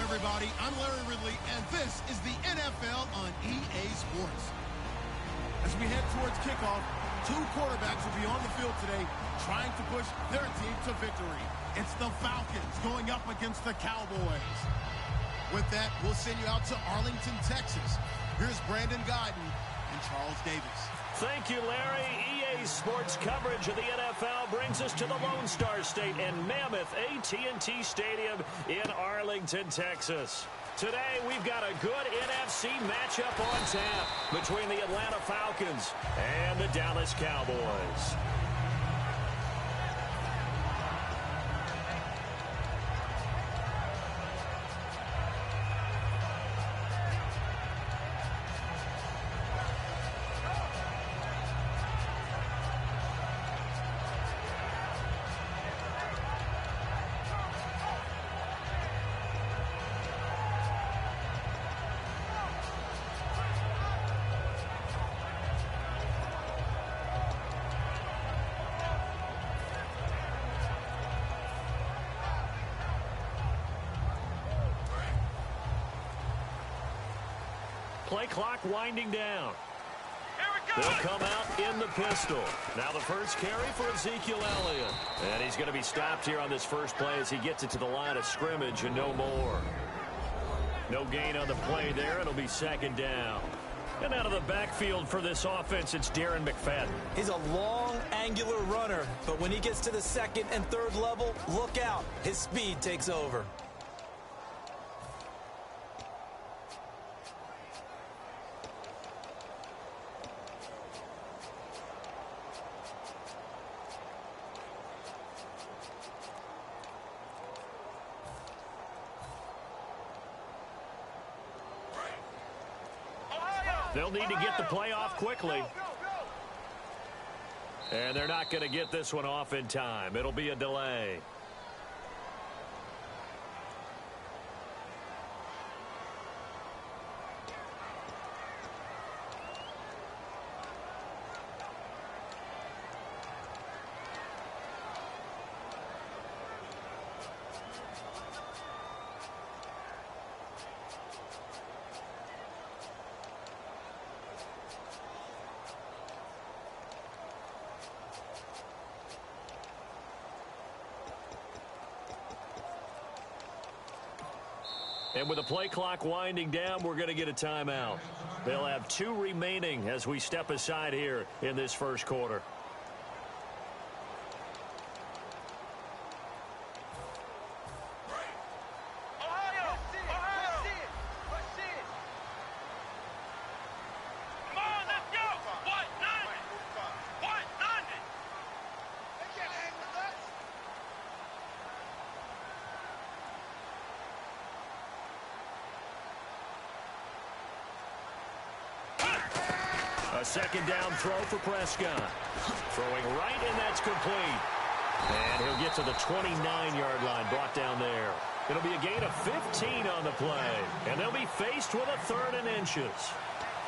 Everybody, I'm Larry Ridley, and this is the NFL on EA Sports. As we head towards kickoff, two quarterbacks will be on the field today trying to push their team to victory. It's the Falcons going up against the Cowboys. With that, we'll send you out to Arlington, Texas. Here's Brandon Guyton and Charles Davis. Thank you, Larry. EA Sports coverage of the NFL brings us to the Lone Star State and Mammoth AT&T Stadium in Arlington, Texas. Today, we've got a good NFC matchup on tap between the Atlanta Falcons and the Dallas Cowboys. Play clock winding down. They'll come out in the pistol. Now the first carry for Ezekiel Elliott. And he's going to be stopped here on this first play as he gets it to the line of scrimmage and no more. No gain on the play there. It'll be second down. And out of the backfield for this offense, it's Darren McFadden. He's a long, angular runner, but when he gets to the second and third level, look out. His speed takes over. They'll need to get the play off quickly. And they're not going to get this one off in time. It'll be a delay. And with the play clock winding down, we're going to get a timeout. They'll have 2 remaining as we step aside here in this first quarter. A second down throw for Prescott. Throwing right, and that's complete. And he'll get to the 29-yard line, brought down there. It'll be a gain of 15 on the play. And they'll be faced with a 3rd and inches.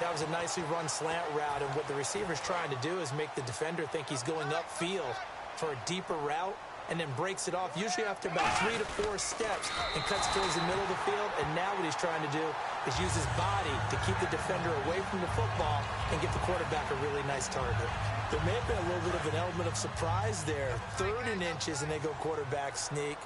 That was a nicely run slant route, and what the receiver's trying to do is make the defender think he's going upfield for a deeper route, and then breaks it off, usually after about 3 to 4 steps, and cuts towards the middle of the field. And now what he's trying to do is use his body to keep the defender away from the football and give the quarterback a really nice target. There may have been a little bit of an element of surprise there. 3rd and inches, and they go quarterback sneak.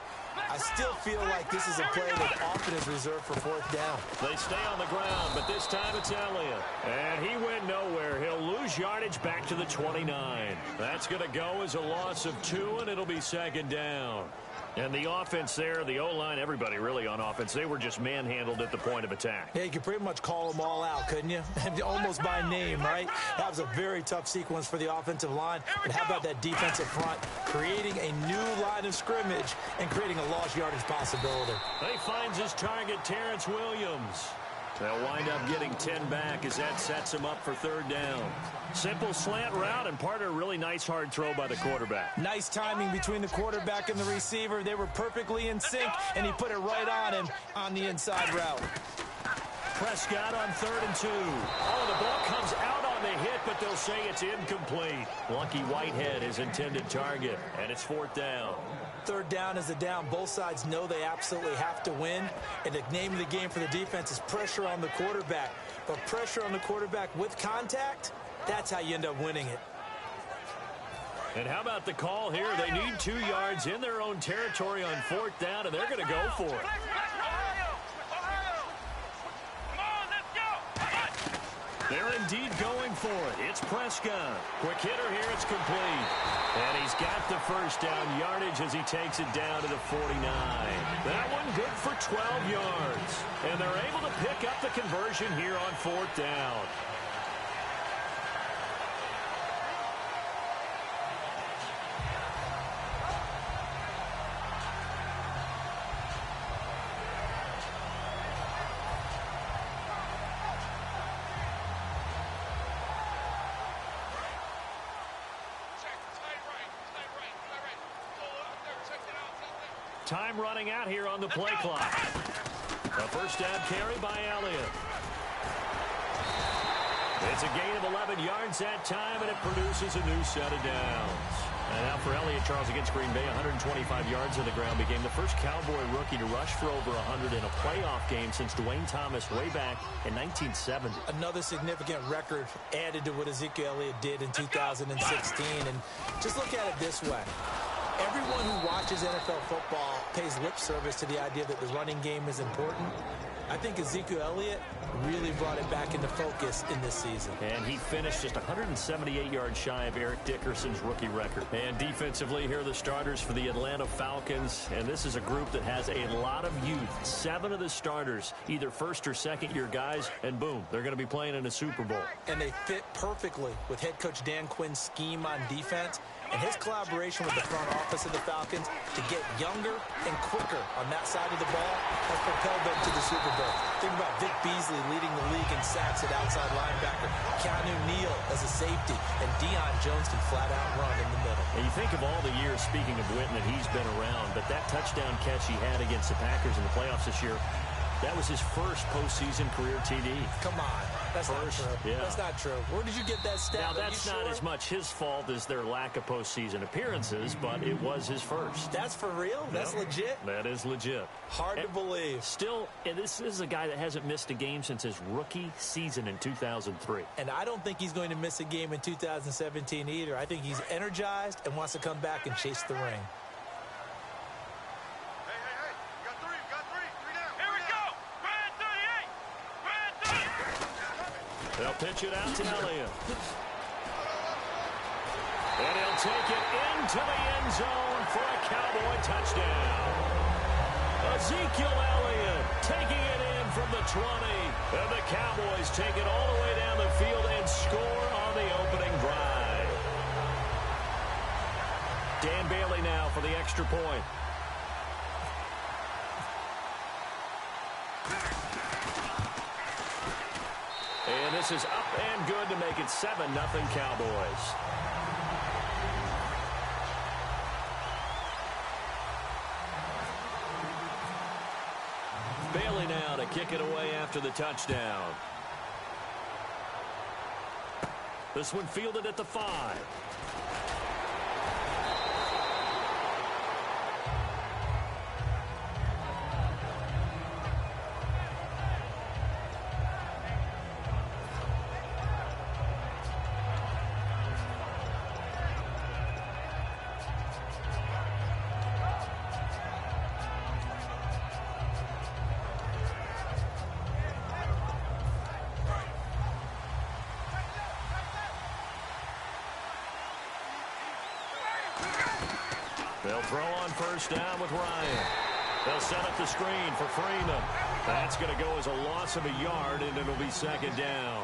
I still feel like this is a play that often is reserved for 4th down. They stay on the ground, but this time it's Elliott. And he went nowhere. He'll lose yardage back to the 29. That's going to go as a loss of 2, and it'll be 2nd down. And the offense there, the O-line, everybody really on offense, they were just manhandled at the point of attack. Yeah, you could pretty much call them all out, couldn't you? Almost by name, right? That was a very tough sequence for the offensive line. And how about that defensive front, creating a new line of scrimmage and creating a lost yardage possibility. He finds his target, Terrence Williams. They'll wind up getting 10 back as that sets him up for 3rd down. Simple slant route, and part of a really nice hard throw by the quarterback. Nice timing between the quarterback and the receiver. They were perfectly in sync, and he put it right on him on the inside route. Prescott on 3rd and 2. Oh, the ball comes out on the hit, but they'll say it's incomplete. Lucky Whitehead, his intended target, and it's 4th down. 3rd down is a down. Both sides know they absolutely have to win. And the name of the game for the defense is pressure on the quarterback. But pressure on the quarterback with contact, that's how you end up winning it. And how about the call here? They need 2 yards in their own territory on 4th down, and they're going to go for it. They're indeed going for it. It's Prescott. Quick hitter here. It's complete. And he's got the 1st down yardage as he takes it down to the 49. That one good for 12 yards. And they're able to pick up the conversion here on 4th down. Time running out here on the play clock. A 1st down carry by Elliott. It's a gain of 11 yards that time, and it produces a new set of downs. And now for Elliott, Charles, against Green Bay, 125 yards on the ground, became the first Cowboy rookie to rush for over 100 in a playoff game since Dwayne Thomas way back in 1970. Another significant record added to what Ezekiel Elliott did in 2016. And just look at it this way. Everyone who watches NFL football pays lip service to the idea that the running game is important. I think Ezekiel Elliott really brought it back into focus in this season. And he finished just 178 yards shy of Eric Dickerson's rookie record. And defensively, here are the starters for the Atlanta Falcons. And this is a group that has a lot of youth. 7 of the starters, either 1st or 2nd year guys, and boom, they're going to be playing in a Super Bowl. And they fit perfectly with head coach Dan Quinn's scheme on defense and his collaboration with the front office of the Falcons to get younger and quicker on that side of the ball has propelled them to the Super Bowl. Think about Vic Beasley leading the league in sacks at outside linebacker, Keanu Neal as a safety, and Deion Jones can flat out run in the middle. And you think of all the years, speaking of Witten, that he's been around, but that touchdown catch he had against the Packers in the playoffs this year, that was his first postseason career TD. Come on. That's not true. Yeah. That's not true. Where did you get that stat? Now, that's not as much his fault as their lack of postseason appearances, but it was his first. That's for real? That's legit? That is legit. Hard to believe. Still, this is a guy that hasn't missed a game since his rookie season in 2003. And I don't think he's going to miss a game in 2017 either. I think he's energized and wants to come back and chase the ring. They'll pitch it out to Elliott. And he'll take it into the end zone for a Cowboy touchdown. Ezekiel Elliott taking it in from the 20. And the Cowboys take it all the way down the field and score on the opening drive. Dan Bailey now for the extra point. And this is up and good to make it 7-0 Cowboys. Bailey now to kick it away after the touchdown. This one fielded at the 5. They'll throw on first down with Ryan. They'll set up the screen for Freeman. That's going to go as a loss of a yard, and it'll be second down.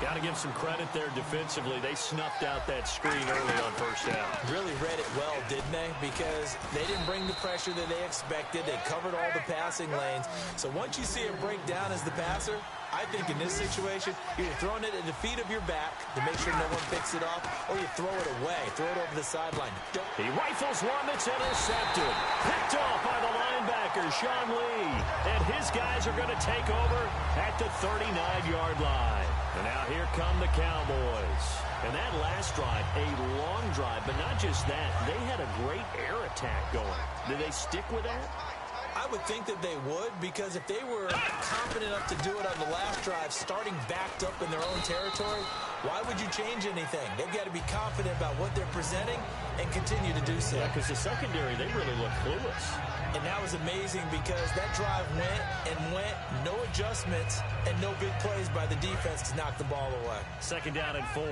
Got to give some credit there defensively. They snuffed out that screen early on first down. Really read it well, didn't they? Because they didn't bring the pressure that they expected. They covered all the passing lanes. So once you see it break down as the passer, I think in this situation, you're throwing it at the feet of your back to make sure no one picks it off, or you throw it away, throw it over the sideline. He rifles one that's intercepted. Picked off by the linebacker, Sean Lee. And his guys are going to take over at the 39-yard line. And now here come the Cowboys. And that last drive, a long drive, but not just that. They had a great air attack going. Did they stick with that? I would think that they would, because if they were confident enough to do it on the last drive, starting backed up in their own territory, why would you change anything? They've got to be confident about what they're presenting and continue to do so. Yeah, because the secondary, they really look clueless. And that was amazing because that drive went, no adjustments, and no big plays by the defense to knock the ball away. Second down and 4.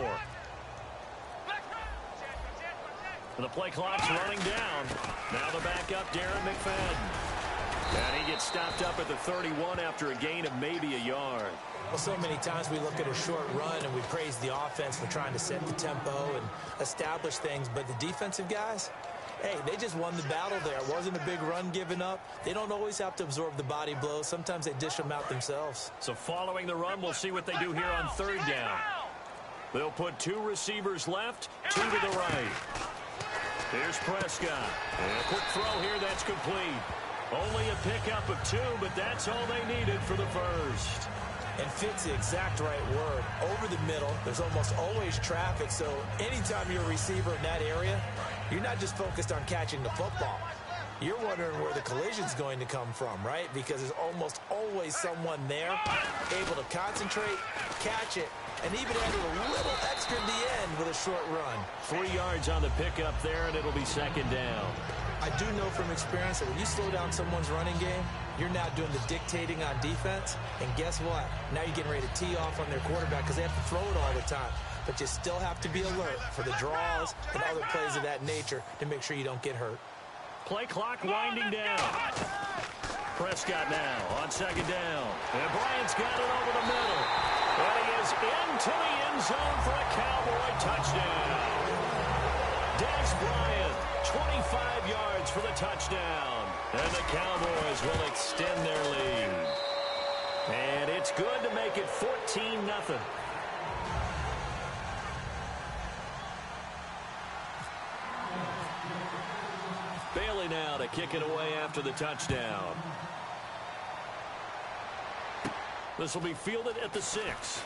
The play clock's running down. Now the backup, Darren McFadden. And he gets stopped up at the 31 after a gain of maybe a yard. Well, so many times we look at a short run and we praise the offense for trying to set the tempo and establish things. But the defensive guys, hey, they just won the battle there. It wasn't a big run given up. They don't always have to absorb the body blows. Sometimes they dish them out themselves. So following the run, we'll see what they do here on third down. They'll put 2 receivers left, 2 to the right. Here's Prescott. And a quick throw here, that's complete. Only a pickup of 2, but that's all they needed for the first. And fit's the exact right word. Over the middle, there's almost always traffic, so anytime you're a receiver in that area, you're not just focused on catching the football. You're wondering where the collision's going to come from, right? Because there's almost always someone there able to concentrate, catch it, and even add a little extra at the end with a short run. 3 yards on the pickup there, and it'll be second down. I do know from experience that when you slow down someone's running game, you're now doing the dictating on defense. And guess what? Now you're getting ready to tee off on their quarterback because they have to throw it all the time. But you still have to be alert for the draws and other plays of that nature to make sure you don't get hurt. Play clock winding down. Prescott now on second down. And Bryant's got it over the middle. And he is into the end zone for a Cowboy touchdown. Des Bryant, 25 yards for the touchdown. And the Cowboys will extend their lead. And it's good to make it 14-0. Bailey now to kick it away after the touchdown. This will be fielded at the 6.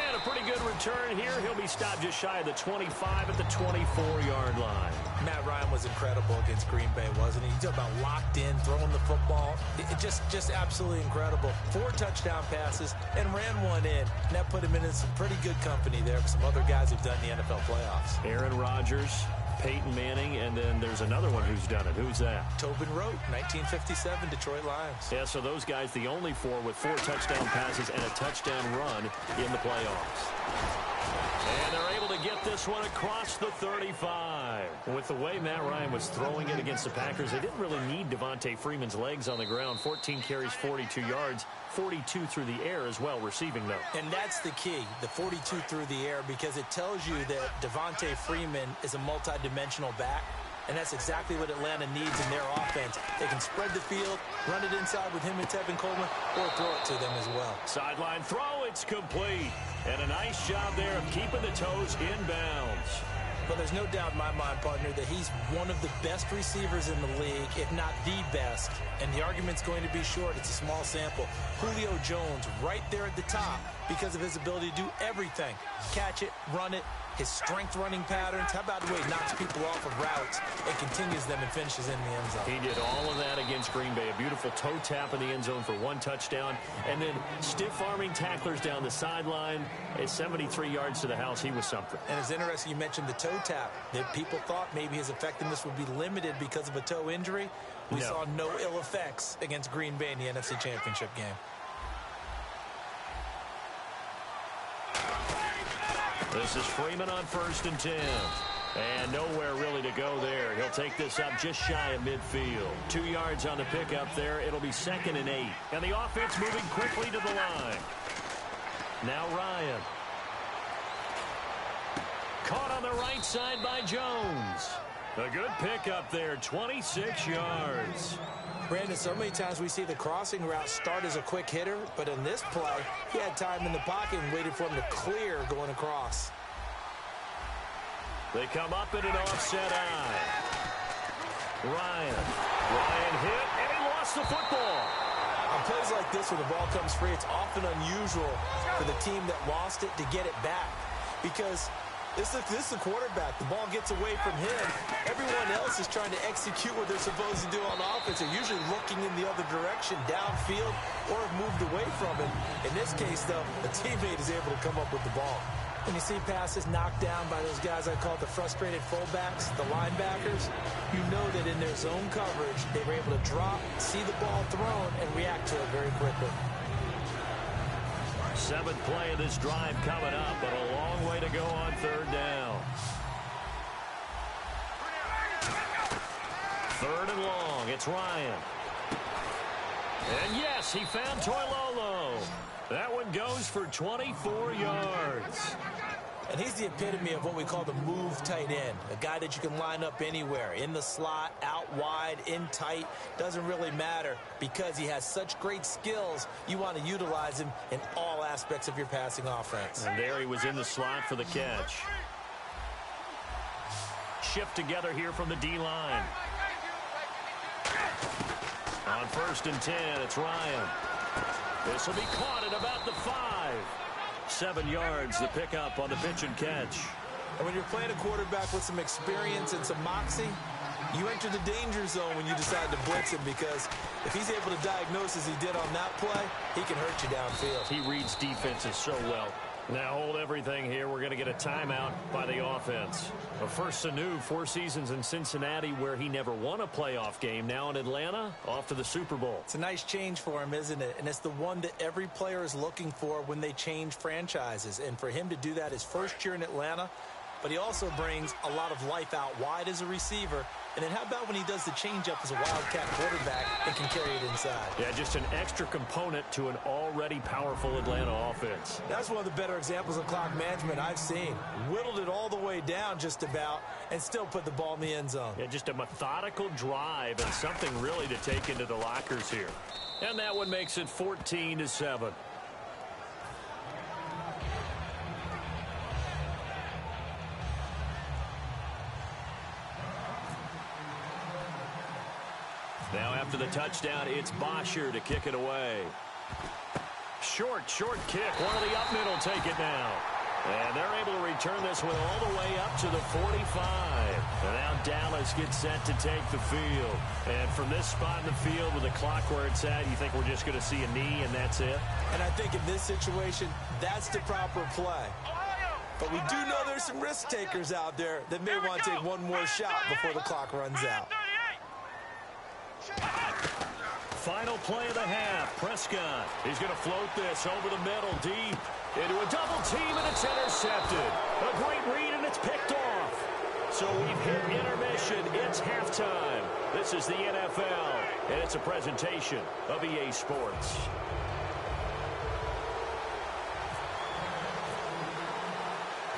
And a pretty good return here. He'll be stopped just shy of the 25 at the 24-yard line. Matt Ryan was incredible against Green Bay, wasn't he? You talk about locked in, throwing the football. Just absolutely incredible. 4 touchdown passes and ran one in. And that put him in some pretty good company there with some other guys who've done the NFL playoffs. Aaron Rodgers, Peyton Manning, and then there's another one who's done it. Who's that? Tobin Rote, 1957 Detroit Lions. Yeah, so those guys, the only 4 with 4 touchdown passes and a touchdown run in the playoffs. And they're able to get this one across the 35. With the way Matt Ryan was throwing it against the Packers, they didn't really need Devontae Freeman's legs on the ground. 14 carries, 42 yards, 42 through the air as well, receiving them. And that's the key, the 42 through the air, because it tells you that Devontae Freeman is a multi-dimensional back. And that's exactly what Atlanta needs in their offense. They can spread the field, run it inside with him and Tevin Coleman, or throw it to them as well. Sideline throw, it's complete. And a nice job there of keeping the toes in bounds. But there's no doubt in my mind, partner, that he's one of the best receivers in the league, if not the best. And the argument's going to be short. It's a small sample. Julio Jones right there at the top because of his ability to do everything. Catch it, run it, his strength running patterns. How about the way he knocks people off of routes and continues them and finishes in the end zone? He did all of that against Green Bay. A beautiful toe tap in the end zone for 1 touchdown. And then stiff-arming tacklers down the sideline. At 73 yards to the house, he was something. And it's interesting you mentioned the toe tap. That people thought maybe his effectiveness would be limited because of a toe injury. We saw no ill effects against Green Bay in the NFC Championship game. This is Freeman on 1st and 10. And nowhere really to go there. He'll take this up just shy of midfield. 2 yards on the pickup there. It'll be 2nd and 8. And the offense moving quickly to the line. Now Ryan. Caught on the right side by Jones. A good pickup there, 26 yards. Brandon, so many times we see the crossing route start as a quick hitter, but in this play, he had time in the pocket and waited for him to clear going across. They come up in an offset eye. Ryan hit, and he lost the football. On plays like this, when the ball comes free, it's often unusual for the team that lost it to get it back. Because this is the quarterback. The ball gets away from him. Everyone else is trying to execute what they're supposed to do on offense. They're usually looking in the other direction, downfield, or have moved away from it. In this case, though, a teammate is able to come up with the ball. When you see passes knocked down by those guys I call the frustrated fullbacks, the linebackers, you know that in their zone coverage, they were able to drop, see the ball thrown, and react to it very quickly. 7th play of this drive coming up, but a long way to go on 3rd down. 3rd and long. It's Ryan. And yes, he found Toilolo. That one goes for 24 yards. And he's the epitome of what we call the move tight end, a guy that you can line up anywhere, in the slot, out wide, in tight, doesn't really matter because he has such great skills. You want to utilize him in all aspects of your passing offense. And there he was in the slot for the catch. Shift together here from the D-line. On 1st and 10, it's Ryan. This will be caught at about the 5. 7 yards, the pickup on the pitch and catch. And when you're playing a quarterback with some experience and some moxie, you enter the danger zone when you decide to blitz him, because if he's able to diagnose as he did on that play, he can hurt you downfield. He reads defenses so well. Now hold everything here. We're going to get a timeout by the offense. But first, Sanu, 4 seasons in Cincinnati where he never won a playoff game. Now in Atlanta, off to the Super Bowl. It's a nice change for him, isn't it? And it's the one that every player is looking for when they change franchises. And for him to do that his first year in Atlanta, but he also brings a lot of life out wide as a receiver. And then how about when he does the changeup as a Wildcat quarterback and can carry it inside? Yeah, just an extra component to an already powerful Atlanta offense. That's one of the better examples of clock management I've seen. Whittled it all the way down just about and still put the ball in the end zone. Yeah, just a methodical drive and something really to take into the lockers here. And that one makes it 14-7. Now after the touchdown, it's Bosher to kick it away. Short kick. One of the up middle take it now. And they're able to return this one all the way up to the 45. And now Dallas gets set to take the field. And from this spot in the field with the clock where it's at, you think we're just going to see a knee and that's it? And I think in this situation, that's the proper play. But we do know there's some risk takers out there that may want to take one more shot before the clock runs out. Final play of the half. Prescott. He's going to float this over the middle, deep into a double team, and it's intercepted. A great read, and it's picked off. So we've hit intermission. It's halftime. This is the NFL, and it's a presentation of EA Sports.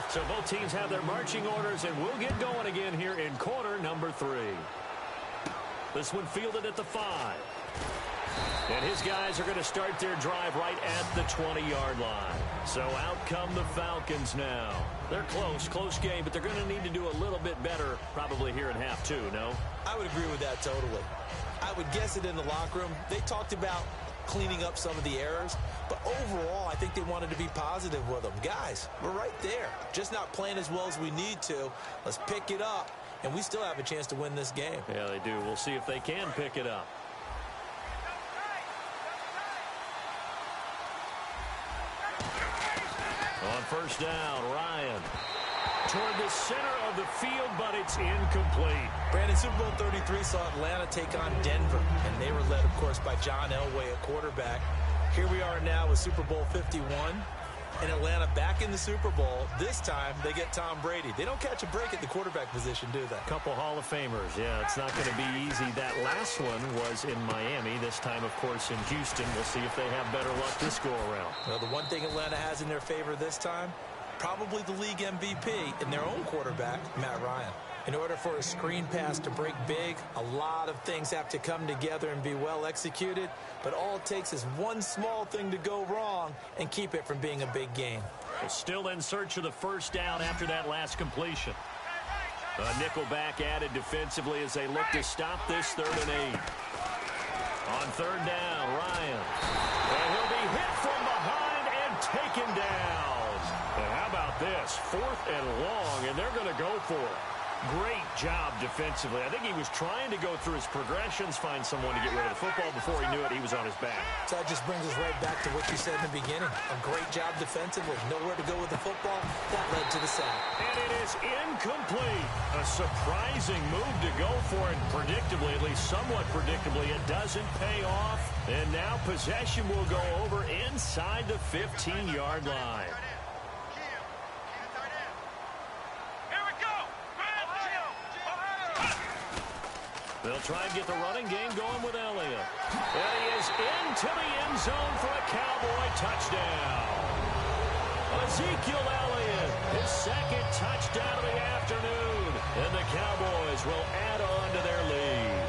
So both teams have their marching orders, and we'll get going again here in quarter number 3. This one fielded at the 5. And his guys are going to start their drive right at the 20-yard line. So out come the Falcons now. They're close game, but they're going to need to do a little bit better probably here in half 2, no? I would agree with that totally. I would guess it in the locker room. They talked about cleaning up some of the errors, but overall, I think they wanted to be positive with them. Guys, we're right there. Just not playing as well as we need to. Let's pick it up. And we still have a chance to win this game. Yeah, they do. We'll see if they can pick it up. On first down, Ryan. Toward the center of the field, but it's incomplete. Brandon, Super Bowl 33 saw Atlanta take on Denver. And they were led, of course, by John Elway at quarterback. Here we are now with Super Bowl 51. And Atlanta back in the Super Bowl. This time, they get Tom Brady. They don't catch a break at the quarterback position, do they? Couple Hall of Famers. Yeah, it's not going to be easy. That last one was in Miami. This time, of course, in Houston. We'll see if they have better luck this go-around. Well, the one thing Atlanta has in their favor this time, probably the league MVP and their own quarterback, Matt Ryan. In order for a screen pass to break big, a lot of things have to come together and be well executed, but all it takes is one small thing to go wrong and keep it from being a big game. Still in search of the first down after that last completion. A nickelback added defensively as they look to stop this 3rd and 8. On 3rd down, Ryan. And he'll be hit from behind and taken down. And how about this? 4th and long, and they're going to go for it. Great job defensively. I think he was trying to go through his progressions, find someone to get rid of the football. Before he knew it, he was on his back. So that just brings us right back to what you said in the beginning. A great job defensively. Nowhere to go with the football. That led to the sack. And it is incomplete. A surprising move to go for it. Predictably, at least somewhat predictably, it doesn't pay off. And now possession will go over inside the 15-yard line. They'll try and get the running game going with Elliott. And he is into the end zone for a Cowboy touchdown. Ezekiel Elliott, his 2nd touchdown of the afternoon. And the Cowboys will add on to their lead.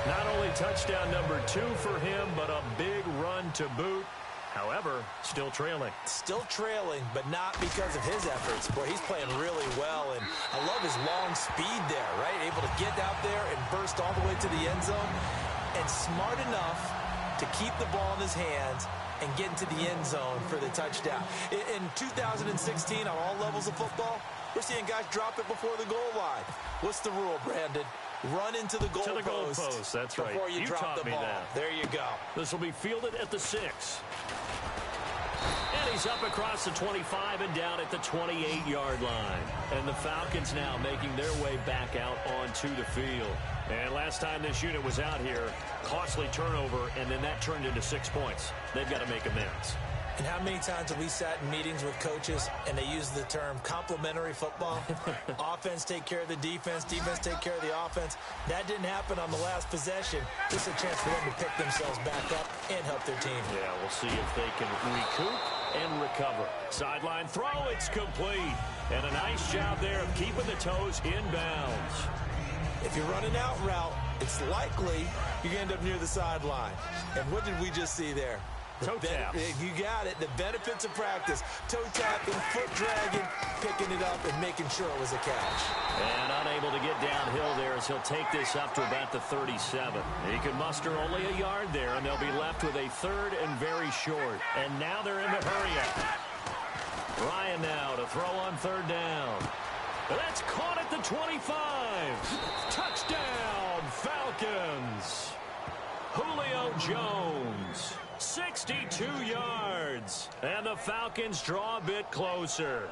Not only touchdown number 2 for him, but a big run to boot. However, still trailing. Still trailing, but not because of his efforts. Boy, he's playing really well, and I love his long speed there, right? Able to get out there and burst all the way to the end zone, and smart enough to keep the ball in his hands and get into the end zone for the touchdown. In 2016, on all levels of football, we're seeing guys drop it before the goal line. What's the rule, Brandon? Run into the goalpost. That's right. Before you drop the ball. There you go. This will be fielded at the 6. And he's up across the 25 and down at the 28-yard line. And the Falcons now making their way back out onto the field. And last time this unit was out here, costly turnover, and then that turned into 6 points. They've got to make amends. And how many times have we sat in meetings with coaches and they use the term complementary football? Offense take care of the defense, defense take care of the offense. That didn't happen on the last possession. This is a chance for them to pick themselves back up and help their team. Yeah, we'll see if they can recoup and recover. Sideline throw, it's complete. And a nice job there of keeping the toes in bounds. If you're running out route, it's likely you're going to end up near the sideline. And what did we just see there? Toe tap. You got it. The benefits of practice. Toe tapping, foot dragging, picking it up, and making sure it was a catch. And unable to get downhill there as he'll take this up to about the 37. He can muster only a yard there, and they'll be left with a 3rd and very short. And now they're in the hurry-up. Ryan now to throw on 3rd down. That's caught at the 25. Touchdown, Falcons. Julio Jones. 62 yards. And the Falcons draw a bit closer.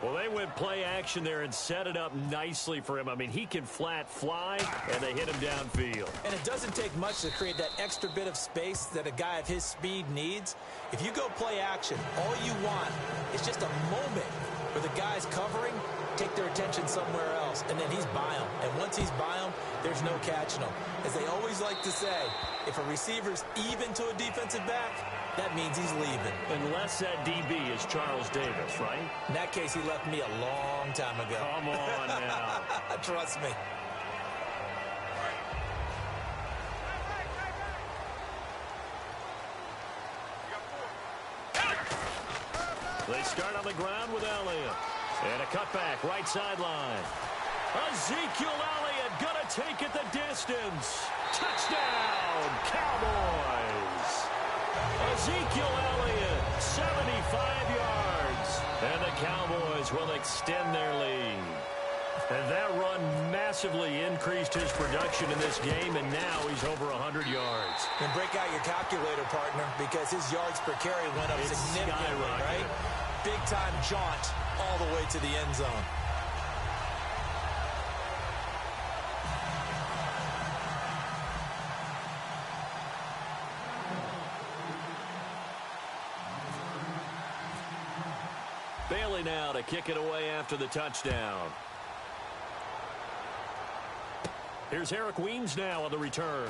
Well, they went play action there and set it up nicely for him. I mean, he can flat fly, and they hit him downfield. And it doesn't take much to create that extra bit of space that a guy of his speed needs. If you go play action, all you want is just a moment where the guy's covering, take their attention somewhere else, and then he's by him. And once he's by him, there's no catching him. As they always like to say, if a receiver's even to a defensive back, that means he's leaving. Unless that DB is Charles Davis, right? In that case, he left me a long time ago. Come on now. Trust me. They start on the ground with Elliott. And a cutback, right sideline. Ezekiel Elliott gonna take it the distance. Touchdown, Cowboys. Ezekiel Elliott, 75 yards. And the Cowboys will extend their lead. And that run massively increased his production in this game, and now he's over 100 yards. And break out your calculator, partner, because his yards per carry went up significantly, right? Big-time jaunt all the way to the end zone. Kelly now to kick it away after the touchdown. Here's Eric Weems now on the return.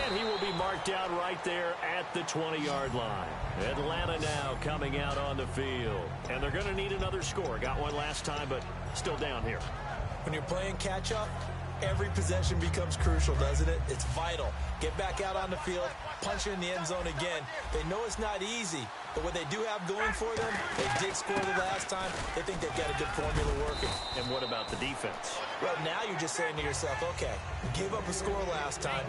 And he will be marked down right there at the 20-yard line. Atlanta now coming out on the field. And they're going to need another score. Got one last time, but still down here. When you're playing catch-up, every possession becomes crucial, doesn't it? It's vital. Get back out on the field, punch it in the end zone again. They know it's not easy, but what they do have going for them, they did score the last time. They think they've got a good formula working. And what about the defense? Well, now you're just saying to yourself, okay, we gave up a score last time.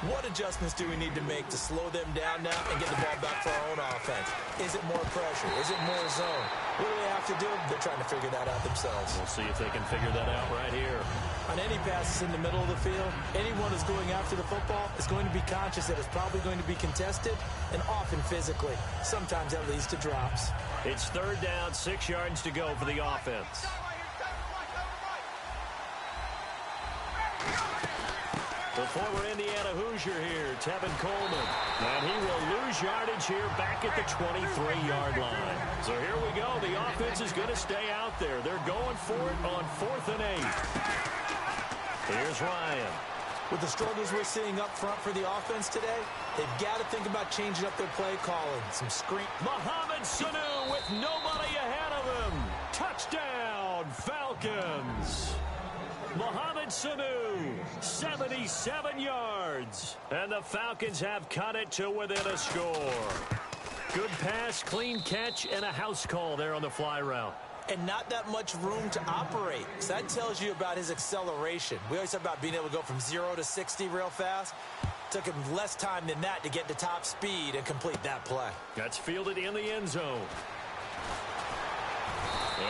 What adjustments do we need to make to slow them down now and get the ball back for our own offense? Is it more pressure? Is it more zone? What do they have to do? They're trying to figure that out themselves. We'll see if they can figure that out right here. On any passes in the middle of the field, anyone who's going after the football is going to be conscious that it's probably going to be contested and often physically. Sometimes that leads to drops. It's 3rd down, 6 yards to go for the offense. The former Indiana Hoosier here, Tevin Coleman. And he will lose yardage here back at the 23-yard line. So here we go. The offense is going to stay out there. They're going for it on 4th and 8. Here's Ryan. With the struggles we're seeing up front for the offense today, they've got to think about changing up their play calling. Some screen. Mohamed Sanu with nobody ahead of him. Touchdown, Falcons. Mohamed Sanu, 77 yards. And the Falcons have cut it to within a score. Good pass, clean catch, and a house call there on the fly route. And not that much room to operate. So that tells you about his acceleration. We always talk about being able to go from 0 to 60 real fast. Took him less time than that to get to top speed and complete that play. That's fielded in the end zone.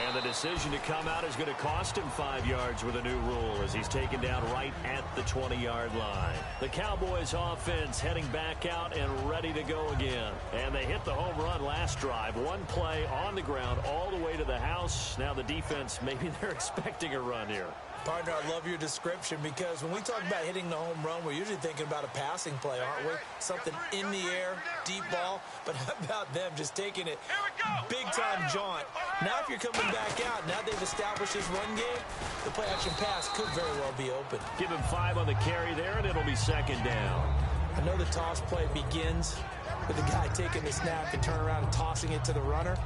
And the decision to come out is going to cost him 5 yards with a new rule as he's taken down right at the 20-yard line. The Cowboys offense heading back out and ready to go again. And they hit the home run last drive. One play on the ground all the way to the house. Now the defense, maybe they're expecting a run here. Partner, I love your description because when we talk about hitting the home run, we're usually thinking about a passing play, aren't we? Something in the air, deep ball. But how about them just taking it big-time jaunt? Now if you're coming back out, now they've established this run game, the play-action pass could very well be open. Give him 5 on the carry there, and it'll be 2nd down. I know the toss play begins with the guy taking the snap and turn around and tossing it to the runner.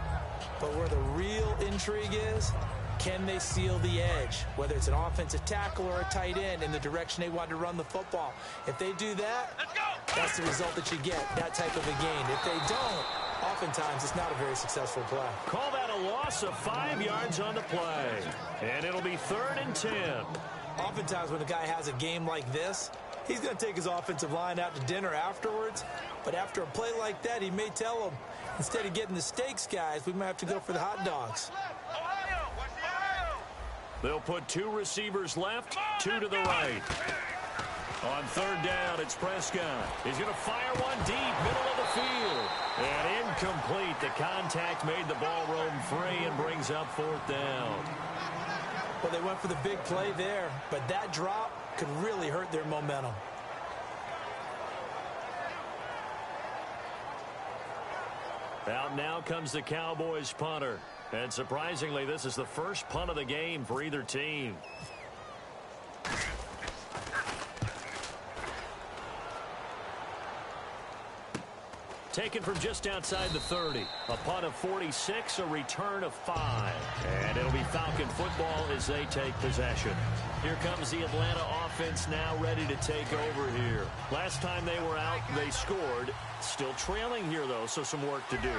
But where the real intrigue is, can they seal the edge, whether it's an offensive tackle or a tight end, in the direction they want to run the football? If they do that, that's the result that you get, that type of a gain. If they don't, oftentimes it's not a very successful play. Call that a loss of 5 yards on the play. And it'll be 3rd and 10. Oftentimes when a guy has a game like this, he's going to take his offensive line out to dinner afterwards. But after a play like that, he may tell them, instead of getting the steaks, guys, we might have to go for the hot dogs. They'll put 2 receivers left, 2 to the right. On 3rd down, it's Prescott. He's going to fire one deep, middle of the field. And incomplete. The contact made the ball roam free and brings up 4th down. Well, they went for the big play there, but that drop could really hurt their momentum. Out now comes the Cowboys punter. And surprisingly, this is the first punt of the game for either team. Taken from just outside the 30. A punt of 46, a return of 5. And it'll be Falcon football as they take possession. Here comes the Atlanta offense now ready to take over here. Last time they were out, they scored. Still trailing here, though, so some work to do.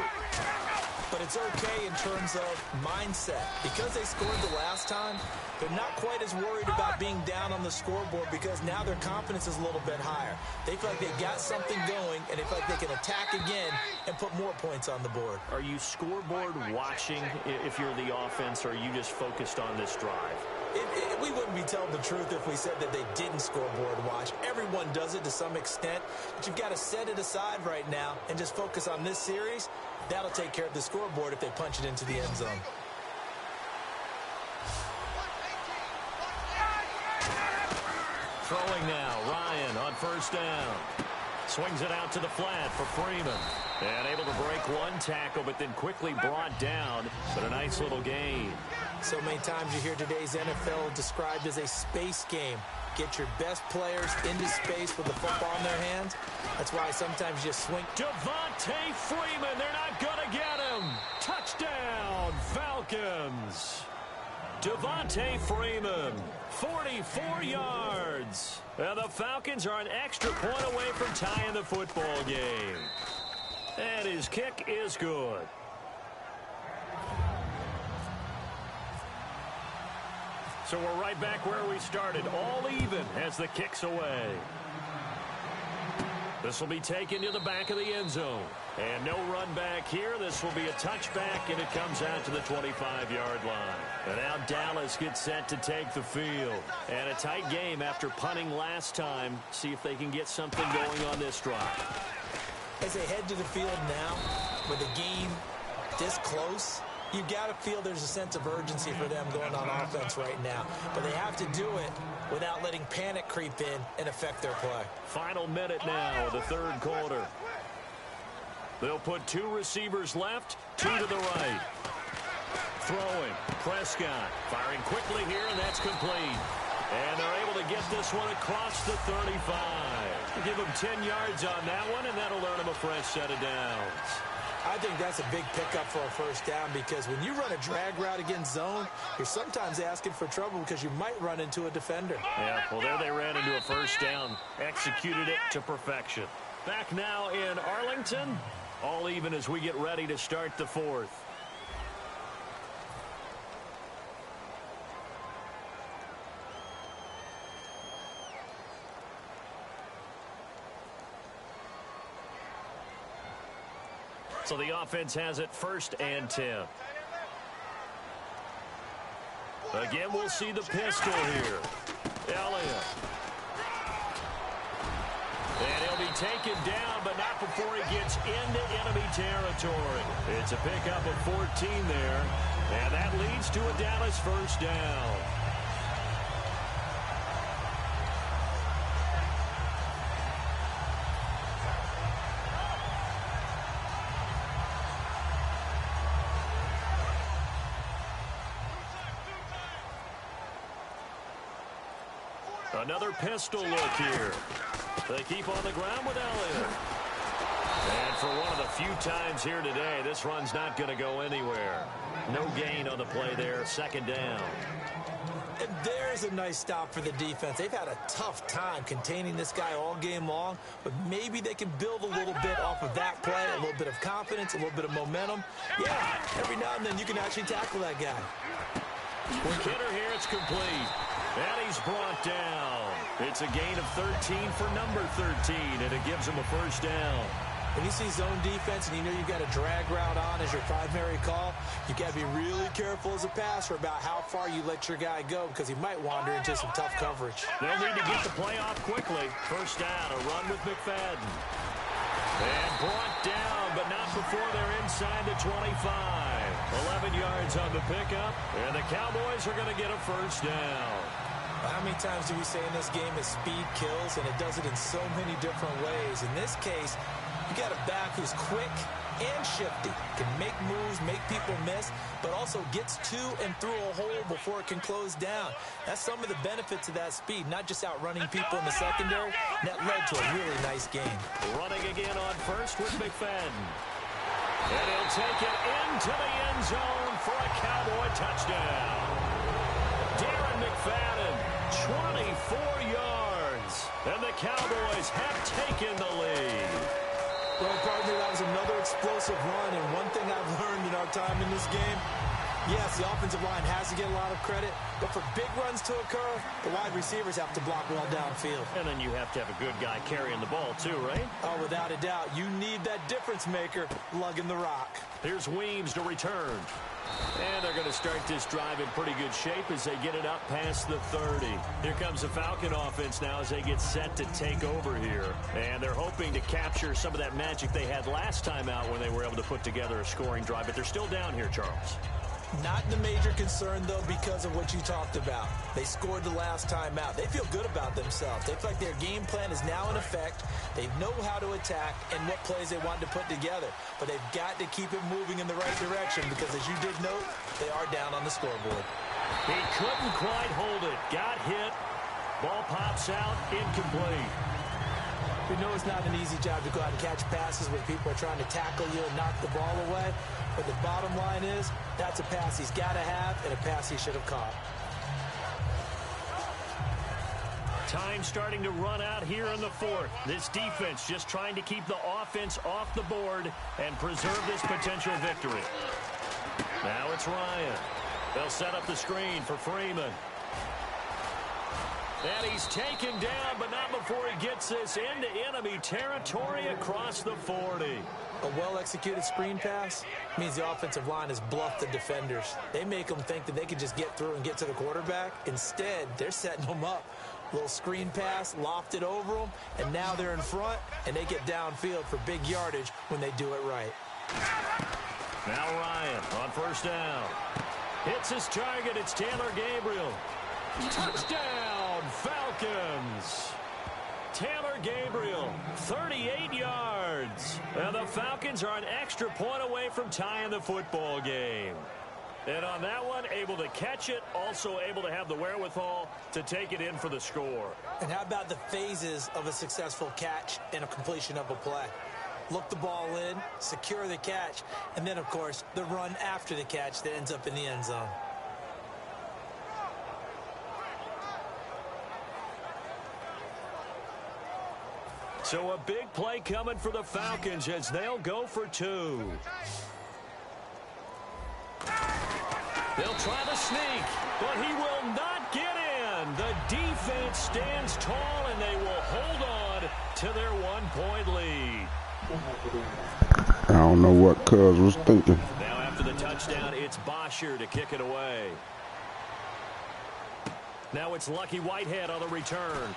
But it's okay in terms of mindset. Because they scored the last time, they're not quite as worried about being down on the scoreboard because now their confidence is a little bit higher. They feel like they got something going, and they feel like they can attack again and put more points on the board. Are you scoreboard watching if you're the offense, or are you just focused on this drive? We wouldn't be telling the truth if we said that they didn't scoreboard watch. Everyone does it to some extent, but you've got to set it aside right now and just focus on this series. That'll take care of the scoreboard if they punch it into the end zone. Throwing now, Ryan on 1st down. Swings it out to the flat for Freeman. And able to break one tackle, but then quickly brought down. But a nice little gain. So many times you hear today's NFL described as a space game. Get your best players into space with the football in their hands. That's why sometimes you swing. Devontae Freeman, they're not going to get him. Touchdown, Falcons. Devontae Freeman, 44 yards. And the Falcons are an extra point away from tying the football game. And his kick is good. So we're right back where we started, all even as the kick's away. This will be taken to the back of the end zone. And no run back here. This will be a touchback, and it comes out to the 25-yard line. And now Dallas gets set to take the field. And a tight game after punting last time. See if they can get something going on this drive. As they head to the field now, with the game this close, you got to feel there's a sense of urgency for them going on offense right now. But they have to do it without letting panic creep in and affect their play. Final minute now of the third quarter. They'll put two receivers left, two to the right. Throwing, Prescott firing quickly here, and that's complete. And they're able to get this one across the 35. Give them 10 yards on that one, and that'll earn them a fresh set of downs. I think that's a big pickup for a first down, because when you run a drag route against zone, you're sometimes asking for trouble because you might run into a defender. Yeah, well, there they ran into a first down, executed it to perfection. Back now in Arlington, all even as we get ready to start the fourth. So the offense has it 1st and 10. Again, we'll see the pistol here. Elliott. And he'll be taken down, but not before he gets into enemy territory. It's a pickup of 14 there, and that leads to a Dallas first down. Another pistol look here. They keep on the ground with Elliott. And for one of the few times here today, this run's not going to go anywhere. No gain on the play there, 2nd down. And there's a nice stop for the defense. They've had a tough time containing this guy all game long, but maybe they can build a little bit off of that play, a little bit of confidence, a little bit of momentum. Yeah, every now and then you can actually tackle that guy. With Kidder here, it's complete. And he's brought down. It's a gain of 13 for number 13, and it gives him a first down. When you see zone defense and you know you've got a drag route on as your primary call, you've got to be really careful as a passer about how far you let your guy go, because he might wander into some tough coverage. They'll need to get the play off quickly. First down, a run with McFadden. And brought down, but not before they're inside the 25. 11 yards on the pickup, and the Cowboys are going to get a first down. How many times do we say in this game that speed kills, and it does it in so many different ways? In this case, you got a back who's quick and shifty, can make moves, make people miss, but also gets to and through a hole before it can close down. That's some of the benefits of that speed, not just outrunning people in the secondary. And that led to a really nice game. Running again on first with McFadden. And he'll take it into the end zone for a Cowboy touchdown. Darren McFadden, 24 yards. And the Cowboys have taken the lead. Well, partner, that was another explosive run, and one thing I've learned in our time in this game, yes, the offensive line has to get a lot of credit, but for big runs to occur, the wide receivers have to block well downfield. And then you have to have a good guy carrying the ball too, right? Oh, without a doubt. You need that difference maker lugging the rock. Here's Weems to return. And they're going to start this drive in pretty good shape as they get it up past the 30. Here comes the Falcon offense now as they get set to take over here. And they're hoping to capture some of that magic they had last time out when they were able to put together a scoring drive. But they're still down here, Charles. Not the major concern, though, because of what you talked about. They scored the last time out. They feel good about themselves. They feel like their game plan is now in effect. They know how to attack and what plays they want to put together. But they've got to keep it moving in the right direction because, as you did note, they are down on the scoreboard. He couldn't quite hold it. Got hit. Ball pops out. Incomplete. We know it's not an easy job to go out and catch passes when people are trying to tackle you and knock the ball away. But the bottom line is, that's a pass he's got to have and a pass he should have caught. Time starting to run out here in the fourth. This defense just trying to keep the offense off the board and preserve this potential victory. Now it's Ryan. They'll set up the screen for Freeman. And he's taken down, but not before he gets this into enemy territory across the 40. A well-executed screen pass means the offensive line has bluffed the defenders. They make them think that they can just get through and get to the quarterback. Instead, they're setting them up. Little screen pass, lofted over them, and now they're in front, and they get downfield for big yardage when they do it right. Now Ryan on first down. Hits his target. It's Taylor Gabriel. Touchdown, Falcons. Taylor Gabriel, 38 yards. And the Falcons are an extra point away from tying the football game. And on that one, able to catch it, also able to have the wherewithal to take it in for the score. And how about the phases of a successful catch and a completion of a play? Look the ball in, secure the catch, and then, of course, the run after the catch that ends up in the end zone. So a big play coming for the Falcons as they'll go for two. They'll try the sneak, but he will not get in. The defense stands tall, and they will hold on to their one-point lead. I don't know what Cuz was thinking. Now after the touchdown, it's Bosher to kick it away. Now it's Lucky Whitehead on the return.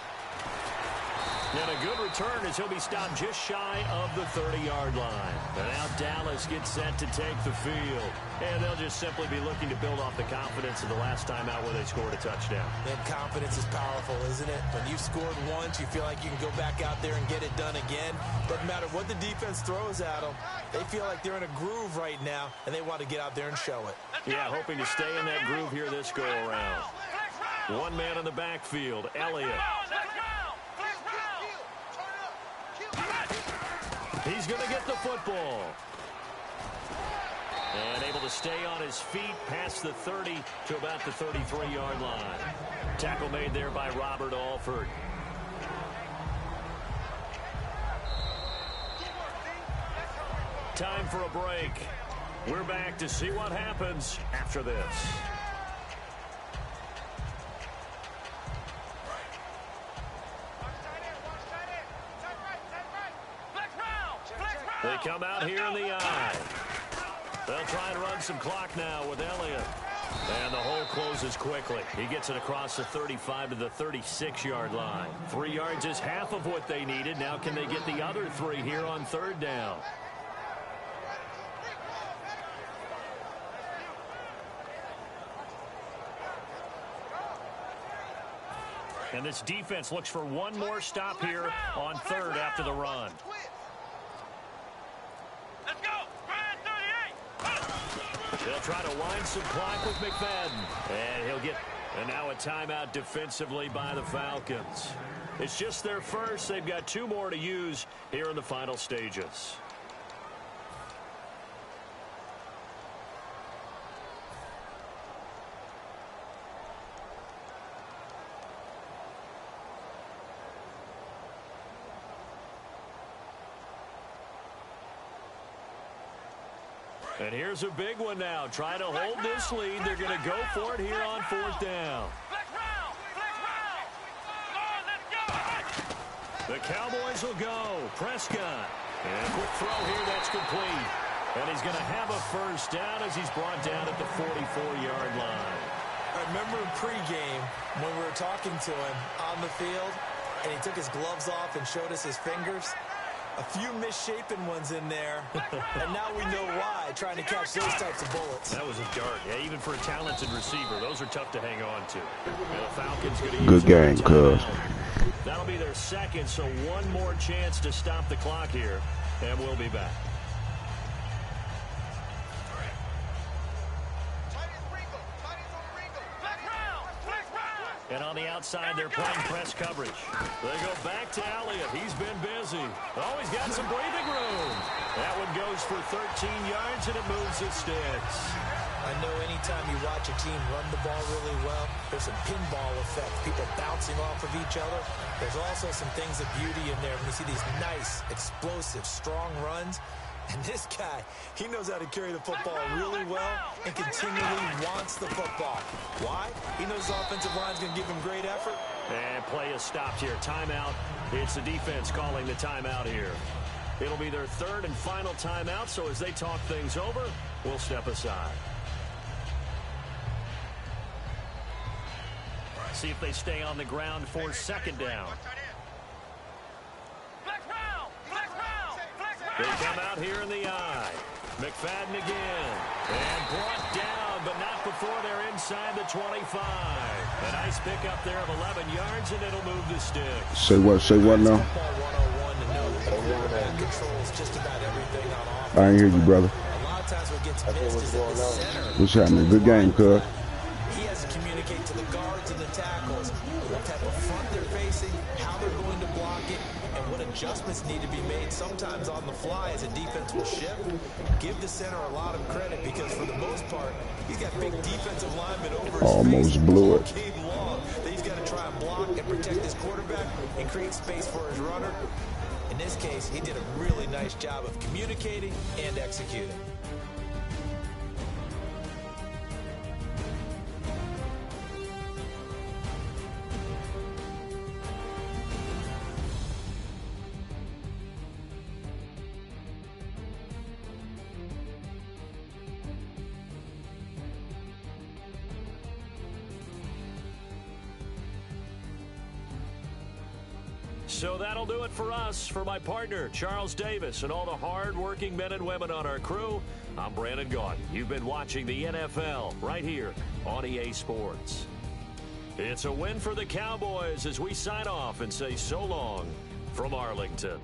And a good return as he'll be stopped just shy of the 30-yard line. And now Dallas gets set to take the field. And they'll just simply be looking to build off the confidence of the last time out where they scored a touchdown. And confidence is powerful, isn't it? When you've scored once, you feel like you can go back out there and get it done again. Doesn't matter what the defense throws at them. They feel like they're in a groove right now, and they want to get out there and show it. Yeah, hoping to stay in that groove here this go-around. One man in the backfield, Elliott. He's going to get the football. And able to stay on his feet past the 30 to about the 33-yard line. Tackle made there by Robert Alford. Time for a break. We're back to see what happens after this. They come out here in the eye. They'll try and run some clock now with Elliott. And the hole closes quickly. He gets it across the 35 to the 36-yard line. 3 yards is half of what they needed. Now can they get the other 3 here on third down? And this defense looks for one more stop here on third after the run. They'll try to wind some clock with McFadden. And he'll get, and now a timeout defensively by the Falcons. It's just their first. They've got 2 more to use here in the final stages. And here's a big one now. Trying to hold this lead. They're going to go for it here on fourth down. The Cowboys will go. Prescott. And a quick throw here. That's complete. And he's going to have a first down as he's brought down at the 44-yard line. I remember in pregame when we were talking to him on the field, and he took his gloves off and showed us his fingers. A few misshapen ones in there, and now we know why, trying to catch those types of bullets. That was a dart. Yeah, even for a talented receiver, those are tough to hang on to. And the Falcons going to use Good game, cuz. That'll be their second, so one more chance to stop the clock here, and we'll be back. And on the outside, they're playing press coverage. They go back to Elliott. He's been busy. Oh, he's got some breathing room. That one goes for 13 yards, and it moves the sticks. I know anytime you watch a team run the ball really well, there's some pinball effect, people bouncing off of each other. There's also some things of beauty in there when you see these nice, explosive, strong runs. And this guy, he knows how to carry the football really well and continually wants the football. Why? He knows the offensive line's going to give him great effort. And play is stopped here. Timeout. It's the defense calling the timeout here. It'll be their third and final timeout, so as they talk things over, we'll step aside. See if they stay on the ground for second down. They come out here in the eye. McFadden again. And brought down, but not before they're inside the 25. A nice pickup there of 11 yards, and it'll move the sticks. Say what now? I ain't hear you, brother. What's happening? Good game, cuz. He has to communicate to the guards and the tackles what type of front they're facing, how they're going to block it, and what adjustments need to be made sometimes on the fly as a defense will shift. Give the center a lot of credit because for the most part, he's got big defensive linemen over his Almost face blew all it. game long. That he's got to try and block and protect his quarterback and create space for his runner. In this case, he did a really nice job of communicating and executing. So that'll do it for us. For my partner, Charles Davis, and all the hard-working men and women on our crew, I'm Brandon Gaudin. You've been watching the NFL right here on EA Sports. It's a win for the Cowboys as we sign off and say so long from Arlington.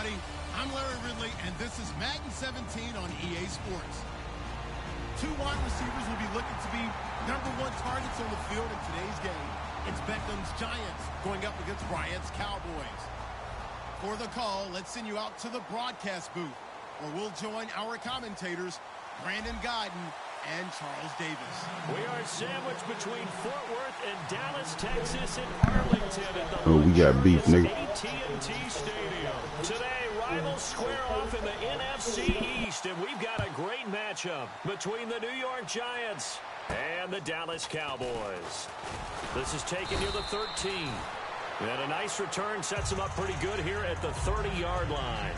everybody. I'm Larry Ridley, and this is Madden 17 on EA Sports. Two wide receivers will be looking to be #1 targets on the field in today's game. It's Beckham's Giants going up against Bryant's Cowboys. For the call, let's send you out to the broadcast booth, where we'll join our commentators, Brandon Guyton and Charles Davis. We are sandwiched between Fort Worth and Dallas, Texas, and Arlington at the we got beef, nigga. AT&T Stadium. Today, rivals square off in the NFC East, and we've got a great matchup between the New York Giants and the Dallas Cowboys. This is taken near the 13. And a nice return sets him up pretty good here at the 30-yard line.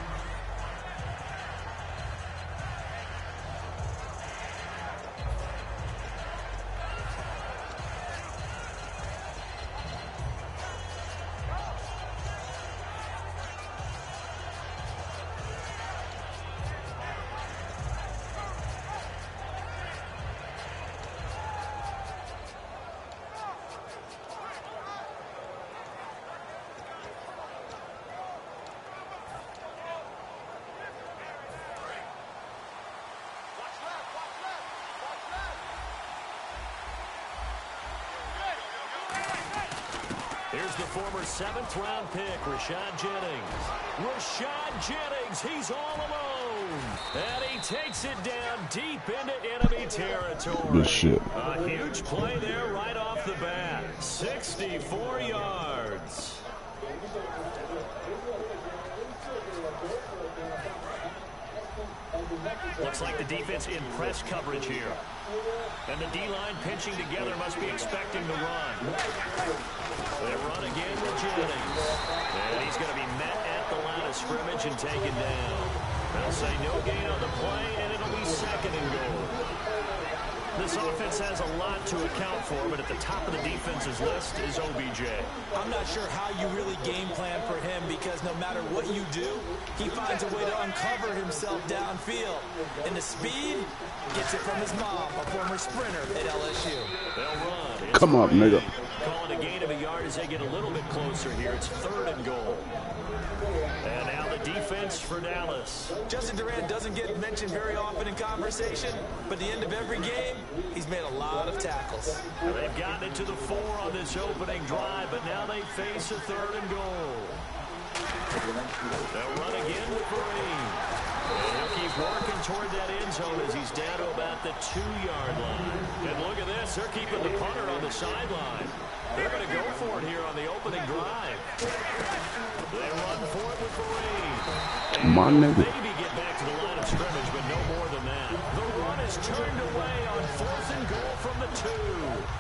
Here's the former 7th-round pick, Rashad Jennings. Rashad Jennings, he's all alone. And he takes it down deep into enemy territory. Good shit. A huge play there right off the bat. 64 yards. Looks like the defense in press coverage here. And the D-line pinching together must be expecting to run. They run again with Jennings. And he's going to be met at the line of scrimmage and taken down. They'll say no gain on the play, and it'll be 2nd and goal. This offense has a lot to account for, but at the top of the defense's list is OBJ. I'm not sure how you really game plan for him, because no matter what you do, he finds a way to uncover himself downfield. And the speed gets it from his mom, a former sprinter at LSU. They'll run. Come on, nigga. Calling a gain of a yard as they get a little bit closer here. It's 3rd and goal. And now the defense for Dallas. Justin Durant doesn't get mentioned very often in conversation, but at the end of every game, he's made a lot of tackles. Now they've gotten it to the 4 on this opening drive, but now they face a 3rd and goal. They'll run again with Green. And he'll keep working toward that end zone as he's down to about the 2-yard line. And look at this. They're keeping the punter on the sideline. They're going to go for it here on the opening drive. They run for it with Green. My nigga. Maybe get back to the line of scrimmage, but no more than that. The run is turned away on 4th and goal from the 2.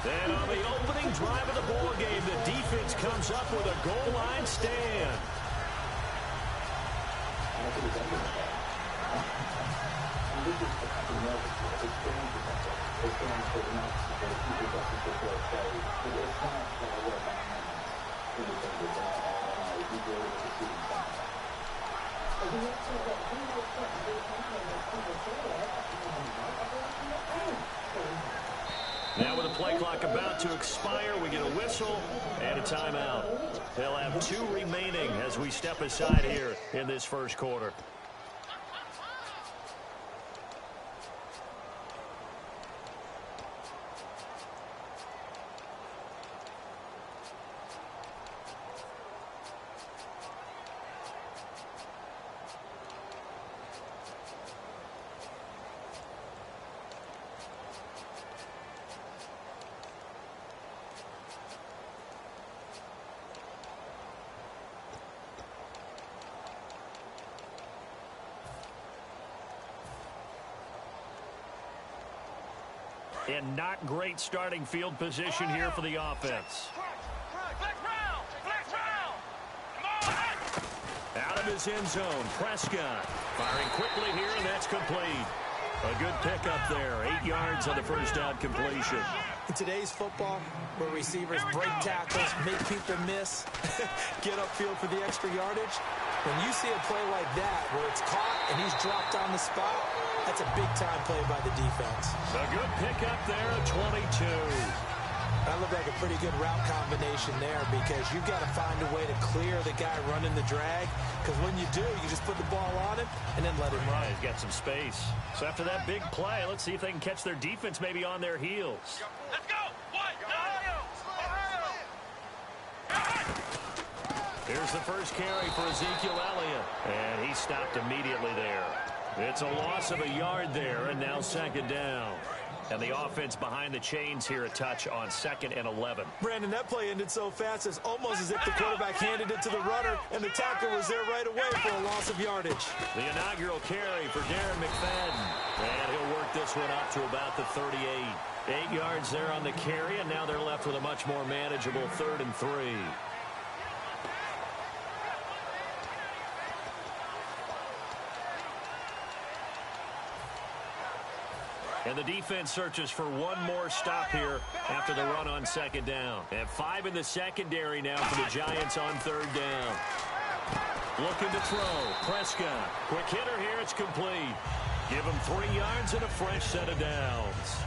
And on the opening drive of the ball game, the defense comes up with a goal line stand. Now with the play clock about to expire, we get a whistle and a timeout. They'll have 2 remaining as we step aside here in this first quarter. And not great starting field position here for the offense. Out of his end zone, Prescott firing quickly here, and that's complete. A good pickup there, 8 yards on the first down completion. In today's football, where receivers break tackles, make people miss, get upfield for the extra yardage, when you see a play like that where it's caught and he's dropped on the spot, that's a big-time play by the defense. A good pickup there, 22. That looked like a pretty good route combination there because you've got to find a way to clear the guy running the drag, because when you do, you just put the ball on him and then let him run. He's got some space. So after that big play, let's see if they can catch their defense maybe on their heels. Let's go! Here's the first carry for Ezekiel Elliott, and he stopped immediately there. It's a loss of a yard there, and now second down. And the offense behind the chains here, a touch on 2nd and 11. Brandon, that play ended so fast, it's almost as if the quarterback handed it to the runner, and the tackle was there right away for a loss of yardage. The inaugural carry for Darren McFadden. And he'll work this one up to about the 38. 8 yards there on the carry, and now they're left with a much more manageable 3rd and 3. And the defense searches for one more stop here after the run on 2nd down. And 5 in the secondary now for the Giants on 3rd down. Looking to throw. Prescott. Quick hitter here. It's complete. Give him 3 yards and a fresh set of downs.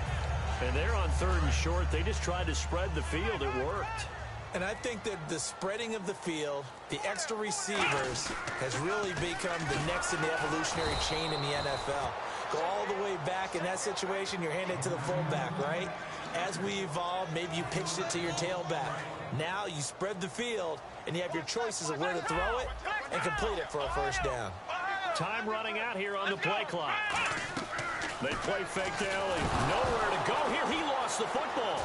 And they're on 3rd and short. They just tried to spread the field. It worked. And I think that the spreading of the field, the extra receivers, has really become the next in the evolutionary chain in the NFL. Go all the way back in that situation, you're handing it to the fullback, right? As we evolve, maybe you pitched it to your tailback. Now you spread the field, and you have your choices of where to throw it and complete it for a first down. Time running out here on the play clock. They play fake to Ellie. Nowhere to go here. He lost the football.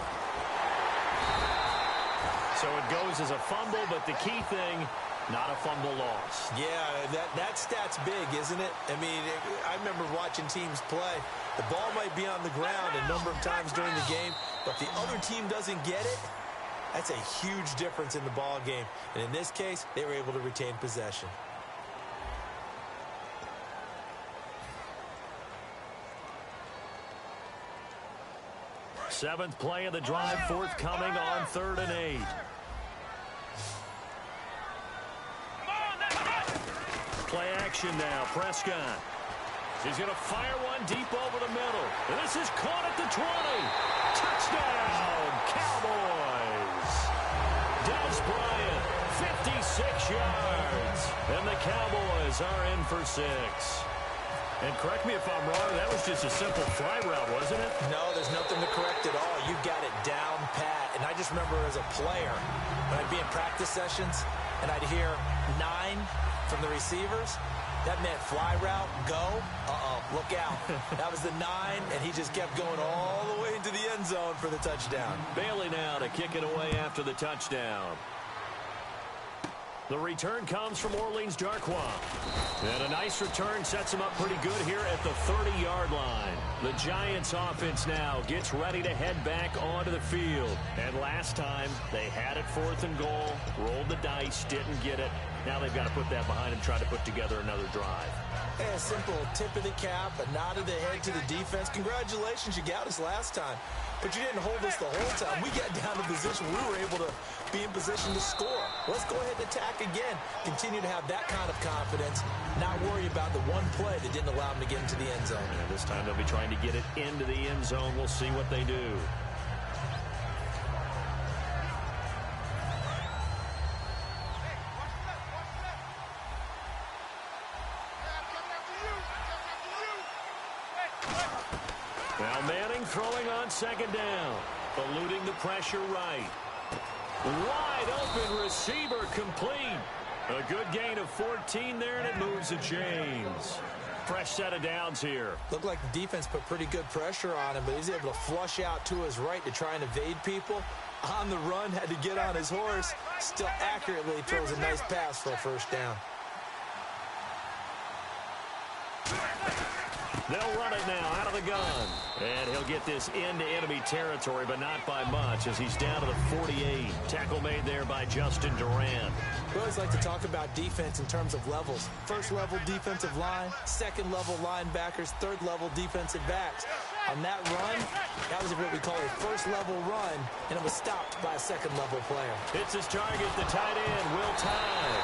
So it goes as a fumble, but the key thing, not a fumble loss. Yeah, that stat's big, isn't it? I mean, I remember watching teams play. The ball might be on the ground a number of times during the game, but if the other team doesn't get it, that's a huge difference in the ball game. And in this case, they were able to retain possession. Seventh play of the drive, forthcoming on 3rd and 8. Play action now. Prescott. He's going to fire one deep over the middle. And this is caught at the 20. Touchdown, Cowboys. Des Bryant, 56 yards. And the Cowboys are in for 6. And correct me if I'm wrong, that was just a simple fly route, wasn't it? No, there's nothing to correct at all. You got it down pat. And I just remember as a player, when I'd be in practice sessions, and I'd hear 9 from the receivers, that meant fly route, go, look out. That was the 9, and he just kept going all the way into the end zone for the touchdown. Bailey now to kick it away after the touchdown. The return comes from Orleans Darkwa. And a nice return sets him up pretty good here at the 30-yard line. The Giants offense now gets ready to head back onto the field. And last time, they had it 4th and goal, rolled the dice, didn't get it. Now they've got to put that behind and try to put together another drive. Hey, a simple tip of the cap, a nod of the head to the defense. Congratulations, you got us last time. But you didn't hold us the whole time. We got down to position we were able to be in position to score. Let's go ahead and attack again. Continue to have that kind of confidence, not worry about the one play that didn't allow them to get into the end zone. And this time they'll be trying to get it into the end zone. We'll see what they do. Now Manning throwing on 2nd down. Eluding the pressure right. Wide open receiver complete. A good gain of 14 there, and it moves the chains. Fresh set of downs here. Looked like the defense put pretty good pressure on him, but he's able to flush out to his right to try and evade people. On the run, had to get on his horse. Still accurately throws a nice pass for a first down. They'll run it now out of the gun. And he'll get this into enemy territory, but not by much as he's down to the 48. Tackle made there by Justin Durant. We always like to talk about defense in terms of levels. First level defensive line, second level linebackers, third level defensive backs. On that run, that was what we call a first level run, and it was stopped by a second level player. Hits his target, the tight end, Will Tye.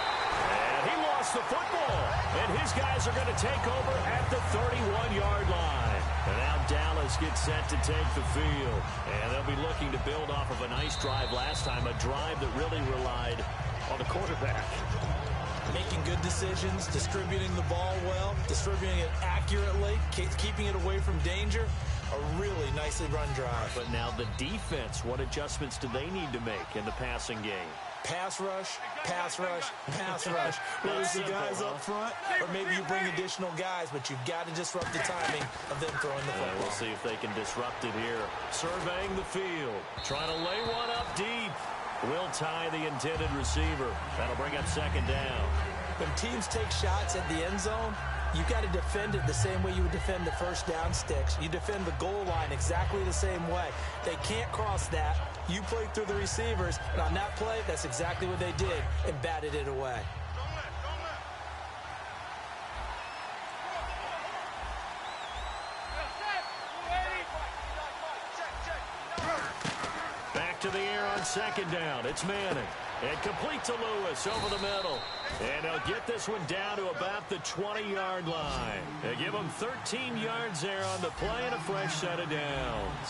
And he lost the football. And his guys are going to take over at the 31-yard line. And now Dallas gets set to take the field. And they'll be looking to build off of a nice drive last time, a drive that really relied on the quarterback. Making good decisions, distributing the ball well, distributing it accurately, keeping it away from danger. A really nicely run drive. But now the defense, what adjustments do they need to make in the passing game? Pass rush, pass rush, pass rush. Whether it's the guys up front, or maybe you bring additional guys, but you've got to disrupt the timing of them throwing the football. We'll see if they can disrupt it here. Surveying the field, trying to lay one up deep. Will tie the intended receiver. That'll bring up second down. When teams take shots at the end zone, you've got to defend it the same way you would defend the first down sticks. You defend the goal line exactly the same way. They can't cross that. You play through the receivers, and on that play, that's exactly what they did and batted it away. Back to the air on second down. It's Manning. And complete to Lewis over the middle. And they'll get this one down to about the 20-yard line. They give him 13 yards there on the play and a fresh set of downs.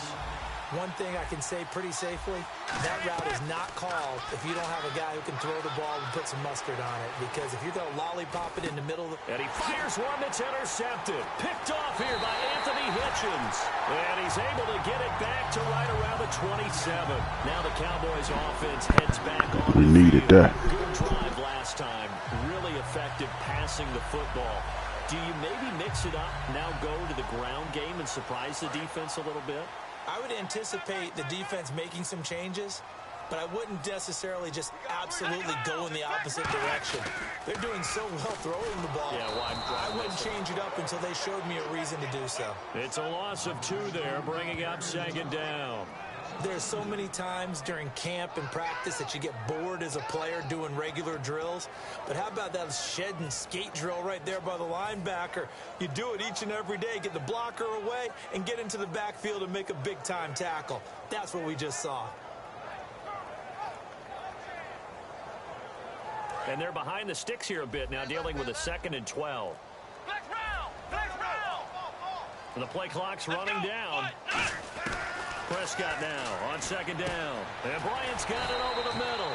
One thing I can say pretty safely, that route is not called if you don't have a guy who can throw the ball and put some mustard on it. Because if you're going to lollipop it in the middle. And he fires one that's intercepted. Picked off here by Anthony Hitchens. And he's able to get it back to right around the 27. Now the Cowboys offense heads back on. We needed that. Good drive last time. Really effective passing the football. Do you maybe mix it up, now go to the ground game and surprise the defense a little bit? I would anticipate the defense making some changes, but I wouldn't necessarily just absolutely go in the opposite direction. They're doing so well throwing the ball. Yeah, I wouldn't change it up until they showed me a reason to do so. It's a loss of 2 there, bringing up second down. There's so many times during camp and practice that you get bored as a player doing regular drills. But how about that shed and skate drill right there by the linebacker? You do it each and every day. Get the blocker away and get into the backfield and make a big-time tackle. That's what we just saw. And they're behind the sticks here a bit now, dealing with a 2nd and 12. And the play clock's running down. Prescott now on second down. And Bryant's got it over the middle.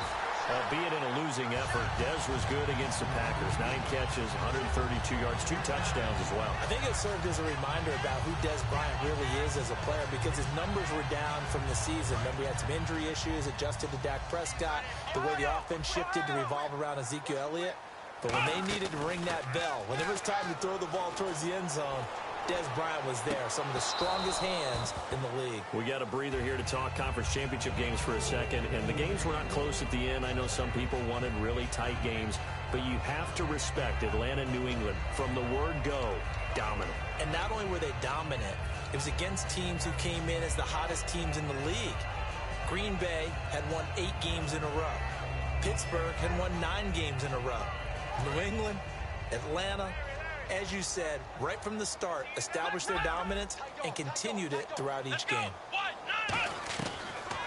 Albeit in a losing effort, Dez was good against the Packers. 9 catches, 132 yards, 2 touchdowns as well. I think it served as a reminder about who Dez Bryant really is as a player because his numbers were down from the season. Remember, he had some injury issues, adjusted to Dak Prescott, the way the offense shifted to revolve around Ezekiel Elliott. But when they needed to ring that bell, when it was time to throw the ball towards the end zone, Dez Bryant was there, some of the strongest hands in the league. We got a breather here to talk conference championship games for a second, and the games were not close at the end. I know some people wanted really tight games, but you have to respect Atlanta, New England. From the word go, dominant. And not only were they dominant, it was against teams who came in as the hottest teams in the league. Green Bay had won 8 games in a row. Pittsburgh had won 9 games in a row. New England, Atlanta, as you said, right from the start, established their dominance and continued it throughout each game.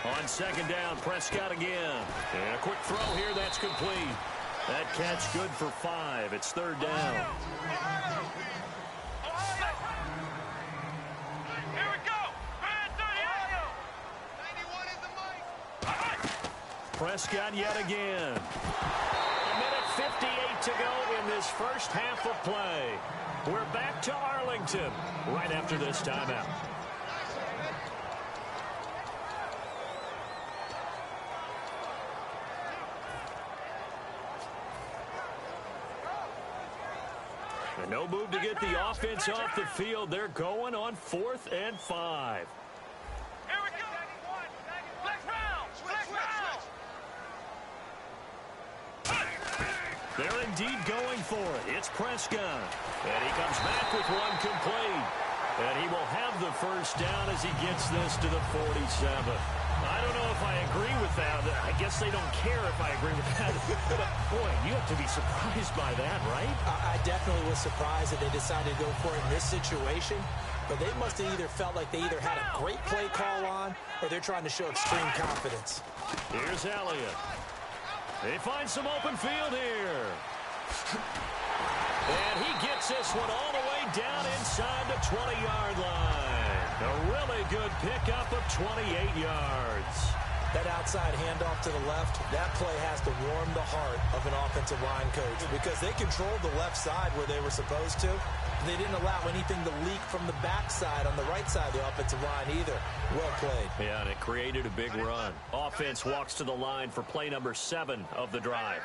On second down, Prescott again. And a quick throw here, that's complete. That catch good for 5. It's 3rd down. Here we go. Prescott yet again. 1:58 to go in this first half of play. We're back to Arlington right after this timeout. And no move to get the offense off the field. They're going on 4th and 5. They're indeed going for it. It's Prescott. And he comes back with one complete. And he will have the first down as he gets this to the 47. I don't know if I agree with that. I guess they don't care if I agree with that. But, boy, you have to be surprised by that, right? I definitely was surprised that they decided to go for it in this situation. But they must have either felt like they either had a great play call on or they're trying to show extreme confidence. Here's Elliott. They find some open field here. And he gets this one all the way down inside the 20-yard line. A really good pickup of 28 yards. That outside handoff to the left, that play has to warm the heart of an offensive line coach because they controlled the left side where they were supposed to. They didn't allow anything to leak from the backside on the right side of the offensive line either. Well played. Yeah, and it created a big run. Offense walks to the line for play number 7 of the drive.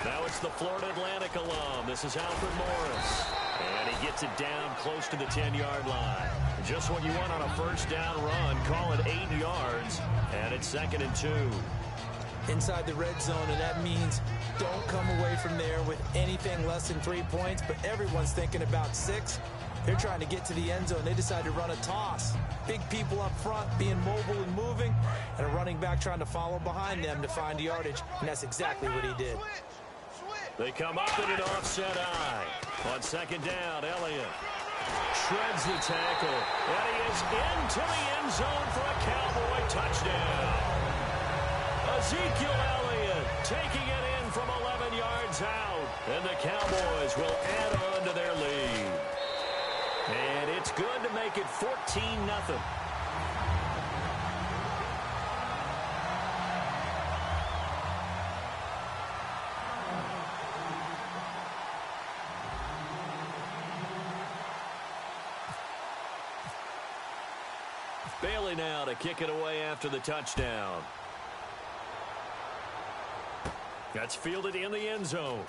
Now it's the Florida Atlantic alum. This is Alfred Morris. And he gets it down close to the 10-yard line. Just what you want on a first down run. Call it 8 yards. And it's 2nd and 2. Inside the red zone, and that means don't come away from there with anything less than 3 points, but everyone's thinking about 6. They're trying to get to the end zone. They decide to run a toss. Big people up front being mobile and moving, and a running back trying to follow behind them to find yardage, and that's exactly what he did. They come up in an offset eye. On 2nd down, Elliott shreds the tackle, and he is into the end zone for a Cowboy touchdown. Ezekiel Elliott taking it in from 11 yards out, and the Cowboys will add on to their lead. And it's good to make it 14-0. Bailey now to kick it away after the touchdown. That's fielded in the end zone.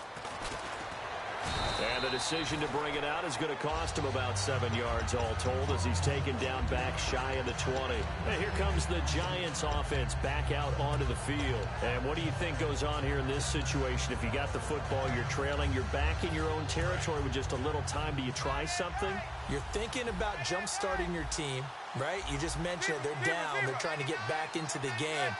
And the decision to bring it out is going to cost him about 7 yards all told as he's taken down back shy of the 20. And here comes the Giants offense back out onto the field. And what do you think goes on here in this situation? If you got the football, you're trailing, you're back in your own territory with just a little time. Do you try something? You're thinking about jump-starting your team, right? You just mentioned it. They're down. They're trying to get back into the game.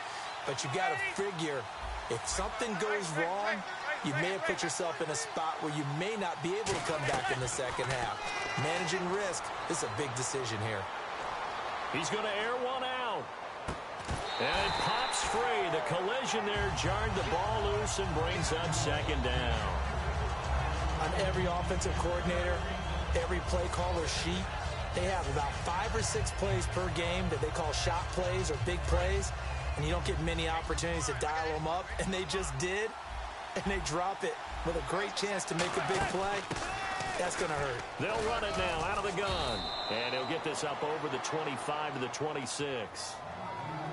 But you got to figure if something goes wrong, you may have put yourself in a spot where you may not be able to come back in the second half. Managing risk is a big decision here. He's going to air one out. And it pops free. The collision there jarred the ball loose and brings up 2nd down. On every offensive coordinator, every play caller sheet, they have about 5 or 6 plays per game that they call shot plays or big plays. And you don't get many opportunities to dial them up, and they just did, and they drop it with a great chance to make a big play. That's going to hurt. They'll run it now out of the gun, and he'll get this up over the 25 to the 26.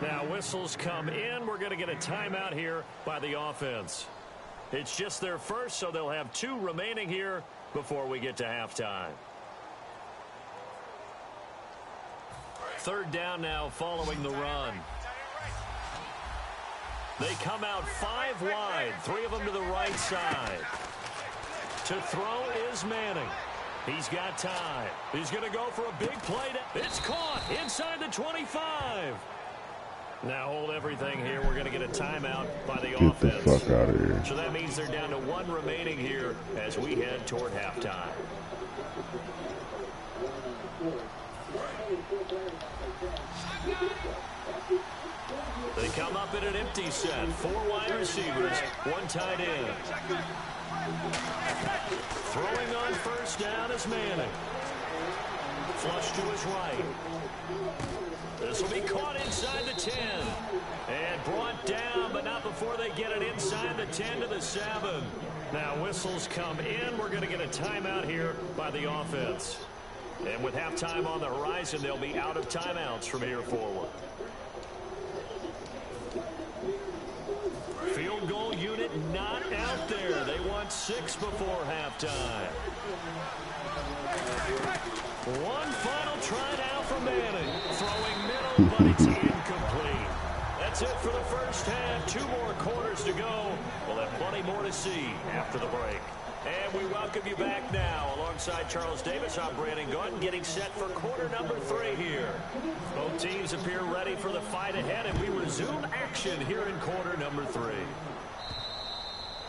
Now whistles come in. We're going to get a timeout here by the offense. It's just their first, so they'll have 2 remaining here before we get to halftime. 3rd down now following the run. They come out 5 wide, 3 of them to the right side. To throw is Manning. He's got time. He's going to go for a big play. It's caught inside the 25. Now hold everything here. We're going to get a timeout by the offense. Get the fuck out of here. So that means they're down to 1 remaining here as we head toward halftime. They come up in an empty set. 4 wide receivers, 1 tight end. Throwing on first down is Manning. Flush to his right. This will be caught inside the 10. And brought down, but not before they get it inside the 10 to the 7. Now whistles come in. We're going to get a timeout here by the offense. And with halftime on the horizon, they'll be out of timeouts from here forward. Field goal unit not out there. They want 6 before halftime. One final try now for Manning. Throwing middle, but it's incomplete. That's it for the first half. 2 more quarters to go. We'll have plenty more to see after the break. And we welcome you back now. Alongside Charles Davis, I'm Brandon Gunn, getting set for quarter number 3 here. Both teams appear ready for the fight ahead, and we resume action here in quarter number 3.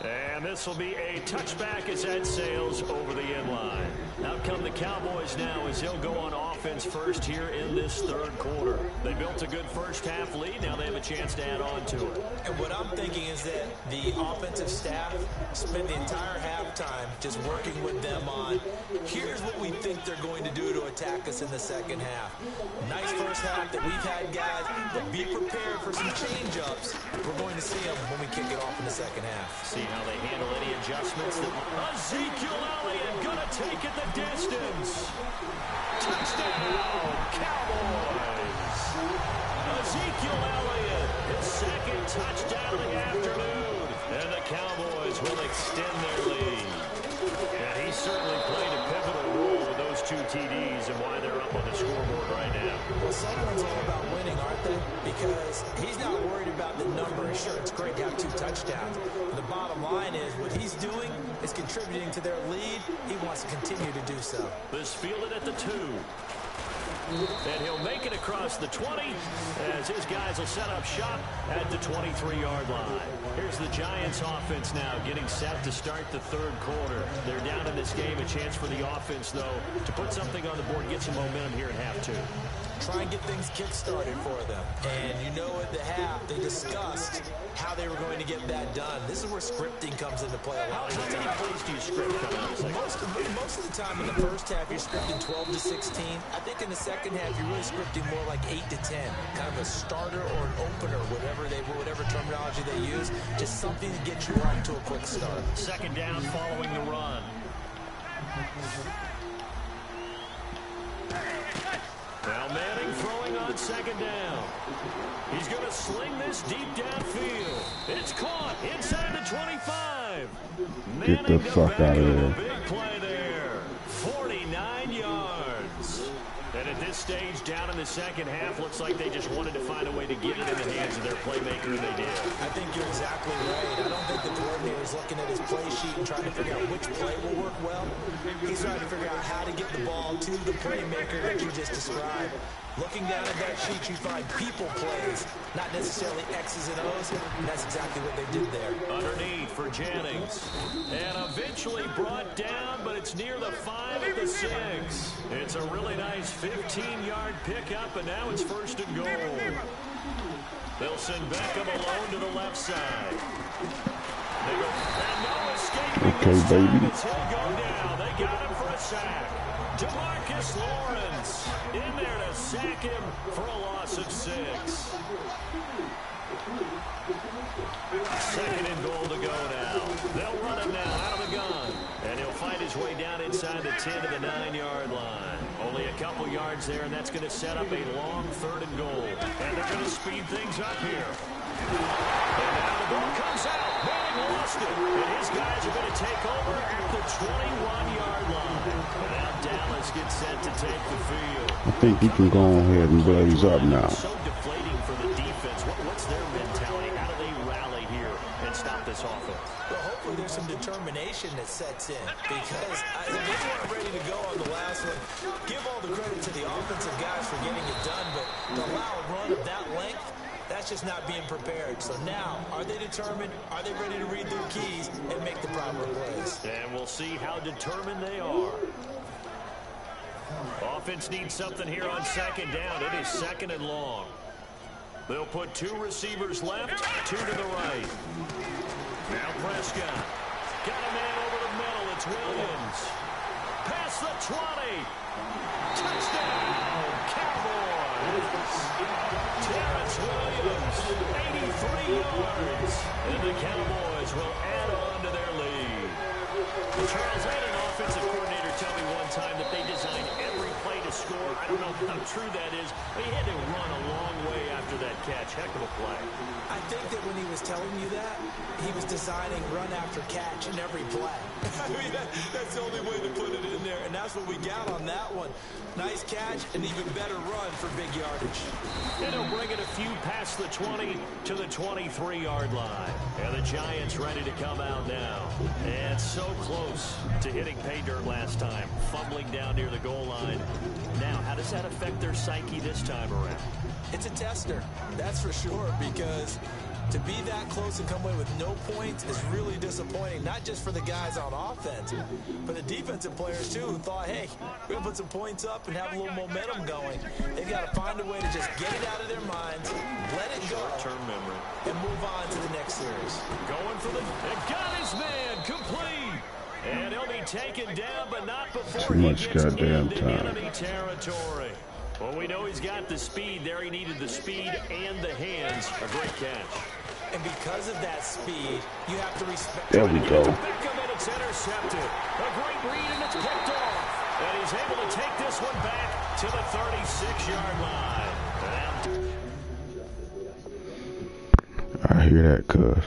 And this will be a touchback as that sails over the end line. Out come the Cowboys now as they'll go on offense first here in this third quarter. They built a good first half lead. Now they have a chance to add on to it. And what I'm thinking is that the offensive staff spent the entire halftime just working with them on, here's what we think they're going to do to attack us in the second half. Nice first half that we've had, guys, but be prepared for some change-ups. We're going to see them when we kick it off in the second half. See how they handle any adjustments. Ezekiel Elliott gonna take it the distance. Touchdown, Cowboys. Ezekiel Elliott, his second touchdown of the afternoon. And the Cowboys will extend their lead. And he certainly played a pivotal role with those 2 TDs and why they're up on the scoreboard right now. Well, second one's all about winning, aren't they? Because he's not worried about the number. Sure, it's great to have 2 touchdowns. But the bottom line is what he's doing is contributing to their lead. He wants to continue to do so. This fielded at the 2. And he'll make it across the 20 as his guys will set up shop at the 23-yard line. Here's the Giants offense now getting set to start the third quarter. They're down in this game. A chance for the offense, though, to put something on the board, get some momentum here in half 2. Try and get things kick-started for them. And you know at the half, they discussed how they were going to get that done. This is where scripting comes into play a lot of the time. How many plays do you script coming out of the second? Most of the time in the first half, you're scripting 12 to 16. I think in the second half, you're really scripting more like 8 to 10. Kind of a starter or an opener, whatever terminology they use. Just something to get you off to a quick start. Second down following the run. Now Manning throwing on second down. He's going to sling this deep downfield. It's caught inside the 25. Get the fuck out of here. Big play there. 49 yards. And at this stage, down in the second half, looks like they just wanted to find a way to get it in the hands of their playmaker, and they did. I think you're exactly right. I don't think the coordinator is looking at his play sheet and trying to figure out which play will work well. He's trying to figure out how to get the ball to the playmaker that you just described. Looking down at that sheet, you find people plays, not necessarily X's and O's, and that's exactly what they did there. Underneath for Jennings. And eventually brought down, but it's near the 5 at the 6. It's a really nice 15-yard pickup, and now it's first and goal. They'll send Beckham alone to the left side. They go, and no escaping this time as he'll go down. They got him for a sack. DeMarcus Lawrence in there to sack him for a loss of 6. Second and goal to go now. They'll run him now out of the gun. And he'll fight his way down inside the 10 to the 9-yard line. Only a couple yards there, and that's going to set up a long third and goal. And they're going to speed things up here. And now the ball comes out. Manning lost it. And his guys are going to take over at the 21-yard line. And now Dallas gets set to take the field. I think he can go ahead and blaze up now. So deflating for the defense. What's their mentality? How do they rally here and stop this offense? Well, hopefully there's some determination that sets in because they weren't ready to go on the last one. Give all the credit to the offensive guys for getting it done, but to allow a run of that length, that's just not being prepared. So now, are they determined? Are they ready to read their keys and make the proper plays? And we'll see how determined they are. Offense needs something here on second down. It is second and long. They'll put 2 receivers left, 2 to the right. Now Prescott. Got a man over the middle. It's Williams. Past the 20. Touchdown, Cowboys. Terrence Williams, 83 yards. And the Cowboys will add on to their lead. Charles, I had an offensive coordinator tell me one time that they designed every play to score. I don't know how true that is, but he had to run a long way after that catch. Heck of a play. I think that when he was telling you that, he was designing run after catch in every play. I mean, that's the only way to put it in there, and that's what we got on that one. Nice catch, and even better run for big yardage. And he'll bring it a few past the 20 to the 23-yard line. And the Giants ready to come out now. And so close to hitting pay dirt last time, fumbling down near the goal line. Now, how does that affect their psyche this time around? It's a tester, that's for sure, because To be that close and come away with no points is really disappointing, not just for the guys on offense, but the defensive players, too, who thought, hey, we're going to put some points up and have a little momentum going. They've got to find a way to just get it out of their minds, let it go, short-term memory, and move on to the next series. Going for and got his man complete. And he'll be taken down, but not before he gets into enemy territory. Well, we know he's got the speed there. He needed the speed and the hands. A great catch. And because of that speed, you have to respect. There we go. Beckham, and it's intercepted. A great read, and it's picked off. And he's able to take this one back to the 36-yard line. I hear that, cuz.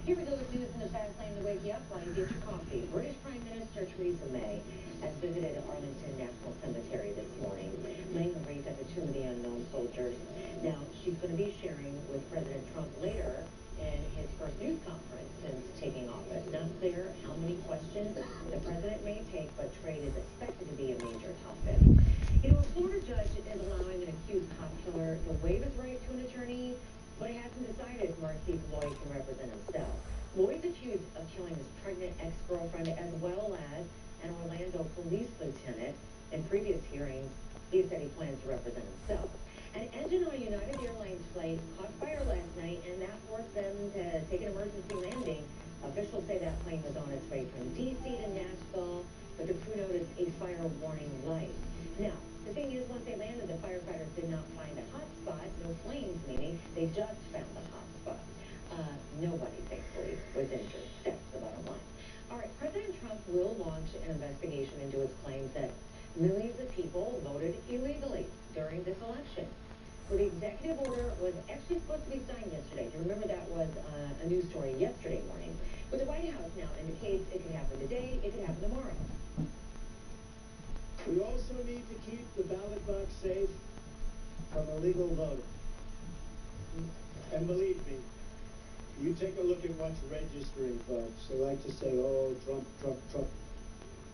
Here we go with news in the fast lane to wake you up while you get your coffee. British Prime Minister Theresa May has visited Arlington National Cemetery this morning, laying the wreath at the Tomb of the Unknown Soldiers. Now, she's going to be sharing with President Trump later in his first news conference since taking office. Not clear how many questions the president may take, but trade is expected to be a major topic. You know, a Florida judge is allowing an accused cop killer to waive his right to an attorney, but he hasn't decided if Marquise Lloyd can represent himself. Lloyd's accused of killing his pregnant ex-girlfriend as well as an Orlando police lieutenant. In previous hearings, he said he plans to represent himself. An engine on a United Airlines flight caught fire last night, and that forced them to take an emergency landing. Officials say that plane was on its way from D.C. to Nashville, but the crew noticed a fire warning light. Now, the thing is, once they landed, the firefighters did not find a hot spot, no flames, meaning they just found a hot spot. Nobody, thankfully, was injured. That's the bottom line. All right, President Trump will launch an investigation into his claims that millions of people voted illegally during this election. Well, the executive order was actually supposed to be signed yesterday. Do you remember that was a news story yesterday morning? But the White House now indicates it could happen today, it could happen tomorrow. We also need to keep the ballot box safe from illegal voting. And believe me, you take a look at what's registering, folks. They like to say, oh, Trump, Trump, Trump.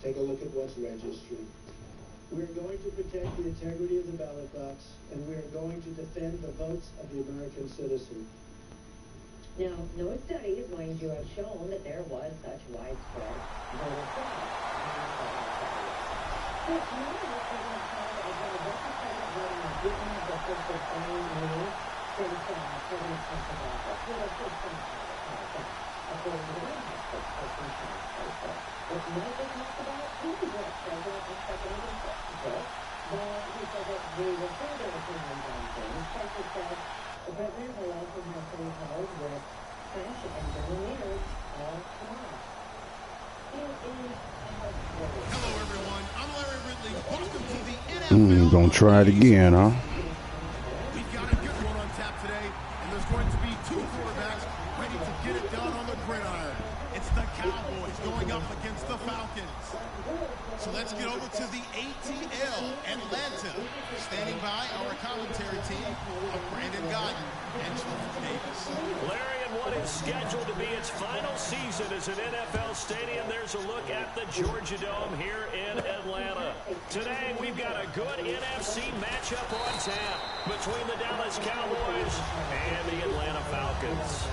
Take a look at what's registering. We're going to protect the integrity of the ballot box, and we're going to defend the votes of the American citizen. Now, no studies, mind you, have shown that there was such widespread voter fraud. So tomorrow, President Trump is going to represent voting on beating the official claim since President Trump's office. Well, the first time according to the White House spokesperson, what Michael talked about, he was what President expected him to say. But he said that they will further opinions on things. Spicer said the president will also have to be held with French and German leaders all tomorrow. Hello, everyone. I'm Larry Ridley. Welcome to the NFL. Gonna try it again, huh? We've got a good one on tap today, and there's going to be two quarterbacks ready to get it done on the gridiron. It's the Cowboys going up against the Falcons. So let's get over to the ATL, Atlanta. Standing by our commentary team of Brandon Godden and George Davis. Larry, and what is scheduled to be its final season as an NFL stadium, there's a look at the Georgia Dome here in Atlanta. Today, we've got a good NFC matchup on tap between the Dallas Cowboys and the Atlanta Falcons.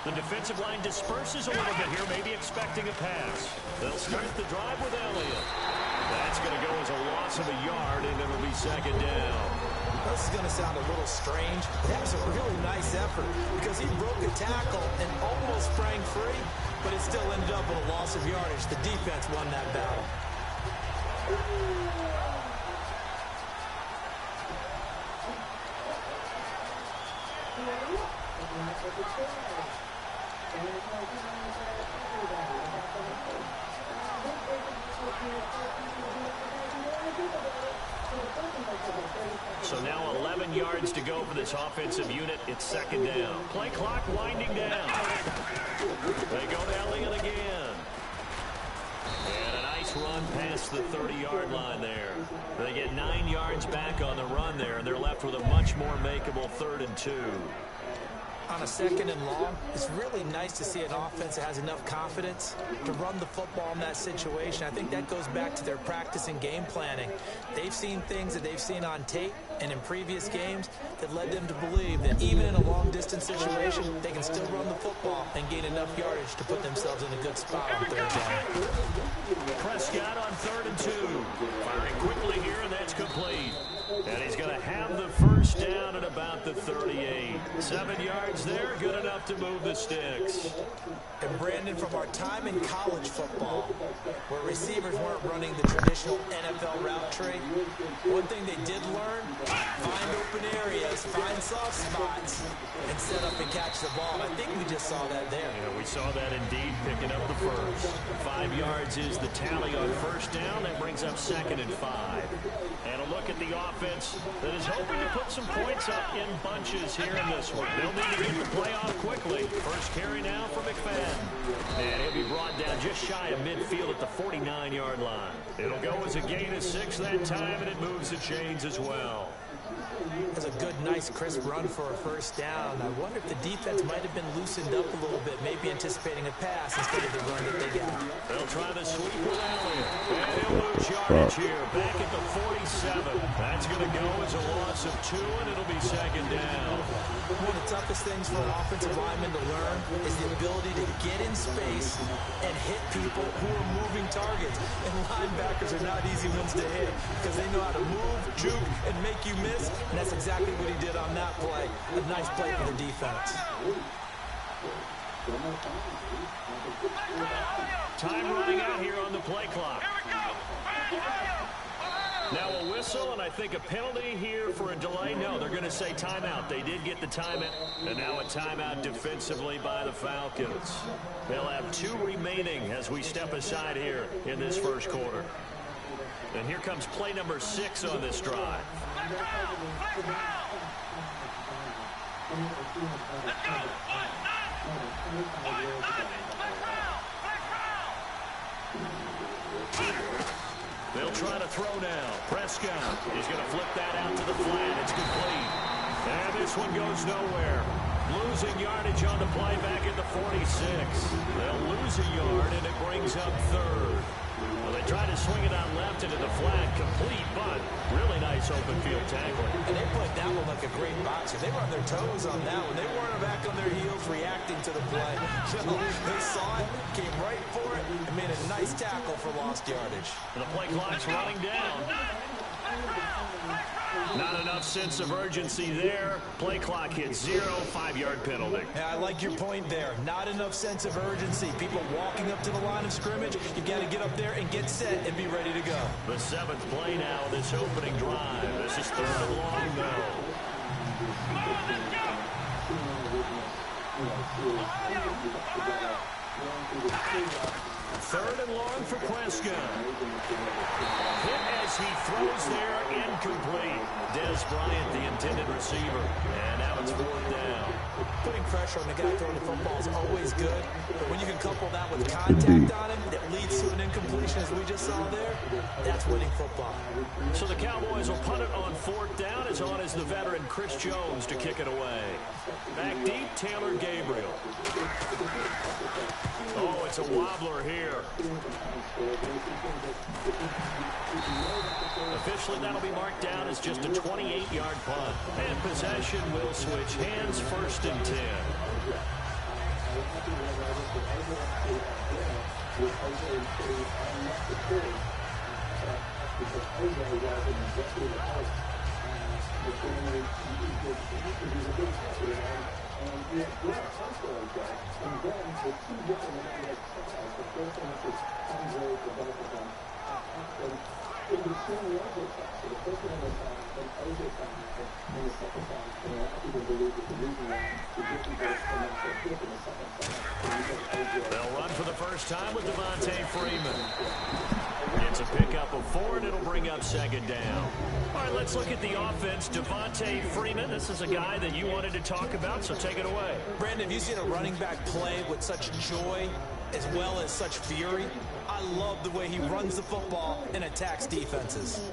The defensive line disperses a little bit here, maybe expecting a pass. They'll start the drive with Elliott. That's going to go as a loss of a yard, and it'll be second down. This is going to sound a little strange, but that was a really nice effort because he broke a tackle and almost sprang free, but it still ended up with a loss of yardage. The defense won that battle. So now 11 yards to go for this offensive unit. It's second down. Play clock winding down. They go to Elliott again. And a nice run past the 30-yard line there. They get 9 yards back on the run there, and they're left with a much more makeable 3rd and 2. On a 2nd and long, it's really nice to see an offense that has enough confidence to run the football in that situation. I think that goes back to their practice and game planning. They've seen things that they've seen on tape and in previous games that led them to believe that even in a long-distance situation, they can still run the football and gain enough yardage to put themselves in a good spot on 3rd down. Prescott on 3rd and 2. Firing quickly here, and that's complete. And he's going to have the first down at about the 38. 7 yards there, good enough to move the sticks. And Brandon, from our time in college football, where receivers weren't running the traditional NFL route tree, one thing they did learn, find open areas, find soft spots, and set up and catch the ball. I think we just saw that there. Yeah, we saw that indeed, picking up the first. 5 yards is the tally on first down. That brings up 2nd and 5. And a look at the offense that is hoping to put some points up in bunches here in this one. They'll need to get the play off quickly. First carry now for McFadden. And he'll be brought down just shy of midfield at the 49-yard line. It'll go as a gain of 6 that time, and it moves the chains as well. It's a good, nice, crisp run for a first down. I wonder if the defense might have been loosened up a little bit, maybe anticipating a pass instead of the run that they got. They'll try the sweep with Elliott. And he'll lose yardage here, back at the 47. That's going to go as a loss of 2, and it'll be 2nd down. One of the toughest things for an offensive lineman to learn is the ability to get in space and hit people who are moving targets. And linebackers are not easy ones to hit because they know how to move, juke, and make you miss. And that's exactly what he did on that play. A nice play for the defense. Time running out here on the play clock. Now a whistle, and I think a penalty here for a delay. No, they're going to say timeout. They did get the timeout, and now a timeout defensively by the Falcons. They'll have 2 remaining as we step aside here in this first quarter. And here comes play number 6 on this drive. They'll try to throw now. Prescott is going to flip that out to the flat. It's complete. And this one goes nowhere. Losing yardage on the play back at the 46. They'll lose a yard, and it brings up 3rd. Well, they try to swing it out left into the flat, complete, but really nice open field tackling. And they played that one like a great boxer. They were on their toes on that one. They weren't back on their heels reacting to the play. So they saw it, came right for it, and made a nice tackle for lost yardage. And the play clock's running down. Not enough sense of urgency there. Play clock hits 0, 5-yard penalty. Yeah, I like your point there. Not enough sense of urgency. People walking up to the line of scrimmage, you got to get up there and get set and be ready to go. The 7th play now, this opening drive. This is 3rd and long, though. 3rd and long for Prescott. Hit as he throws there, incomplete. Des Bryant, the intended receiver. And now it's 4th down. Putting pressure on the guy throwing the football is always good, but when you can couple that with contact on him that leads to an incompletion, as we just saw there, that's winning football. So the Cowboys will punt it on 4th down. As on is the veteran Chris Jones to kick it away. Back deep, Taylor Gabriel. Oh, it's a wobbler here. Officially, that'll be marked down as just a 28-yard punt. And possession will switch hands, 1st and 10. They'll run for the first time with Devontae Freeman. It's a pickup of 4, and it'll bring up second down. All right, let's look at the offense. Devontae Freeman, this is a guy that you wanted to talk about, so take it away. Brandon, have you seen a running back play with such joy as well as such fury? I love the way he runs the football and attacks defenses.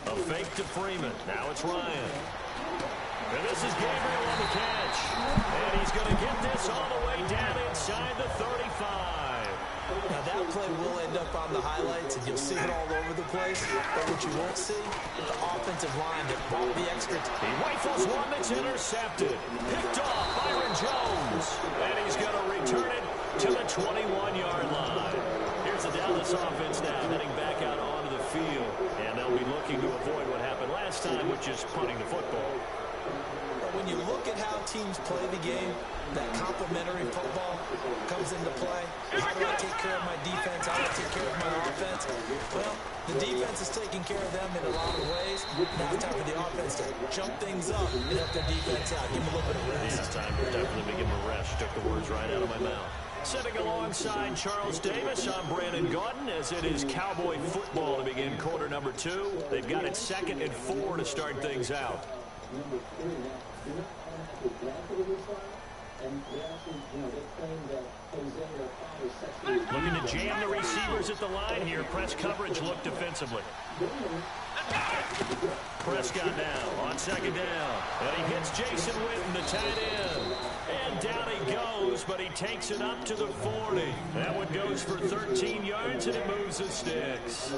A fake to Freeman. Now it's Ryan. And this is Gabriel on the catch. And he's going to get this all the way down inside the 35. Now that play will end up on the highlights, and you'll see it all over the place. But what you won't see, the offensive line that brought the extra. He rifles one that's intercepted. Picked off Byron Jones. And he's going to return it to the 21-yard line. Here's the Dallas offense now heading back out onto the field. And they'll be looking to avoid what happened last time, which is punting the football. When you look at how teams play the game, that complementary football comes into play. How do I take care of my defense? How do I take care of my offense? Well, the defense is taking care of them in a lot of ways. Now it's time for the offense to jump things up and help their defense out. Give them a little bit of rest. It's time to definitely give them a rest. Took the words right out of my mouth. Sitting alongside Charles Davis, I'm Brandon Gaudin, as it is Cowboy football to begin quarter number 2. They've got it 2nd and 4 to start things out. Looking to jam the receivers at the line here. Press coverage look defensively. Prescott now on 2nd down. And he hits Jason Witten, the tight end. And down he goes, but he takes it up to the 40. That one goes for 13 yards, and it moves the sticks.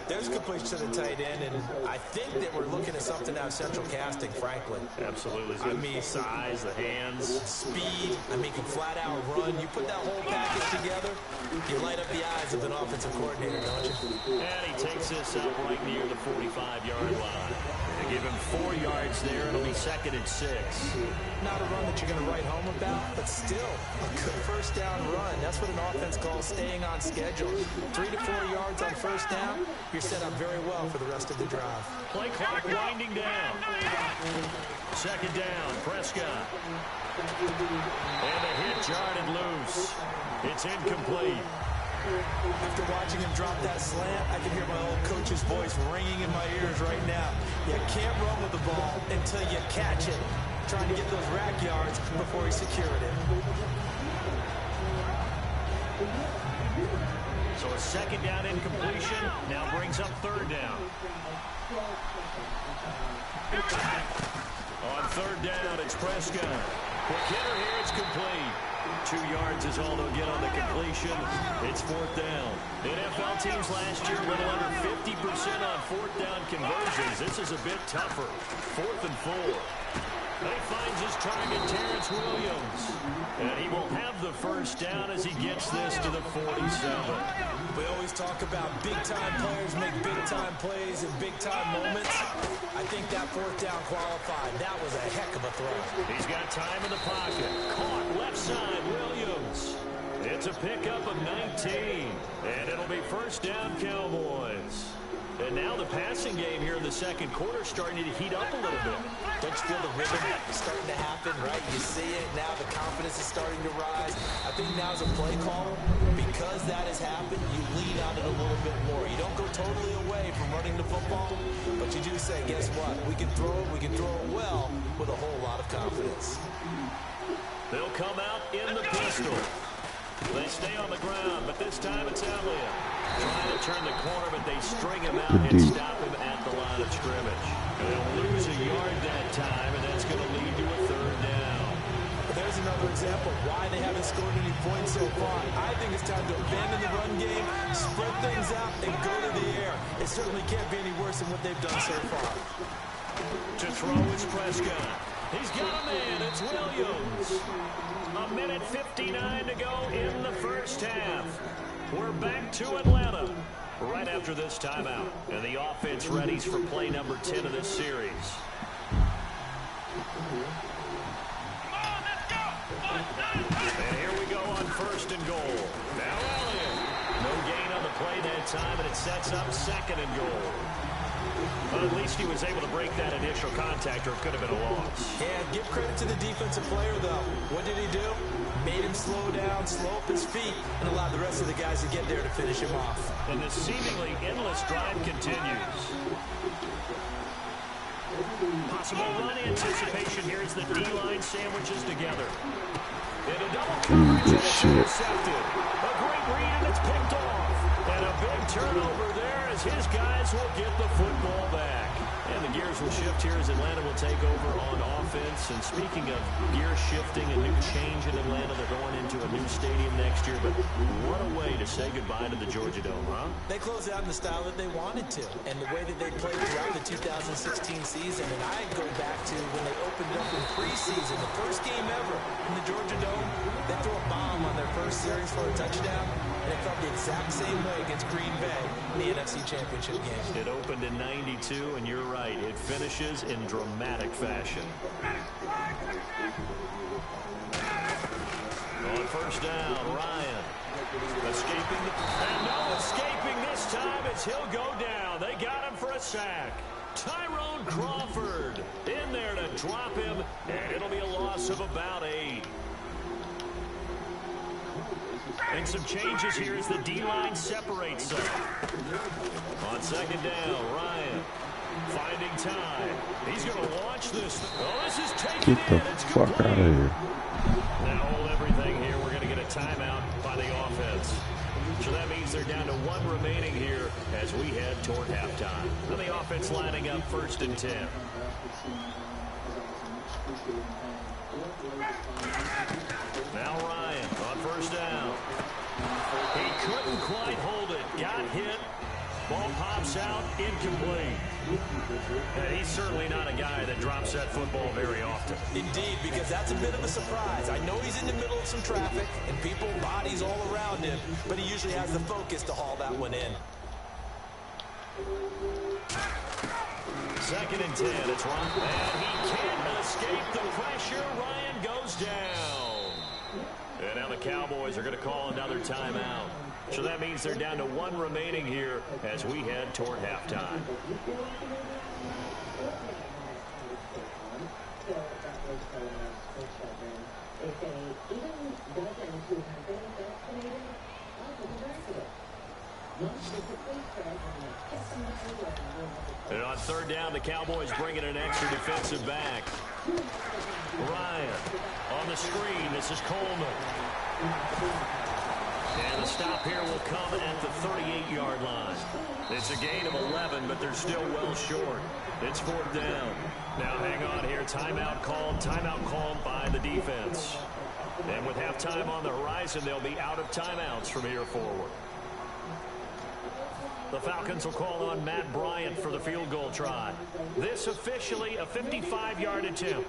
There's completion to the tight end, and I think that we're looking at something out of central casting, frankly. Absolutely. I mean, size, the hands. Speed, I mean, can flat out run. You put that whole package together, you light up the eyes of an offensive coordinator, don't you? And he takes this up right near the 45-yard line. They give him 4 yards there. It'll be 2nd and 6. Not a run that you're going to write home about, but still a good first down run. That's what an offense calls staying on schedule. 3 to 4 yards on first down, you're set up very well for the rest of the drive. Play clock winding down. 2nd down, Prescott. And a hit jarred loose. It's incomplete. After watching him drop that slant, I can hear my old coach's voice ringing in my ears right now. You can't run with the ball until you catch it. Trying to get those rack yards before he secured it. So a 2nd down incompletion now brings up 3rd down. On 3rd down, it's Prescott. Quick hitter here, it's complete. 2 yards is all they'll get on the completion. It's 4th down. NFL teams last year, a little under 50% on 4th down conversions. This is a bit tougher. 4th and 4. He finds his target, Terrence Williams. And he will have the first down as he gets this to the 47. We always talk about big-time players make big-time plays in big-time moments. I think that 4th down qualified. That was a heck of a throw. He's got time in the pocket. Caught left side, Williams. It's a pickup of 19. And it'll be first down, Cowboys. And now the passing game here in the 2nd quarter starting to heat up a little bit. Don't you feel the rhythm starting to happen, right? You see it now. The confidence is starting to rise. I think now's a play call. Because that has happened, you lean on it a little bit more. You don't go totally away from running the football, but you do say, guess what? We can throw it well with a whole lot of confidence. They'll come out in the pistol. They stay on the ground, but this time it's Elliott. Trying to turn the corner, but they string him out and stop him at the line of scrimmage. And they'll lose a yard that time, and that's going to lead to a 3rd down. But there's another example of why they haven't scored any points so far. I think it's time to abandon the run game, spread things out, and go to the air. It certainly can't be any worse than what they've done so far. To throw is Prescott. He's got a man. It's Williams. A minute 59 to go in the first half. We're back to Atlanta right after this timeout. And the offense readies for play number 10 of this series. And here we go on 1st and goal. Now Elliott. No gain on the play that time, and it sets up 2nd and goal. But at least he was able to break that initial contact, or it could have been a loss. Yeah, give credit to the defensive player, though. What did he do? Made him slow down, slow up his feet, and allowed the rest of the guys to get there to finish him off. And this seemingly endless drive continues. Possible run anticipation here as the D-line sandwiches together. And a double coverage, and it's intercepted. A great read, and it's picked off. And a big turnover there as his guys will get the football back. And the gears will shift here as Atlanta will take over on offense. And speaking of gear shifting, a new change in Atlanta. They're going into a new stadium next year. But what a way to say goodbye to the Georgia Dome, huh? They closed out in the style that they wanted to. And the way that they played throughout the 2016 season. And I go back to when they opened up in preseason. The first game ever in the Georgia Dome. They threw a bomb on their first series for a touchdown. And it felt the exact same way against Green Bay in the NFC Championship game. It opened in 92, and you're right. It finishes in dramatic fashion. On first down, Ryan. Escaping, and no escaping this time as he'll go down. They got him for a sack. Tyrone Crawford in there to drop him, and it'll be a loss of about 8. And some changes here as the D-line separates them. On 2nd down, Ryan finding time. He's going to launch this. Oh, this is taken in. It's complete. Fuck out of here. Now hold everything here. We're going to get a timeout by the offense. So that means they're down to 1 remaining here as we head toward halftime. Now the offense lining up 1st and 10. Now Ryan on 1st down. He couldn't quite hold it. Got hit. Ball pops out. Incomplete. And he's certainly not a guy that drops that football very often. Indeed, because that's a bit of a surprise. I know he's in the middle of some traffic and people, bodies all around him, but he usually has the focus to haul that one in. 2nd and 10. It's Ryan. And he can't escape the pressure. Ryan goes down. And now the Cowboys are going to call another timeout. So that means they're down to 1 remaining here as we head toward halftime. And on 3rd down, the Cowboys bringing an extra defensive back. Ryan on the screen. This is Coleman. And the stop here will come at the 38-yard line. It's a gain of 11, but they're still well short. It's 4th down. Now hang on here. Timeout called by the defense. And with halftime on the horizon, they'll be out of timeouts from here forward. The Falcons will call on Matt Bryant for the field goal try. This officially a 55-yard attempt.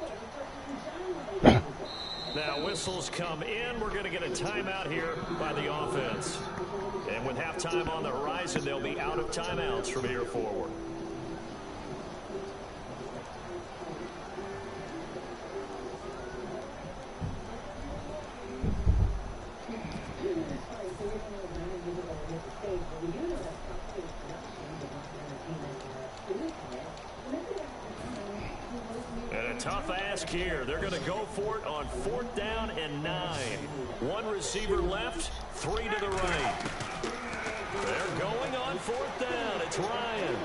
Now whistles come in. We're going to get a timeout here by the offense. And with halftime on the horizon, they'll be out of timeouts from here forward. Tough ask here. They're going to go for it on 4th down and 9. 1 receiver left, 3 to the right. They're going on 4th down. It's Ryan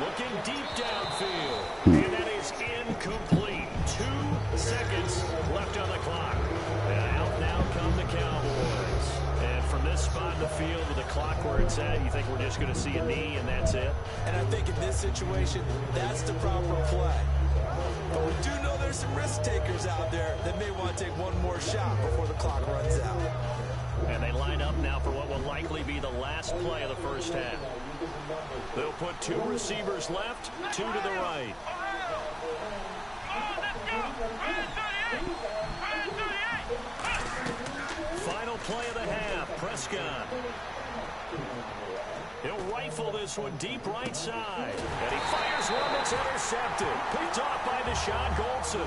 looking deep downfield. And that is incomplete. 2 seconds left on the clock. And out now come the Cowboys. And from this spot in the field with the clock where it's at, you think we're just going to see a knee and that's it? And I think in this situation, that's the proper play. But we do know there's some risk takers out there that may want to take one more shot before the clock runs out. And they line up now for what will likely be the last play of the first half. They'll put 2 receivers left, 2 to the right. Final play of the half, Prescott. He'll rifle this one deep right side. And he fires one that's intercepted. Picked off by Deshaun Goldson.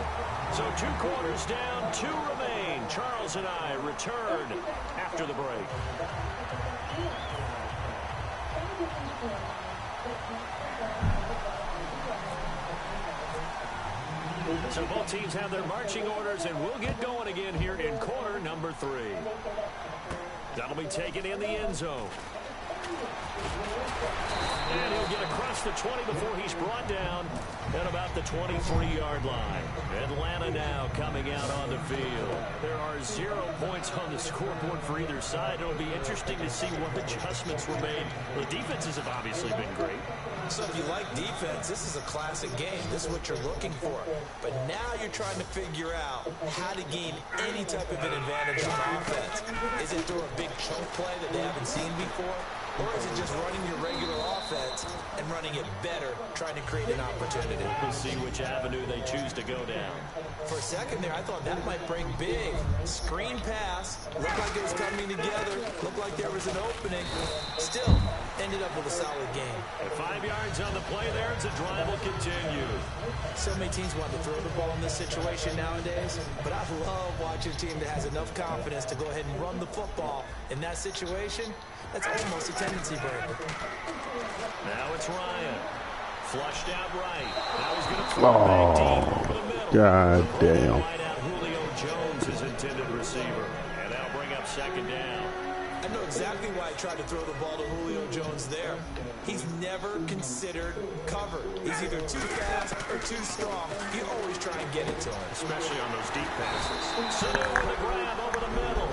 So 2 quarters down, 2 remain. Charles and I return after the break. So both teams have their marching orders, and we'll get going again here in quarter number 3. That'll be taken in the end zone. And he'll get across the 20 before he's brought down at about the 23-yard line. Atlanta now coming out on the field. There are 0 points on the scoreboard for either side. It'll be interesting to see what adjustments were made. The defenses have obviously been great. So if you like defense, this is a classic game. This is what you're looking for. But now you're trying to figure out how to gain any type of an advantage on offense. Is it through a big chunk play that they haven't seen before? Or is it just running your regular offense and running it better, trying to create an opportunity? We'll see which avenue they choose to go down. For a second there, I thought that might break big. Screen pass. Looked like it was coming together. Looked like there was an opening. Still, ended up with a solid game. At 5 yards on the play there, as the drive will continue. So many teams want to throw the ball in this situation nowadays, but I love watching a team that has enough confidence to go ahead and run the football in that situation. That's almost a tendency breaker. Now it's Ryan. Flushed out right. Now he's going to throw back deep over the middle. God damn. Right out Julio Jones, his intended receiver. And that'll bring up second down. I know exactly why I tried to throw the ball to Julio Jones there. He's never considered covered. He's either too fast or too strong. You always try and get it to him. Especially on those deep passes. Sanu with a grab over the middle.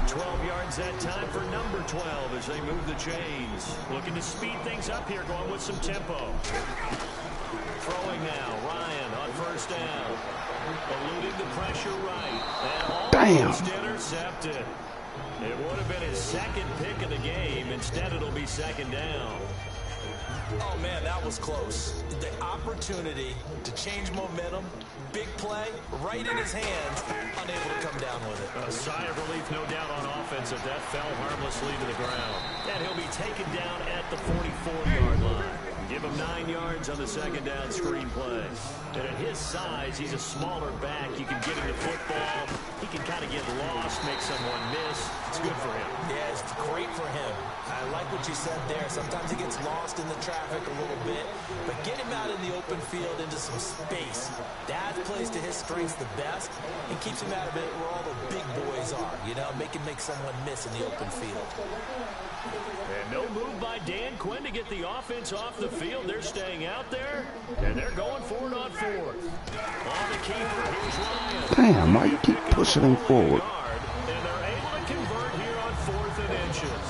12 yards that time for number 12 as they move the chains. Looking to speed things up here, going with some tempo. Throwing now, Ryan on first down. Eluding the pressure right. And almost intercepted. It would have been his second pick of the game. Instead, it'll be second down. Oh, man, that was close. The opportunity to change momentum, big play, right in his hands, unable to come down with it. A sigh of relief, no doubt, on offense if that fell harmlessly to the ground. And he'll be taken down at the 44-yard line. Give him 9 yards on the second down screen play. And at his size, he's a smaller back. You can get him the football. He can kind of get lost, make someone miss. It's good for him. Yeah, it's great for him. I like what you said there. Sometimes he gets lost in the traffic a little bit, but get him out in the open field into some space. That plays to his strengths the best and keeps him out of it where all the big boys are, you know, make someone miss in the open field. And no move by Dan Quinn to get the offense off the field. They're staying out there, and they're going for it on fourth. On the keeper, here's Ryan. Damn, why you keep pushing him forward? And they're able to convert here on 4th and inches.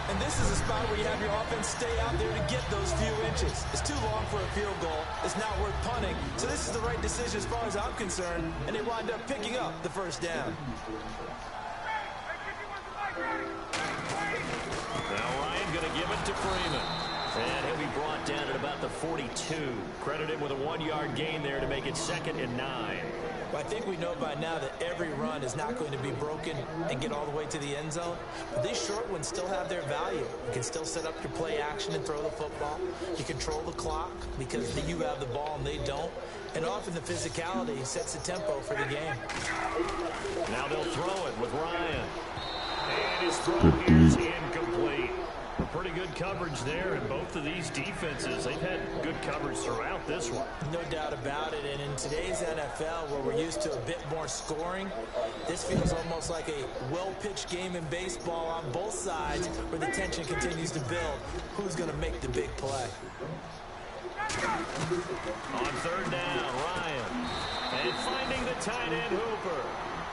And this is a spot where you have your offense stay out there to get those few inches. It's too long for a field goal. It's not worth punting. So this is the right decision as far as I'm concerned. And they wind up picking up the first down. Now Ryan going to give it to Freeman. And he'll be brought down at about the 42. Credit him with a 1-yard gain there to make it 2nd and 9. Well, I think we know by now that every run is not going to be broken and get all the way to the end zone. But these short ones still have their value. You can still set up your play action and throw the football. You control the clock because you have the ball and they don't. And often the physicality sets the tempo for the game. Now they'll throw it with Ryan. And his throw here is incomplete. Pretty good coverage there, and both of these defenses, they've had good coverage throughout this one. No doubt about it, and in today's NFL, where we're used to a bit more scoring, this feels almost like a well-pitched game in baseball on both sides, where the tension continues to build. Who's going to make the big play? On 3rd down, Ryan. And finding the tight end Hooper.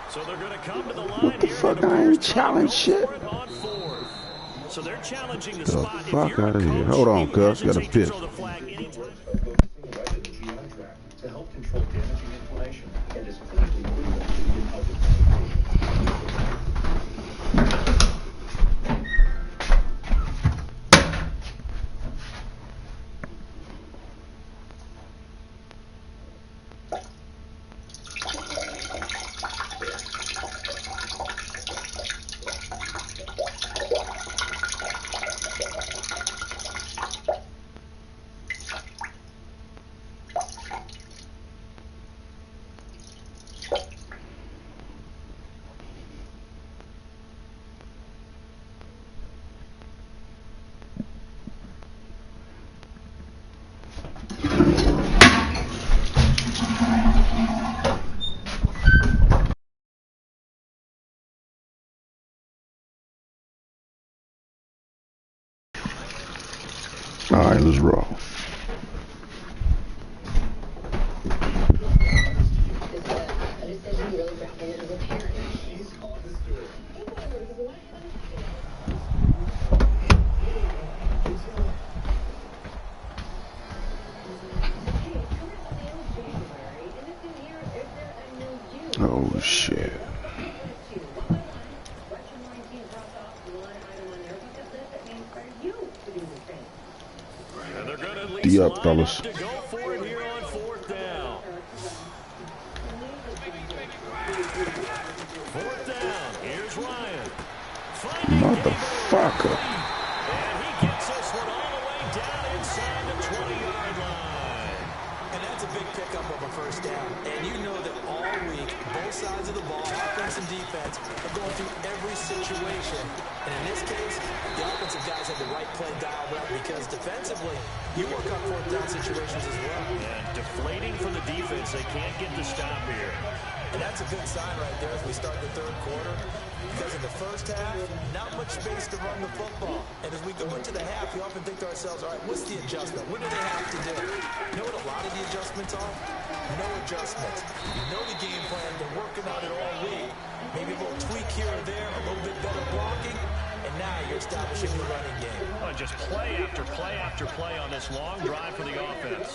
So they're going to come to the line what the here. Fuck, I ain't challenge shit. On 4th. So they're challenging the The spot. fuck out of here. Hold on, cuz. Got a piss. To help control damaging inflammation and is clinically proven to be an outcome. All right, let's roll. Oh, shit. And they're going to at least D-up, line fellas. up to go for it here on 4th down. 4th down. Here's Ryan. Motherfucker. And he gets this one all the way down inside the 20-yard line. And that's a big pickup of a first down. And you know that all week, both sides of the ball, offense and defense, are going through every situation. And in this case, the offensive guys have the right play dialed up because defensively, you work on 4th down situations as well. And deflating for the defense. They can't get the stop here. And that's a good sign right there as we start the third quarter. Because in the first half, not much space to run the football. And as we go into the half, we often think to ourselves, all right, what's the adjustment? What do they have to do? You know what a lot of the adjustments are? No adjustments. You know the game plan. They're working on it all week. Maybe a little tweak here or there, a little bit better blocking. And now you're establishing the running game. Oh, just play after play after play on this long drive for the offense.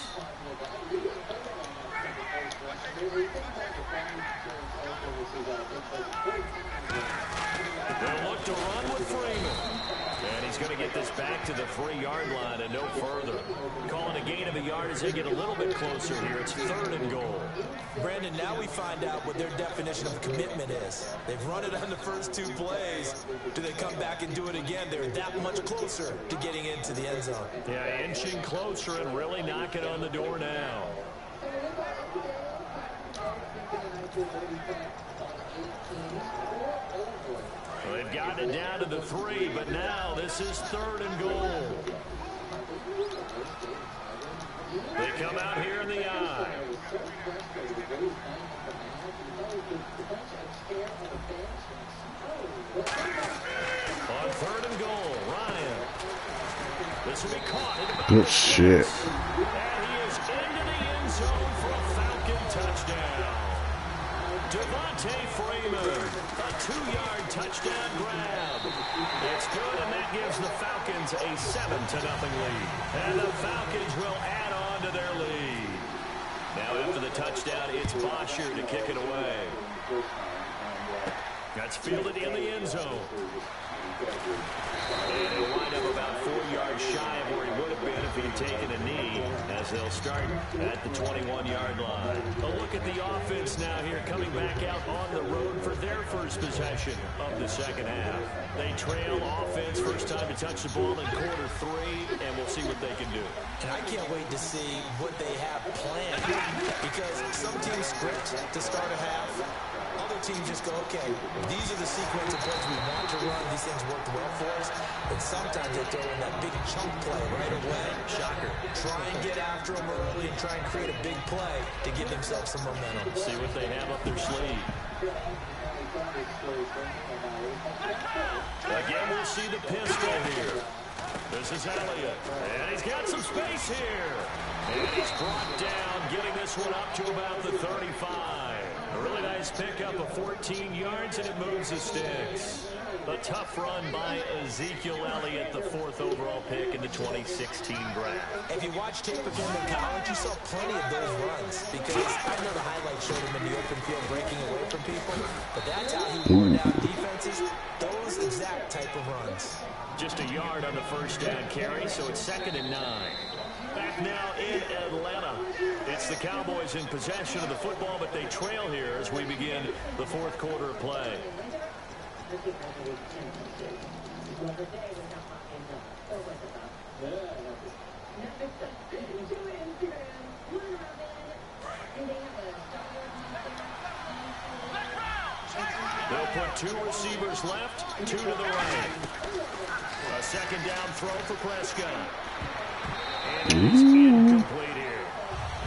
They'll look to run with Freeman. And he's going to get this back to the 3-yard line and no further. Calling a gain of a yard as they get a little bit closer here. It's 3rd and goal. Brandon, now we find out what their definition of commitment is. They've run it on the first 2 plays. Do they come back and do it again? They're that much closer to getting into the end zone. Yeah, inching closer and really knocking on the door now. They've gotten it down to the 3, but now this is 3rd and goal. They come out here in the eye. On 3rd and goal, Ryan. This will be caught at about Good shit. and he is into the end zone for a Falcon touchdown. Devontae Freeman, a 2-yard touchdown grab. It's good, and that gives the Falcons a 7-0 lead. And the Falcons will add on to their lead. Now after the touchdown, it's Bosher to kick it away. That's fielded in the end zone. And he'll wind up about 4 yards shy of where he would have been if he'd taken a knee, as they'll start at the 21-yard line. A look at the offense now here, coming back out on the road for their first possession of the second half. They trail offense, first time to touch the ball in quarter 3, and we'll see what they can do. And I can't wait to see what they have planned, because some teams script to start a half. Other teams just go, okay, these are the sequence of plays we want to run. These things worked well for us. And sometimes they throw in that big chunk play right away. Shocker. Try and get after them early and try and create a big play to give themselves some momentum. See what they have up their sleeve. Again, we'll see the pistol here. This is Elliott. And he's got some space here. And he's brought down, getting this one up to about the 35. A really nice pickup of 14 yards, and it moves the sticks. A tough run by Ezekiel Elliott, the 4th overall pick in the 2016 draft. If you watch tape of him in college, you saw plenty of those runs, because I know the highlights showed him in the open field breaking away from people, but that's how he wore down defenses, those exact type of runs. Just a yard on the first down carry, so it's 2nd and 9. Back now in Atlanta. It's the Cowboys in possession of the football, but they trail here as we begin the 4th quarter of play. They'll put 2 receivers left, 2 to the right. A 2nd down throw for Prescott. And it's incomplete here.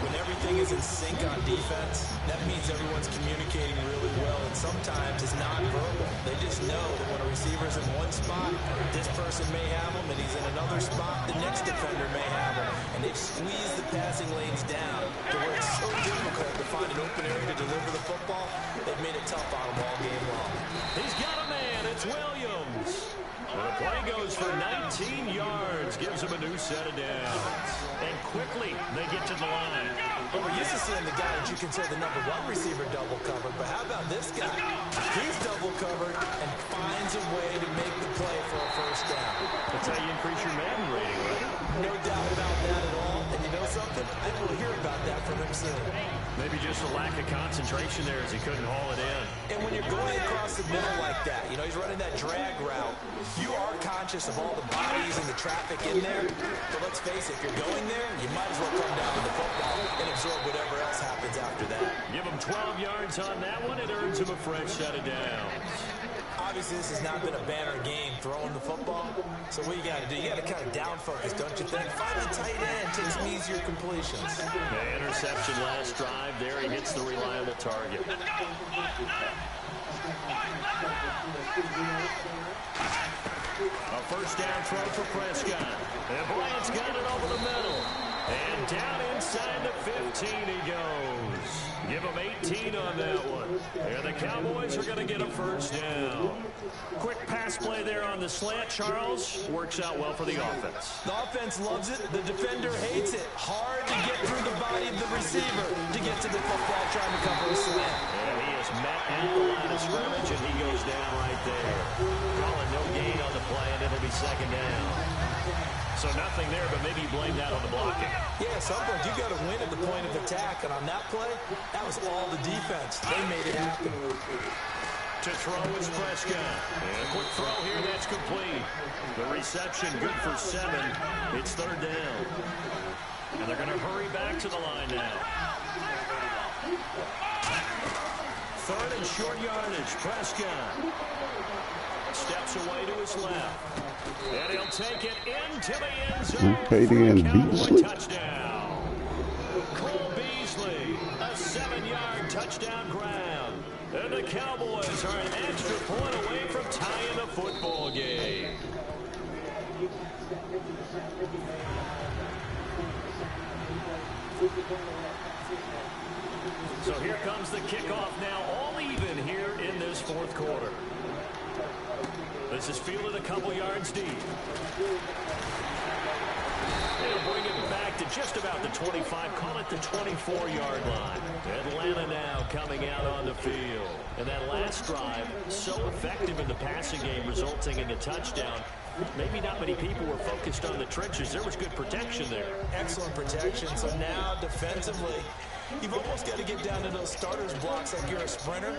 When everything is in sync on defense, that means everyone's communicating really well, and sometimes it's non-verbal. They just know that when a receiver's in one spot, this person may have him, and he's in another spot. The next next defender may have him. And they've squeezed the passing lanes down to where it's so difficult to find an open area to deliver the football. They've made it tough on him all game long. He's got a man. It's Williams. And the play goes for 19 yards. Gives him a new set of downs. And quickly, they get to the line. Well, we're used to seeing the guy that you consider the number one receiver double covered, but how about this guy? He's double covered and finds a way to make the play for a first down. That's how you increase your Madden rating, right? No doubt about that at all. And you know something? I will hear about that from him soon. Maybe just a lack of concentration there as he couldn't haul it in. And when you're going across the middle like that, you know, he's running that drag route, you are conscious of all the bodies and the traffic in there. But let's face it, if you're going there, you might as well come down with the football and absorb whatever else happens after that. Give him 12 yards on that one. It earns him a fresh set of downs. Obviously, this has not been a banner game throwing the football. So what you got to do, you got to kind of down focus, don't you think? Find the tight end, take some easier completions. The interception last drive there. He hits the reliable target. A first down throw for Prescott. And Bryant's got it over the middle. And down inside the 15 he goes. Give him 18 on that one. And the Cowboys are going to get a first down. Quick pass play there on the slant, Charles. Works out well for the offense. The offense loves it. The defender hates it. Hard to get through the body of the receiver to get to the football trying to cover a slant. And he is met at the line of scrimmage, and he goes down right there. Calling no gain on the play, and it'll be second down. So nothing there, but maybe you blame that on the blocking. Yeah, at some point you got to win at the point of attack, and on that play, that was all the defense. They made it happen. To throw is Prescott. And a quick throw here, that's complete. The reception good for 7. It's third down. And they're going to hurry back to the line now. Third and short yardage, Prescott. Steps away to his left. And he'll take it into the end zone. Cowboy touchdown. Cole Beasley, a 7-yard touchdown grab. And the Cowboys are an extra point away from tying the football game. So here comes the kickoff now, all even here in this fourth quarter. This is fielded a couple yards deep. They'll bring it back to just about the 25, call it the 24-yard line. Atlanta now coming out on the field. And that last drive, so effective in the passing game, resulting in a touchdown. Maybe not many people were focused on the trenches. There was good protection there. Excellent protection. So now defensively, you've almost got to get down to those starters blocks like you're a sprinter.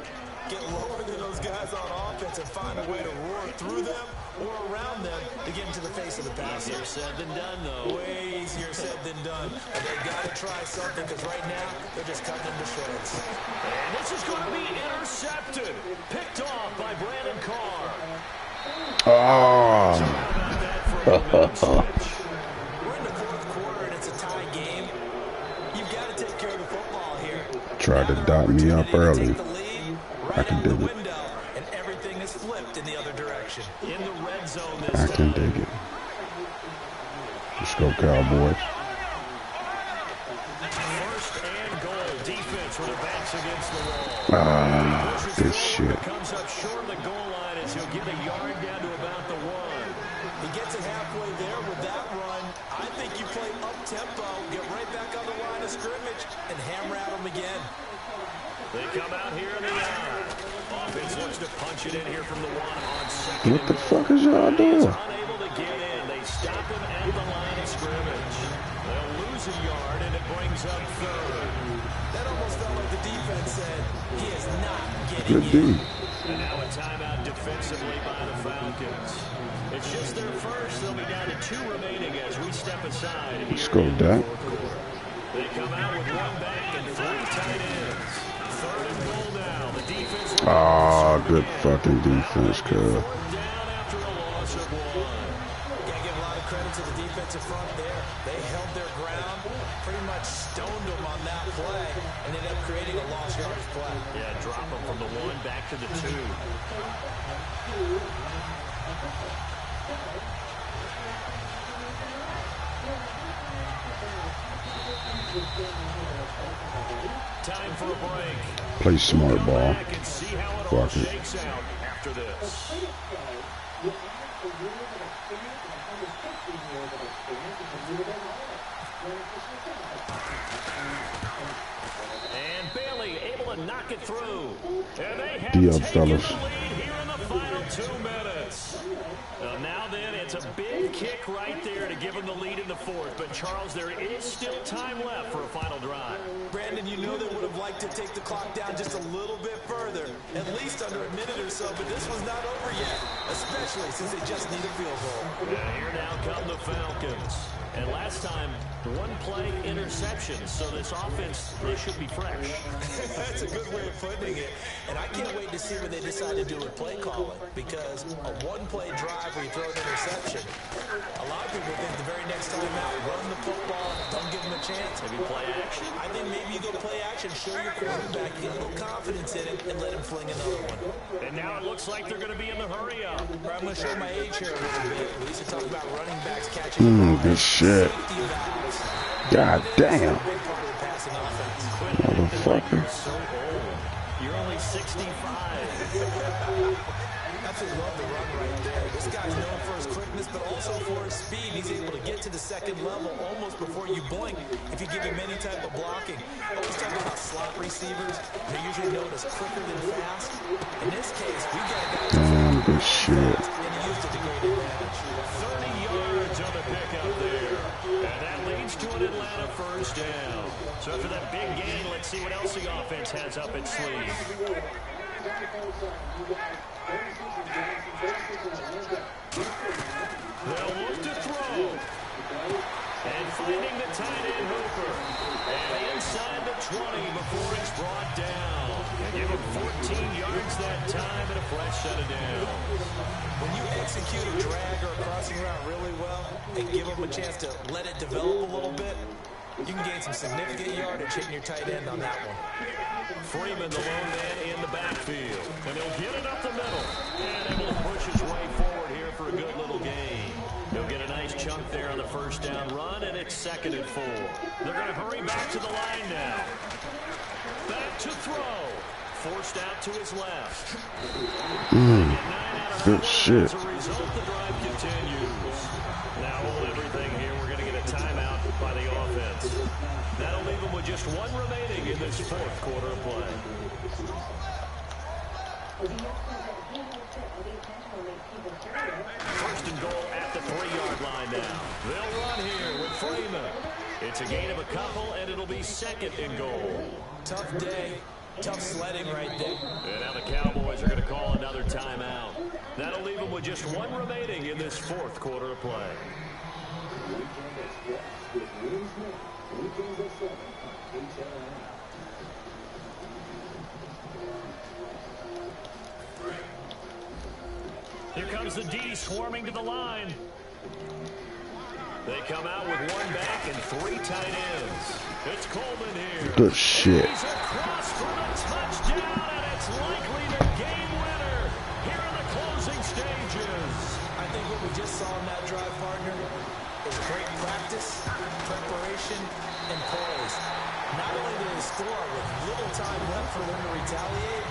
Get lower than those guys on offense and find a way to roar through them or around them to get into the face of the passer. Easier said than done, though. Way easier said than done. But they got to try something because right now they're just cutting them to shreds. And this is going to be intercepted. Picked off by Brandon Carr. So how about that for a switch? We're in the fourth quarter and it's a tie game. You've got to take care of the football here. Tried to dot me up early. I can dig it. And everything is flipped in the other direction. In the red zone this I can time. dig it. Let's go, Cowboys. First and goal. Defense with their backs against the wall. This shit. Comes up short of the goal line as he'll get a yard down to about the 1. He gets it halfway there with that run. I think you play up-tempo, get right back on the line of scrimmage, and hammer at him again. They come out here in the offense looks to punch it in here from the 1 on second. What the fuck is y'all doing? He's unable to get in. They stop him at the line of scrimmage. They'll lose a yard, and it brings up third. That almost felt like the defense said, he is not getting Good in. D. And now a timeout defensively by the Falcons. It's just their first. They'll be down to 2 remaining as we step aside. Let's go, Dak. They come out with 1 back and 3 tight ends. Third and goal now. The defense. Good fucking defense, cuz. Down after a loss of 1. Gotta give a lot of credit to the defensive front there. They held their ground, pretty much stoned them on that play, and ended up creating a lost yardage play. Yeah, drop them from the 1 back to the 2. Time for a break. Play smart ball. Fuck it. Shakes out after this. And Bailey able to knock it through. And they have taken fellas. the lead here in the final 2 minutes. Now then, it's a big kick right there to give them the lead in the fourth. But, Charles, there is still time left for a final drive. Brandon, you know they would have liked to take the clock down just a little bit further, at least under a minute or so, but this was not over yet, especially since they just need a field goal. Yeah, here now come the Falcons. And last time, 1 play interception, so this offense, they should be fresh. That's a good way of putting it. And I can't wait to see what they decide to do with play calling, because a 1-play drive where you throw an interception, a lot of people think the very next time out, run the football, don't give them a chance. Maybe play action. I think maybe you go play action, show your quarterback, get a little confidence in it, and let him fling another one. And now it looks like they're going to be in the hurry up. I'm going to show my age here a little bit. We used to talk about running backs catching Good shit. God damn. Motherfucker. So old. You're only 65. Absolutely love the run right there. This guy's known for his quickness, but also for his speed. He's able to get to the second level almost before you blink if you give him any type of blocking. Always talking about slot receivers. They're usually known as quicker than fast. In this case, we got a guy Damn, good shit. and he used it to great advantage. 30 yards on the pickup there. And that leads to an Atlanta first down. So after that big gain, let's see what else the offense has up its sleeve. They'll look to throw. And finding the tight end Hooper. And inside the 20 before it's brought down. And give him 14 yards that time and a fresh set of downs. When you execute a drag or a crossing route really well and give them a chance to let it develop a little bit, you can gain some significant yardage hitting your tight end on that one. Freeman, the lone man in the backfield. And he'll get it up the middle. And able to push his way forward here for a good little gain. He'll get a nice chunk there on the first down run, and it's 2nd and 4. They're going to hurry back to the line now. Back to throw. Forced out to his left. Good shit. As a result, the drive continues. Now hold everything here. We're going to get a timeout by the offense. That'll leave them with just 1 remaining in this 4th quarter of play. First and goal at the 3-yard line now. They'll run here with Freeman. It's a gain of a couple, and it'll be 2nd and goal. Tough day. Tough sledding right there. And now the Cowboys are going to call another timeout. That'll leave them with just 1 remaining in this 4th quarter of play. Here comes the D swarming to the line. They come out with 1 back and 3 tight ends. It's Coleman here. Good shit. He's across for the touchdown, and it's likely the game winner here in the closing stages. I think what we just saw in that drive, partner, is great practice, preparation, and poise. Not only did they score with little time left for them to retaliate,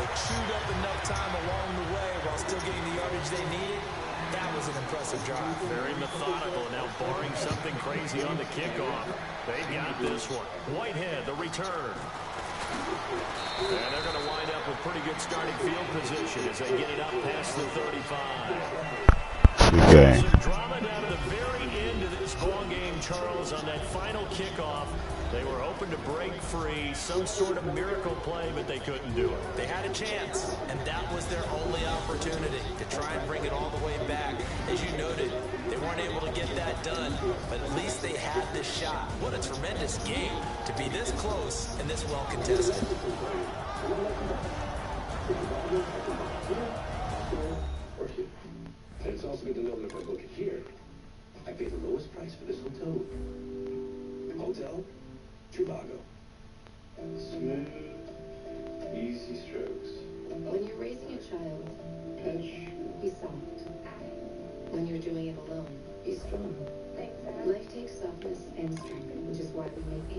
they chewed up enough time along the way while still getting the yardage they needed. That was an impressive drive. Very methodical. Now, barring something crazy on the kickoff, they got this one. Whitehead, the return. And they're going to wind up with pretty good starting field position as they get it up past the 35. Okay. Some drama down to the very end of this ball game, Charles, on that final kickoff. They were hoping to break free, some sort of miracle play, but they couldn't do it. They had a chance, and that was their only opportunity to try and bring it all the way back. As you noted, they weren't able to get that done, but at least they had the shot. What a tremendous game to be this close and this well contested. And it's also good to know that if I book it here, I pay the lowest price for this hotel. Hotel Trivago. Smooth, easy strokes. When you're raising a child, be soft. When you're doing it alone, be strong. Life takes softness and strength, which is why we make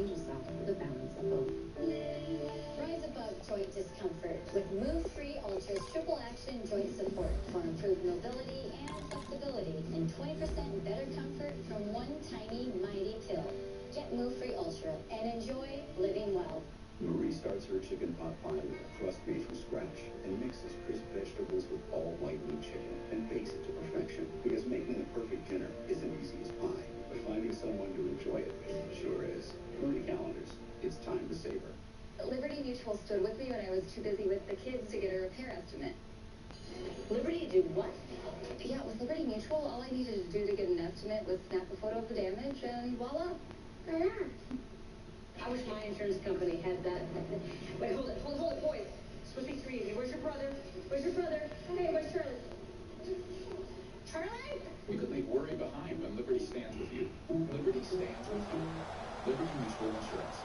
improved mobility and flexibility, and 20% better comfort from one tiny, mighty pill. Get Move-Free Ultra and enjoy living well. Marie starts her chicken pot pie with a crust made from scratch and mixes crisp vegetables with all white meat chicken and bakes it to perfection. Because making the perfect dinner isn't easy as pie, but finding someone to enjoy it sure is. Marie Callender's. It's time to savor. Liberty Mutual stood with me when I was too busy with the kids to get a repair estimate. Liberty did what? Yeah, with Liberty Mutual, all I needed to do to get an estimate was snap a photo of the damage, and voila. I wish my insurance company had that. Wait, hold it, boys. Supposed to be 3 of you. Where's your brother? Hey, where's Charlie? Charlie? We could leave worry behind when Liberty stands with you. Liberty stands with you. Liberty Mutual Insurance.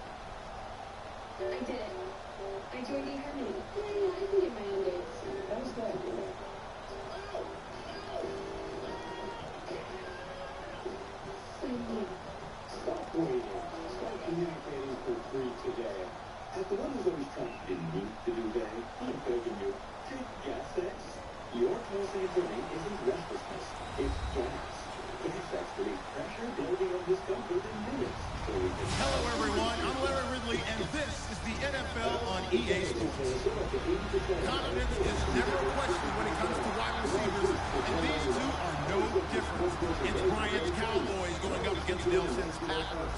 I did it. I joined eHarmony. Yeah, I can get my own dates. That was good. Stop waiting. Start communicating for free today. As the one who's always trying to beneath the duvet, I'm begging you, take gas X. Your close answering isn't restlessness. It's gas. Gas X relieves pressure, building up discomfort in minutes. So we can... Hello, everyone. I'm Larry Ridley, and this is the NFL on EA Sports. Confidence is never a question when it comes to wide receivers, and these two are no different. It's Bryant's Cowboys going up against Nelson's Packers.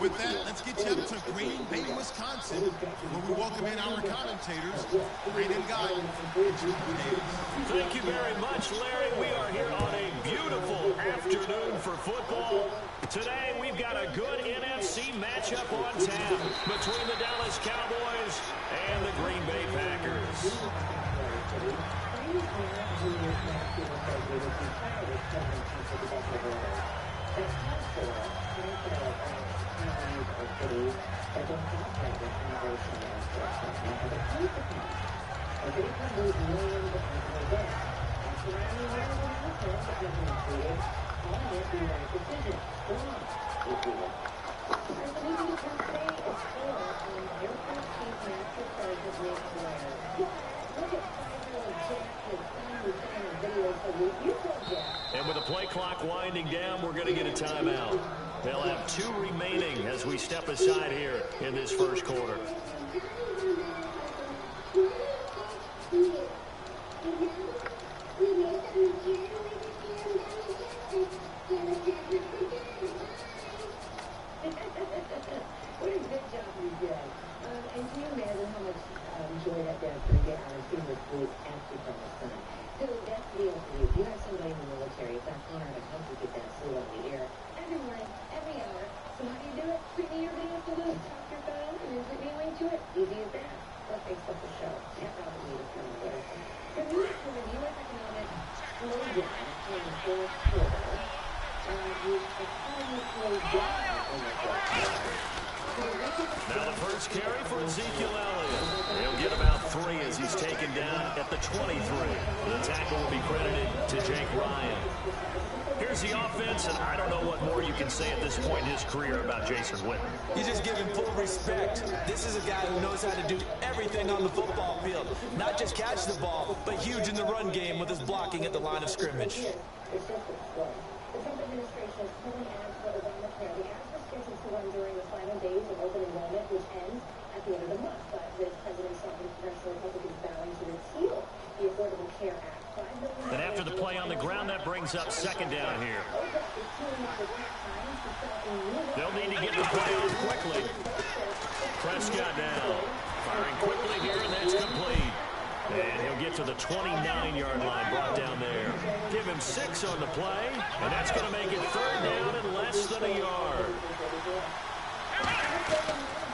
With that, let's get you up to Green Bay, Wisconsin, where we welcome in our commentators, Brandon Guy and Jim Davis. Thank you very much, Larry. We are here on a beautiful afternoon for football. Today, we've got a good NFC matchup on tap between the Dallas Cowboys and the Green Bay Packers. And with the play clock winding down, we're going to get a timeout. They'll have 2 remaining as we step aside here in this first quarter. What a good job you did. And can you imagine how much joy that does for you on a team this week after from the sun? So that's the deal for you. If you have somebody in the military, it's an honor to help you get that salute on the air every morning, every hour. So how do you do it? Tweet me your video to the top your phone and then tweet me a link to it. Easy as that. Or Facebook the show. At Robert Mead from the air. The news from the U.S. economic slowdown in the fourth quarter. The economy slowed down in the fourth quarter. Now the first carry for Ezekiel Elliott. He'll get about 3 as he's taken down at the 23. The tackle will be credited to Jake Ryan. Here's the offense, and I don't know what more you can say at this point in his career about Jason Witten. You just give him full respect. This is a guy who knows how to do everything on the football field. Not just catch the ball, but huge in the run game with his blocking at the line of scrimmage. The Trump administration is currently asked for Obamacare. The act was scheduled to run during the final days of open enrollment, which ends at the end of the month. But with President Trump and congressional Republicans vowing to repeal the Affordable Care Act, and after the play on the ground, that brings up second down here. They'll need to get the play on quickly. Prescott now. Firing quickly here, and that's complete. And he'll get to the 29-yard line, brought down there. Give him 6 on the play, and that's going to make it 3rd down and less than a yard.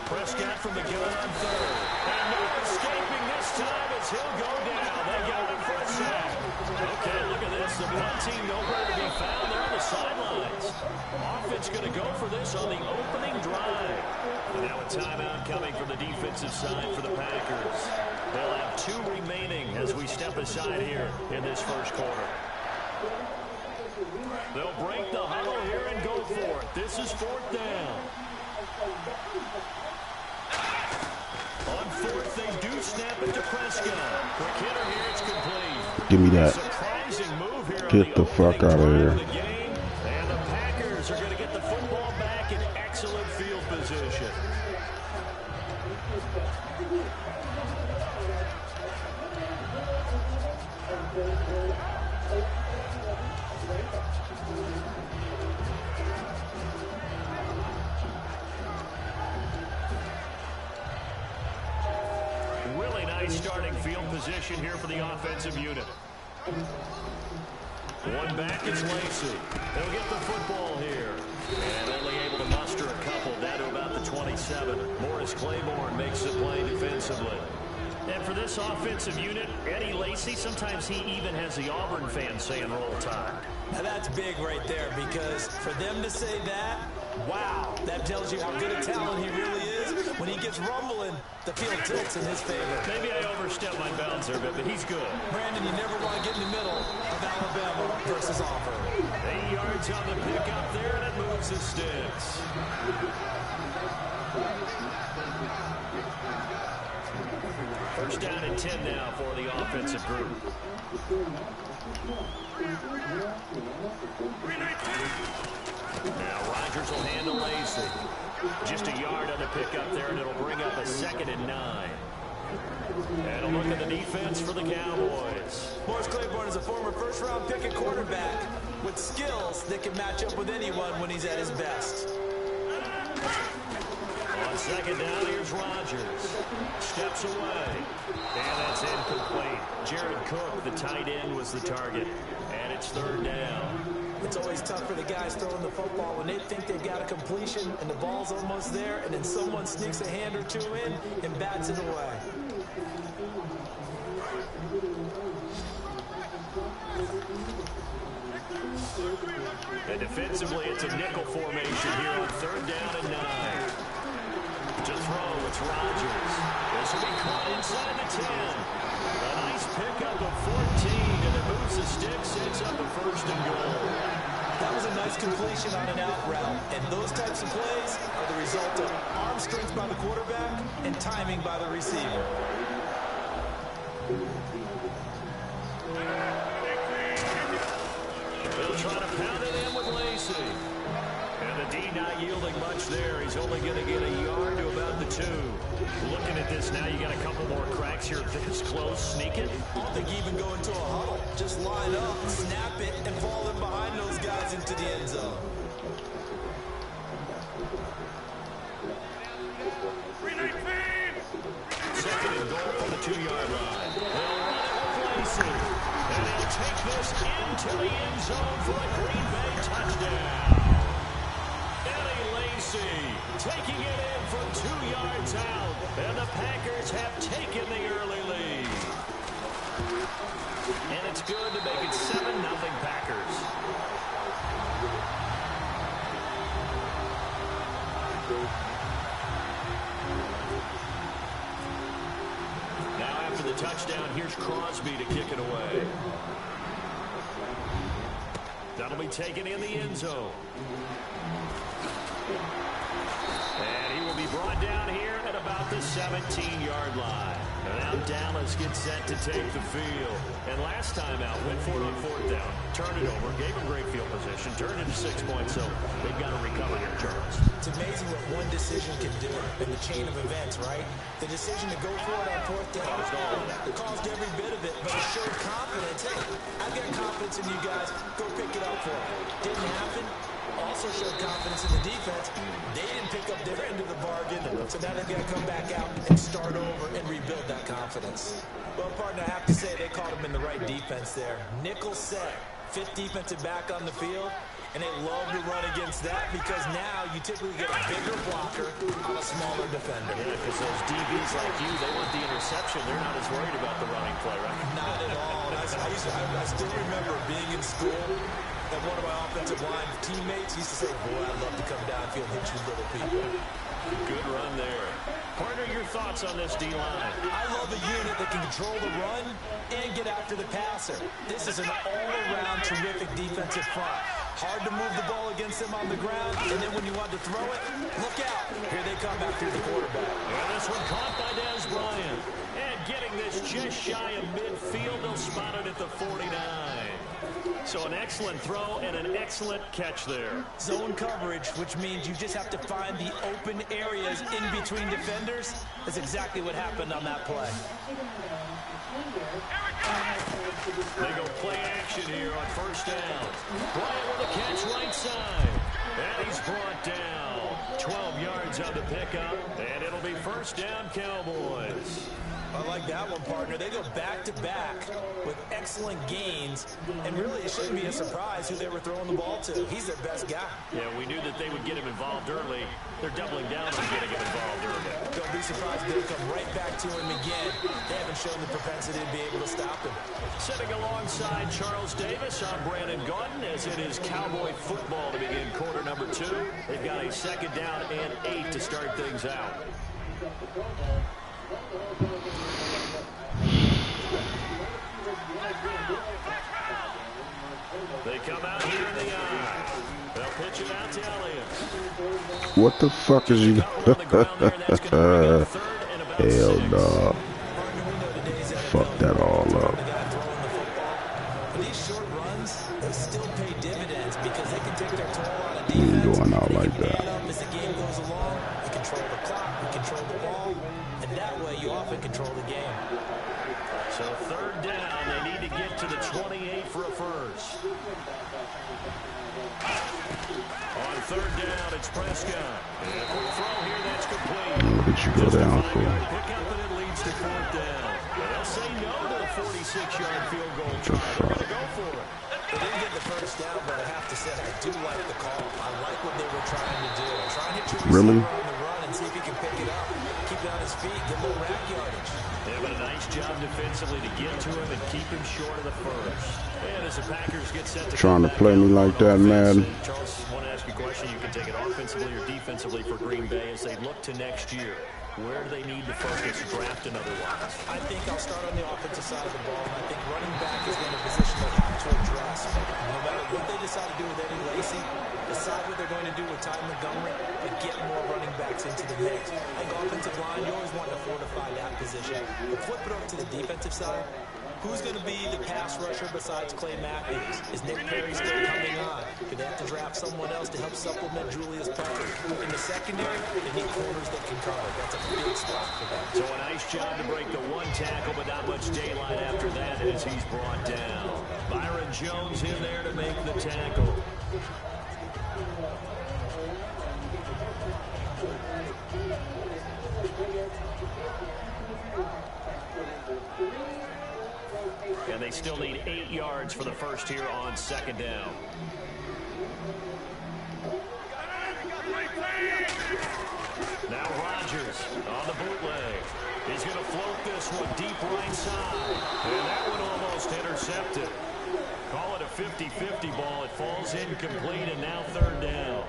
Prescott from the gun on 3rd. And no escaping this time as he'll go down. They got him for a sack. Okay, look at this. The punt team nowhere to be found there on the sidelines. Offense going to go for this on the opening drive. And now a timeout coming from the defensive side for the Packers. They'll have 2 remaining as we step aside here in this first quarter. They'll break the huddle here and go for it. This is 4th down. On 4th, they do snap it to Prescott. Quick hitter here, it's complete. Give me that. Surprising move here. Get the fuck out of here. And the Packers are going to get the football back in excellent field position. Really nice starting field position here for the offensive unit. One back is Lacey. They'll get the football here. And only able to muster a couple down to about the 27. Morris Claiborne makes the play defensively. And for this offensive unit, Eddie Lacy, sometimes he even has the Auburn fans saying roll tide. Now that's big right there, because for them to say that, wow, that tells you how good a talent he really is. When he gets rumbling, the field tilts in his favor. Maybe I overstepped my bounds there a bit, but he's good. Brandon, you never want to get in the middle of Alabama versus Auburn. 8 yards on the pickup there, and it moves the sticks. First down and 10 now for the offensive group. Now Rodgers will handle Lacey. Just a yard on the pickup there, and it'll bring up a 2nd and 9. And a look at the defense for the Cowboys. Morris Claiborne is a former first-round pick at quarterback with skills that can match up with anyone when he's at his best. On 2nd down, here's Rodgers. Steps away. And that's incomplete. Jared Cook, the tight end, was the target. And it's 3rd down. It's always tough for the guys throwing the football when they think they've got a completion and the ball's almost there, and then someone sneaks a hand or two in and bats it away. And defensively, it's a nickel formation here on 3rd down and 9. To throw, it's Rodgers. This will be caught inside the 10. A nice pickup of 14, and it moves the stick, sets up a 1st and goal. That was a nice completion on an out route, and those types of plays are the result of arm strength by the quarterback and timing by the receiver. They'll try to pound it in with Lacey. And the D not yielding much there. He's only going to get a yard to about the 2. Looking at this now, you got a couple more cracks here this close. Sneak it. I don't think you even go into a huddle. Just line up, snap it, and fall in behind those guys into the end zone. Second and goal from the 2-yard line. They'll run it with Lacey. And they'll take this into the end zone for a Green Bay touchdown. Eddie Lacy taking it in from 2 yards out. And the Packers have taken the early lead. And it's good to make it 7-0 Packers. Now after the touchdown, here's Crosby to kick it away. That'll be taken in the end zone. And he will be brought down here at about the 17-yard line. And now Dallas gets set to take the field. And last time out, went for it on 4th down. Turned it over, gave him great field position, turned it to 6 points, so they've got to recover here, Charles. It's amazing what one decision can do in the chain of events, right? The decision to go for it on 4th down, it caused every bit of it, but it showed confidence. Hey, I've got confidence in you guys. Go pick it up for me. Didn't happen. Also showed confidence in the defense. They didn't pick up their end of the bargain, so now they've got to come back out and start over and rebuild that confidence. Well, partner, I have to say they caught him in the right defense there. Nickel set, 5th defensive back on the field, and they love to run against that because now you typically get a bigger blocker on a smaller defender. Yeah, because those DBs like you, they want the interception. They're not as worried about the running play, right? Not at all. I still remember being in school, and one of my offensive line teammates used to say, boy, I'd love to come downfield and hit you little people. Good run there. Partner, your thoughts on this D-line? I love a unit that can control the run and get after the passer. This is an all-around terrific defensive front. Hard to move the ball against them on the ground, and then when you want to throw it, look out. Here they come after the quarterback. And this one caught by Dez Bryant. And getting this just shy of midfield. They'll spot it at the 49. So an excellent throw and an excellent catch there. Zone coverage, which means you just have to find the open areas in between defenders. That's exactly what happened on that play. They go play action here on first down. Bryant with a catch right side. And he's brought down. 12 yards on the pickup. And it'll be first down, Cowboys. I like that one, partner. They go back-to-back with excellent gains, and really it shouldn't be a surprise who they were throwing the ball to. He's their best guy. Yeah, we knew that they would get him involved early. They're doubling down on getting him involved early. Don't be surprised if they come right back to him again. They haven't shown the propensity to be able to stop him. Sitting alongside Charles Davis, I'm Brandon Gaudin, as it is Cowboy football to begin quarter number 2. They've got a second down and 8 to start things out. They come out here in the eye. They'll pitch it out to Elliott. What the fuck is you? Hell no. Fuck that all up. These short runs, they still pay dividends because they can take their toll on a defense. You ain't going out like that. As the game goes along, you control the clock, you control the ball, and that way you often control the game. So third down, they need to get to the 28 for a first. On third down, it's Prescott. And a quick throw here, that's complete. What did you go down for? Pick up and it leads to fourth down. They'll say no to the 46-yard field goal try. They're going to go for it. They didn't get the first down, but I have to say I do like the call. I like what they were trying to do. Try and hit your receiver on the run and see if he can pick it up. Keep it on his feet, get a little rack yardage. They have a nice job defensively to get to him and keep him short of the first. And as the Packers get set to trying to play me like that, man. Charles, I want to ask you a question. You can take it offensively or defensively for Green Bay as they look to next year. Where do they need to focus, draft and otherwise? I think I'll start on the offensive side of the ball, and I think running back is in a position they have to address. No matter what they decide to do with Eddie Lacy, decide what they're going to do with Ty Montgomery, but get more running backs into the mix. Like offensive line, you always want to fortify that position. But flip it over to the defensive side. Who's going to be the pass rusher besides Clay Matthews? Is Nick Perry still coming on? Do they have to draft someone else to help supplement Julius Peppers? In the secondary, they need corners that can cover. That's a big spot for them. So a nice job to break the one tackle, but not much daylight after that as he's brought down. Byron Jones in there to make the tackle. And they still need 8 yards for the first here on second down. Now Rodgers on the bootleg. He's going to float this one deep right side. And that one almost intercepted. Call it a 50-50 ball. It falls incomplete, and now third down.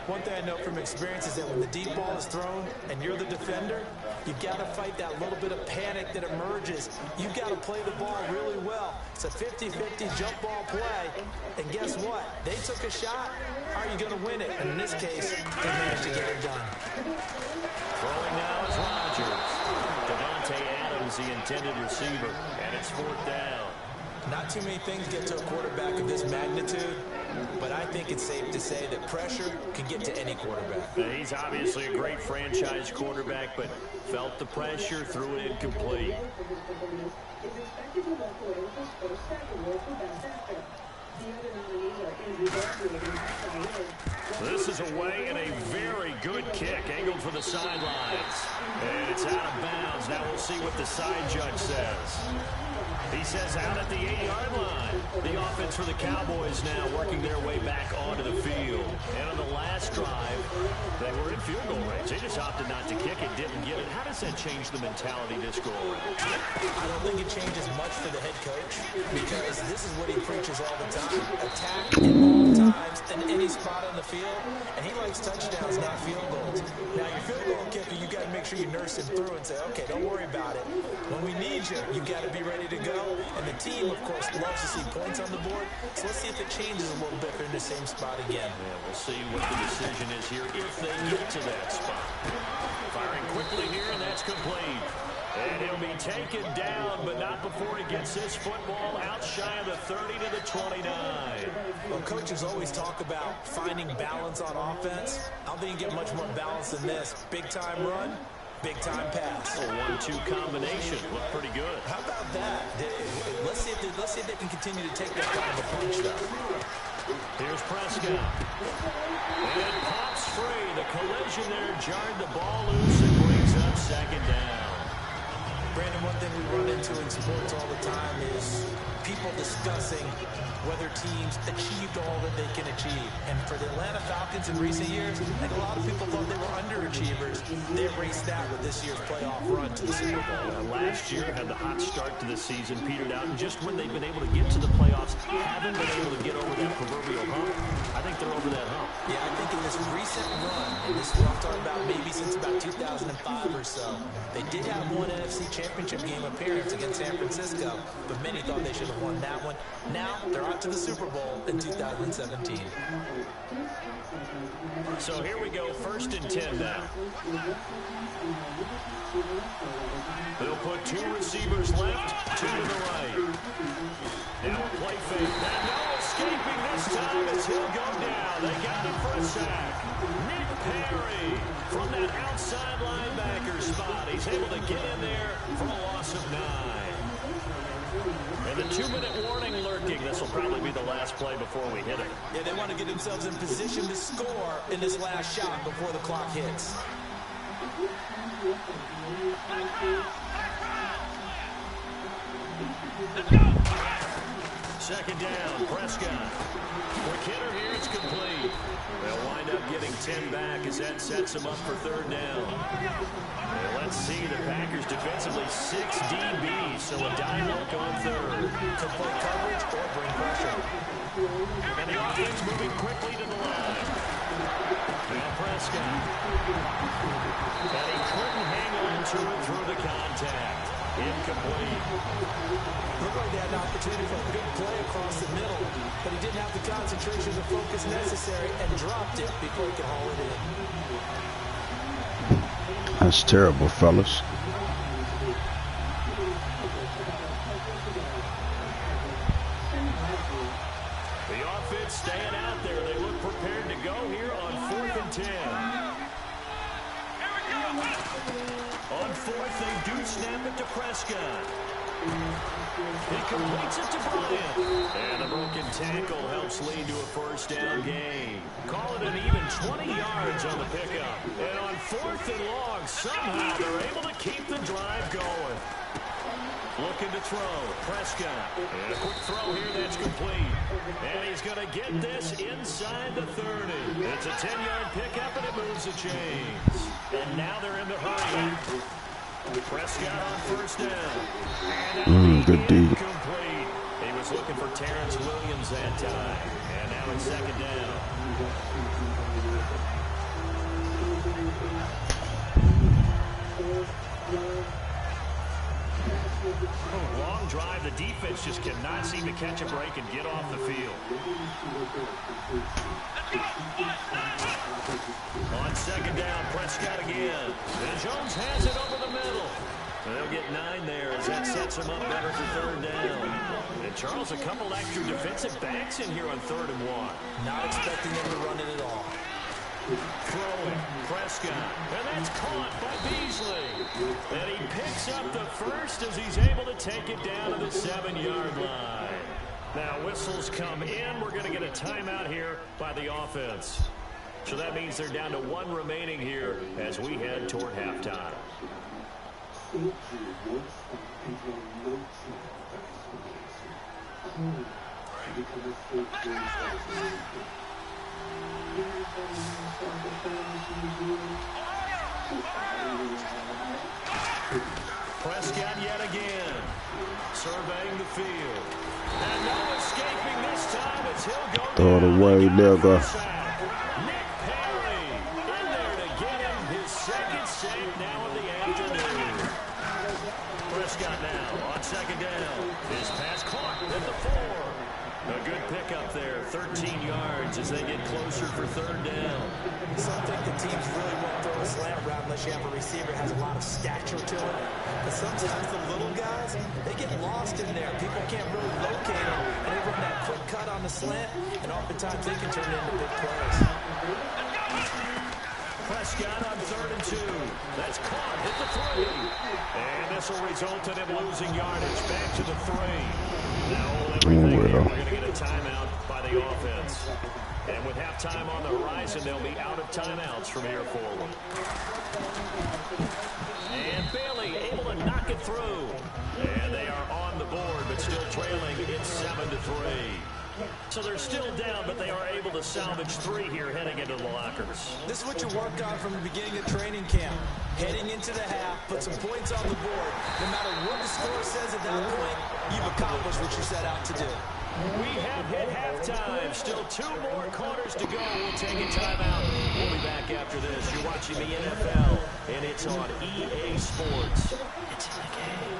One thing I know from experience is that when the deep ball is thrown and you're the defender, you've got to fight that little bit of panic that emerges. You've got to play the ball really well. It's a 50-50 jump ball play. And guess what? They took a shot. How are you going to win it? And in this case, they managed to get it done. Throwing now is Rodgers. Devontae Adams, the intended receiver. And it's fourth down. Not too many things get to a quarterback of this magnitude, but I think it's safe to say that pressure can get to any quarterback. He's obviously a great franchise quarterback, but felt the pressure, threw it incomplete. This is away and a very good kick, angled for the sidelines. And it's out of bounds. Now we'll see what the side judge says. He says out at the 8-yard line. The offense for the Cowboys now working their way back onto the field. And on the last drive, they were in field goal range. They just opted not to kick it, didn't get it. How does that change the mentality this go around? I don't think it changes much for the head coach because this is what he preaches all the time. Attack at all times in any spot on the field. And he likes touchdowns, not field goals. Now, your field goal kicker, you got to make sure you nurse him through and say, okay, don't worry about it. When we need you, you got to be ready to go. And the team, of course, loves to see points on the board. So let's see if it changes a little bit if they're in the same spot again. Yeah, we'll see what the decision is here if they get to that spot. Firing quickly here, and that's complete. And he'll be taken down, but not before he gets this football out shy of the 30 to the 29. Well, coaches always talk about finding balance on offense. I don't think you get much more balance than this. Big-time run, big-time pass. A 1-2 combination. Looked pretty good. How about that? Let's see if they can continue to take that kind of a punch, though. Here's Prescott. And it pops free. The collision there jarred the ball loose and brings up second down. Brandon, one thing we run into in sports all the time is people discussing whether teams achieved all that they can achieve. And for the Atlanta Falcons in recent years, I think a lot of people thought they were underachievers. They erased that with this year's playoff run to the Super Bowl. Last year had the hot start to the season, petered out, and just when they've been able to get to the playoffs, haven't been able to get over that proverbial hump. I think they're over that hump. Yeah, I think in this recent run, and this is what I'm talking about maybe since about 2005 or so, they did have one NFC Championship game appearance against San Francisco, but many thought they should have won that one. Now they're on to the Super Bowl in 2017. So here we go, 1st and 10 now. They'll put 2 receivers left, 2 to the right. Now a play fake. And no escaping this time as he'll go down. They got him for a sack. Nick Perry from that outside linebacker spot. He's able to get in there for a loss of 9. And the 2-minute warning lurking. This will probably be the last play before we hit it. Yeah, they want to get themselves in position to score in this last shot before the clock hits. Second down, Prescott. Quick hitter here, it's complete. They'll wind up getting 10 back as that sets them up for 3rd down. And let's see, the Packers defensively 6 DBs, so a dime look on 3rd. To play coverage or bring pressure. And the offense moving quickly to the line. Now Prescott. And he couldn't hang on to it through the contact. Incomplete. Looked like they had an opportunity for a big play across the middle, but he didn't have the concentration and focus necessary and dropped it before he could haul it in. That's terrible, fellas. The offense staying out there. They look prepared to go here on 4th and 10. On 4th, they do snap it to Prescott. He completes it to Bryant. And a broken tackle helps lead to a 1st down gain. Call it an even 20 yards on the pickup. And on 4th and long, somehow they're able to keep the drive going. Looking to throw. Prescott. And a quick throw here that's complete. And he's going to get this inside the 30. It's a 10-yard pickup, and it moves the chains. And now they're in the hurry. Prescott on 1st down. Good D. Complete. He was looking for Terrence Williams that time. And now it's 2nd down. Long drive. The defense just cannot seem to catch a break and get off the field. On 2nd down, Prescott again. And Jones has it over the middle. They'll get 9 there as that sets them up better for 3rd down. And Charles, a couple extra defensive backs in here on 3rd and 1. Not expecting them to run it at all. Throwing, Prescott, and that's caught by Beasley. And he picks up the 1st as he's able to take it down to the 7-yard line. Now whistles come in. We're going to get a timeout here by the offense. So that means they're down to 1 remaining here as we head toward halftime. Prescott yet again, surveying the field. And no escaping this time as he'll go Throw it down. away, nigga. Nick Perry in there to get him his 2nd sack now of the afternoon. Prescott now on 2nd down. His pass caught at the 4. A good pickup there, 13 yards as they get closer for third down. So I think the teams really won't throw a slant route unless you have a receiver that has a lot of stature to it. But sometimes the little guys, they get lost in there. People can't really locate them, and they run that quick cut on the slant, and oftentimes they can turn it into big plays. Prescott on 3rd and 2. That's caught, hit the 3. And this will result in him losing yardage. Back to the 3. Now everything here, we're going to get a timeout by the offense. And with halftime on the horizon, they'll be out of timeouts from here forward. And Bailey able to knock it through. And they are on the board, but still trailing. It's 7-3. So they're still down, but they are able to salvage 3 here heading into the lockers. This is what you work on from the beginning of training camp. Heading into the half, put some points on the board. No matter what the score says at that point, you've accomplished what you set out to do. We have hit halftime. Still 2 more quarters to go. We'll take a timeout. We'll be back after this. You're watching the NFL, and it's on EA Sports. It's in the game.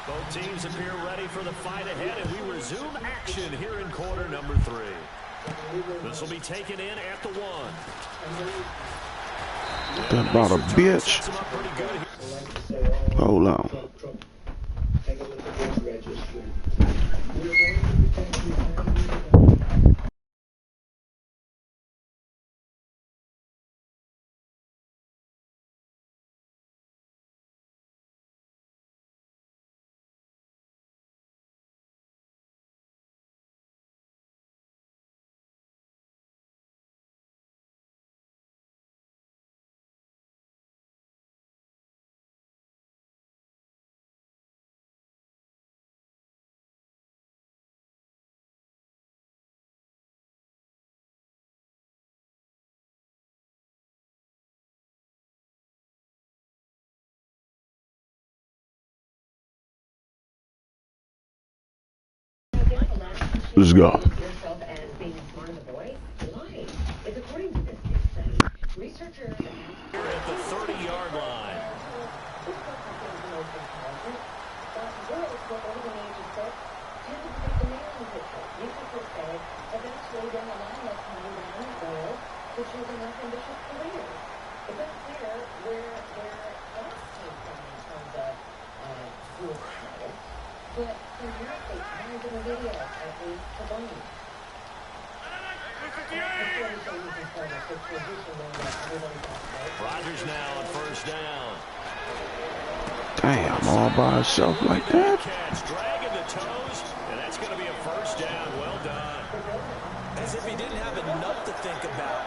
Both teams appear ready for the fight ahead, and we resume action here in quarter number 3. This will be taken in at the 1. That about a bitch. Hold on. Take a look at this registry. Let's go. Yourself as being smart as a boy? Why? It's according to this new study. Researchers Here at the 30-yard line. girls who are older than the age of 6 tend to pick the male picture. Researchers say eventually down the line they'll find down girls who choose enough ambitious careers. It's unclear where that came from in terms of school status. But for your sake, hands in the video, at least to believe. Rodgers now on 1st down. Damn, all by himself like that? Catch, dragging the toes, and that's going to be a 1st down. Well done. As if he didn't have enough to think about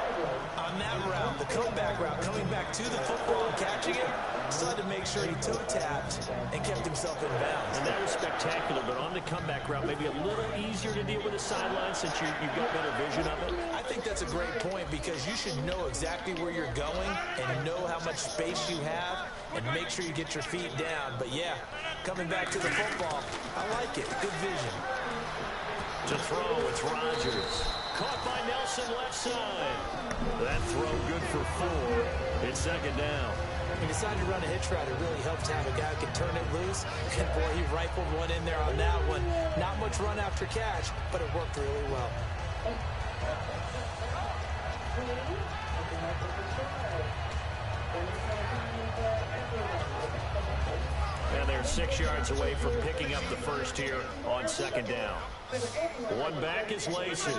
on that route, the comeback route, coming back to the football and catching it, decided to make sure he toe-tapped and kept himself in bounds. And that was spectacular, but on the comeback route, maybe a little easier to deal with the sideline since you've got better vision of it. I think that's a great point because you should know exactly where you're going and know how much space you have and make sure you get your feet down. But yeah, coming back to the football, I like it. Good vision. To throw, it's Rodgers. Caught by Nelson left side. That throw good for 4. It's 2nd down. He decided to run a hitch route. It really helped to have a guy who can turn it loose. And boy, he rifled one in there on that one. Not much run after catch, but it worked really well. And they're 6 yards away from picking up the 1st here on 2nd down. One back is Lacey.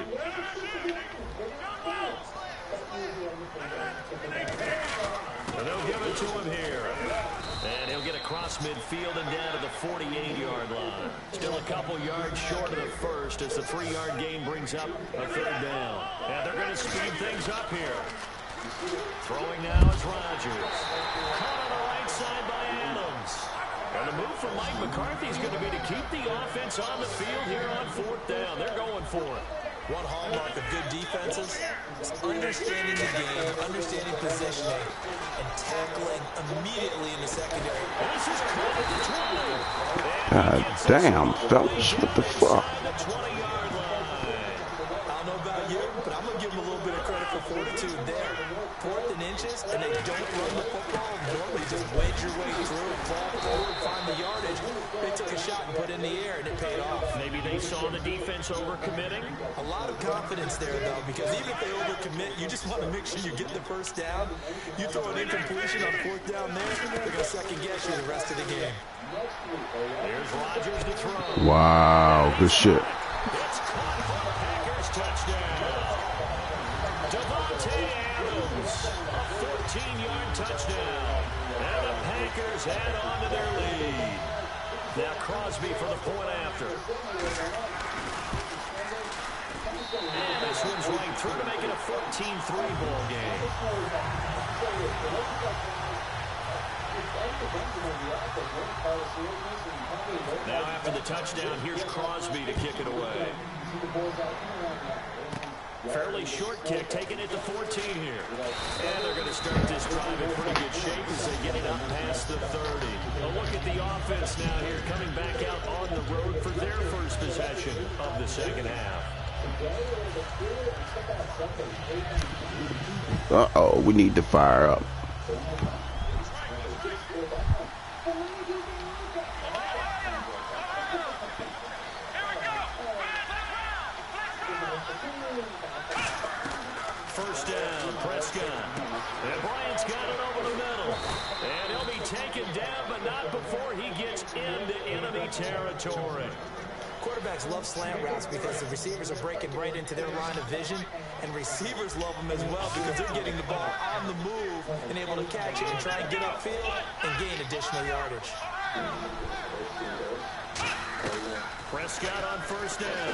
And they'll give it to him here. And he'll get across midfield and down to the 48-yard line. Still a couple yards short of the 1st as the 3-yard gain brings up a 3rd down. And they're going to speed things up here. Throwing now is Rodgers. Caught on the right side by Adams. And the move from Mike McCarthy is going to be to keep the offense on the field here on 4th down. They're going for it. One hallmark of good defenses is understanding the game, understanding positioning, and tackling immediately in the secondary. This is caught at the 20. God damn, fellas, what the fuck? The 20-yard line. I don't know about you, but I'm going to give them a little bit of credit for fortitude there. 4th and inches, and they don't run the football. Normally just wedge your way through, fall forward, find the yardage. They took a shot and put it in the air, and it paid off. Maybe they saw the defense overcommitting. A lot of confidence there, though, because even if they overcommit, you just want to make sure you get the first down. You throw an incompletion on fourth down there, they're going to second-guess you the rest of the game. Here's Rodgers to throw. Wow, good shit. It's caught for the Packers touchdown. Devontae Adams, a 14-yard touchdown. And the Packers add on to their lead. Now Crosby for the point after. And this one's right through to make it a 14-3 ball game. Now after the touchdown, here's Crosby to kick it away. Fairly short kick, taking it to 14 here. And they're going to start this drive in pretty good shape as they get it up past the 30. A look at the offense now here, coming back out on the road for their first possession of the second half. Uh-oh, we need to fire up. First down, Prescott. And Bryant's got it over the middle. And he'll be taken down, but not before he gets into enemy territory. Quarterbacks love slant routes because the receivers are breaking right into their line of vision, and receivers love them as well because they're getting the ball on the move and able to catch it and try and get upfield and gain additional yardage. Prescott on first down.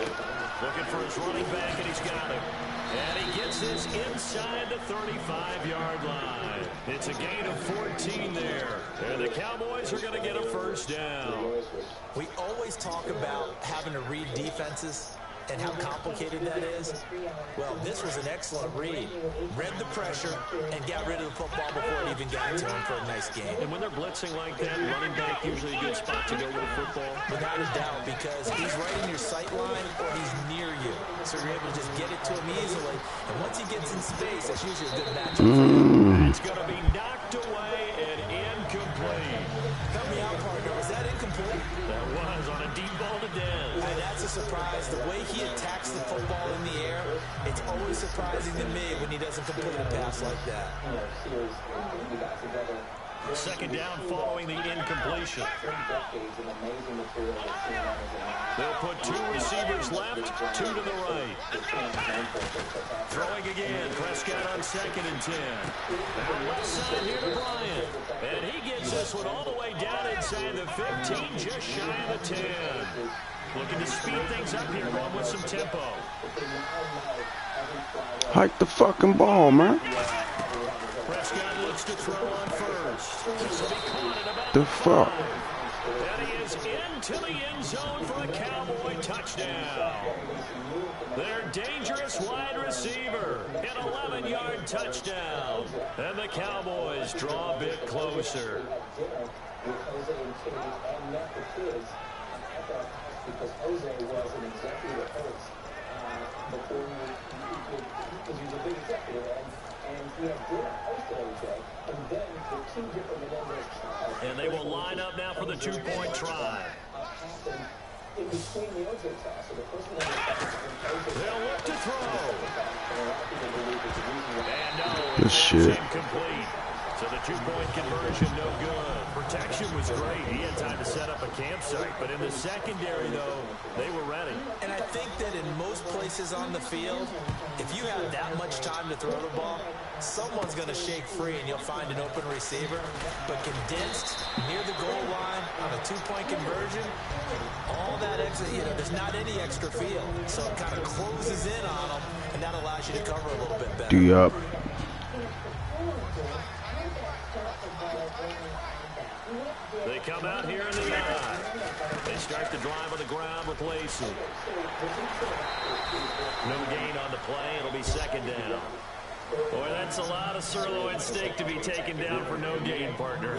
Looking for his running back, and he's got him. And he gets this inside the 35-yard line. It's a gain of 14 there. And the Cowboys are going to get a first down. We always talk about having to read defenses and how complicated that is. Well, this was an excellent read. Read the pressure and got rid of the football before it even got to him for a nice game. And when they're blitzing like that, running back usually a good spot to go with the football. Without a doubt, because he's right in your sight line or he's near you. So you're able to just get it to him easily. And once he gets in space, that's usually a good matchup for him. It's going to be knocked away and incomplete. Help me out, partner. Was that incomplete? That was on a deep ball to Dez. And that's a surprise. The way he attacks the football in the air, it's always surprising to me when he doesn't complete a pass like that. Second down following the incompletion. They'll put two receivers left, two to the right. Throwing again, Prescott on second and 10. Now left side here to Bryant. And he gets this one all the way down inside the 15, just shy of the 10. Looking to speed things up here, going with some tempo. Hike the fucking ball, man. Prescott looks to throw on first. This will be caught at about The fuck? and he is into the end zone for a Cowboy touchdown. Their dangerous wide receiver, an 11-yard touchdown. And the Cowboys draw a bit closer. Because Jose was an executive at Hertz before he was a big executive, and he had dinner post Jose, and then the two different Menendez. And they will line up now for the two-point try. In between the Jose toss, so the first one They'll look to throw. And no, Good shit. Incomplete. So the two-point conversion, no good. Protection was great. He had time to set up a campsite. But in the secondary, though, they were ready. And I think that in most places on the field, if you have that much time to throw the ball, someone's going to shake free and you'll find an open receiver. But condensed, near the goal line, on a two-point conversion, all that extra, there's not any extra field. So it kind of closes in on them, and that allows you to cover a little bit better. D-up. They come out here in the eye. They start the drive on the ground with Lacey. No gain on the play. It'll be second down. Boy, that's a lot of sirloin steak to be taken down for no gain, partner.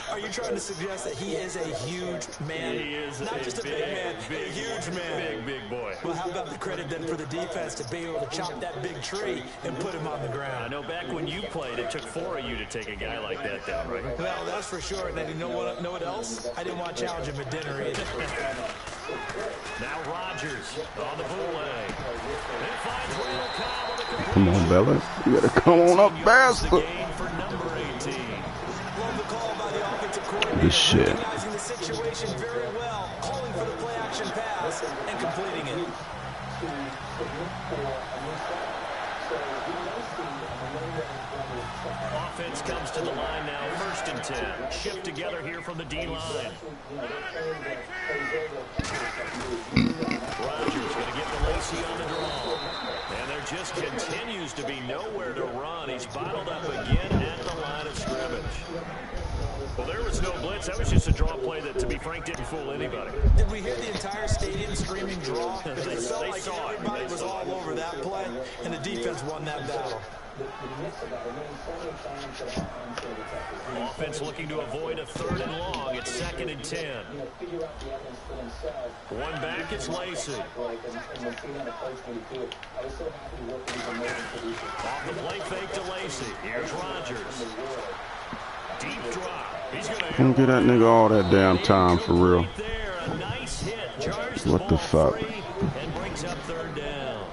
Are you trying to suggest that he is a huge man? He is not just a big man, a huge man. Big boy. Well, how about the credit then for the defense to be able to chop that big tree and put him on the ground? I know back when you played, it took 4 of you to take a guy like that down, right? Well, that's for sure. And then you know what else? I didn't want to challenge him at dinner either. Now Rodgers on the bootleg. He finds Randall Cobb on the completion. Come on, Bella. You gotta come on up faster. For number 18. Love the call by the offensive coordinator. This shit. Recognizing the situation very well, calling for the play action pass and completing it. Offense comes to the line now, 1st and 10. Shift together here from the D-line. Rodgers going to get the Lacey on the draw. And there just continues to be nowhere to run. He's bottled up again at the line of scrimmage. Well, there was no blitz. That was just a draw play that, to be frank, didn't fool anybody. Did we hear the entire stadium screaming draw? It felt like everybody was all over that play, and the defense won that battle. Offense looking to avoid a 3rd and long. It's 2nd and 10. One back is Lacey. Off the play fake to Lacey. Here's Rodgers. Deep drop. He's Don't get that nigga all that damn time for real. A nice hit. What the fuck? And brings up 3rd down.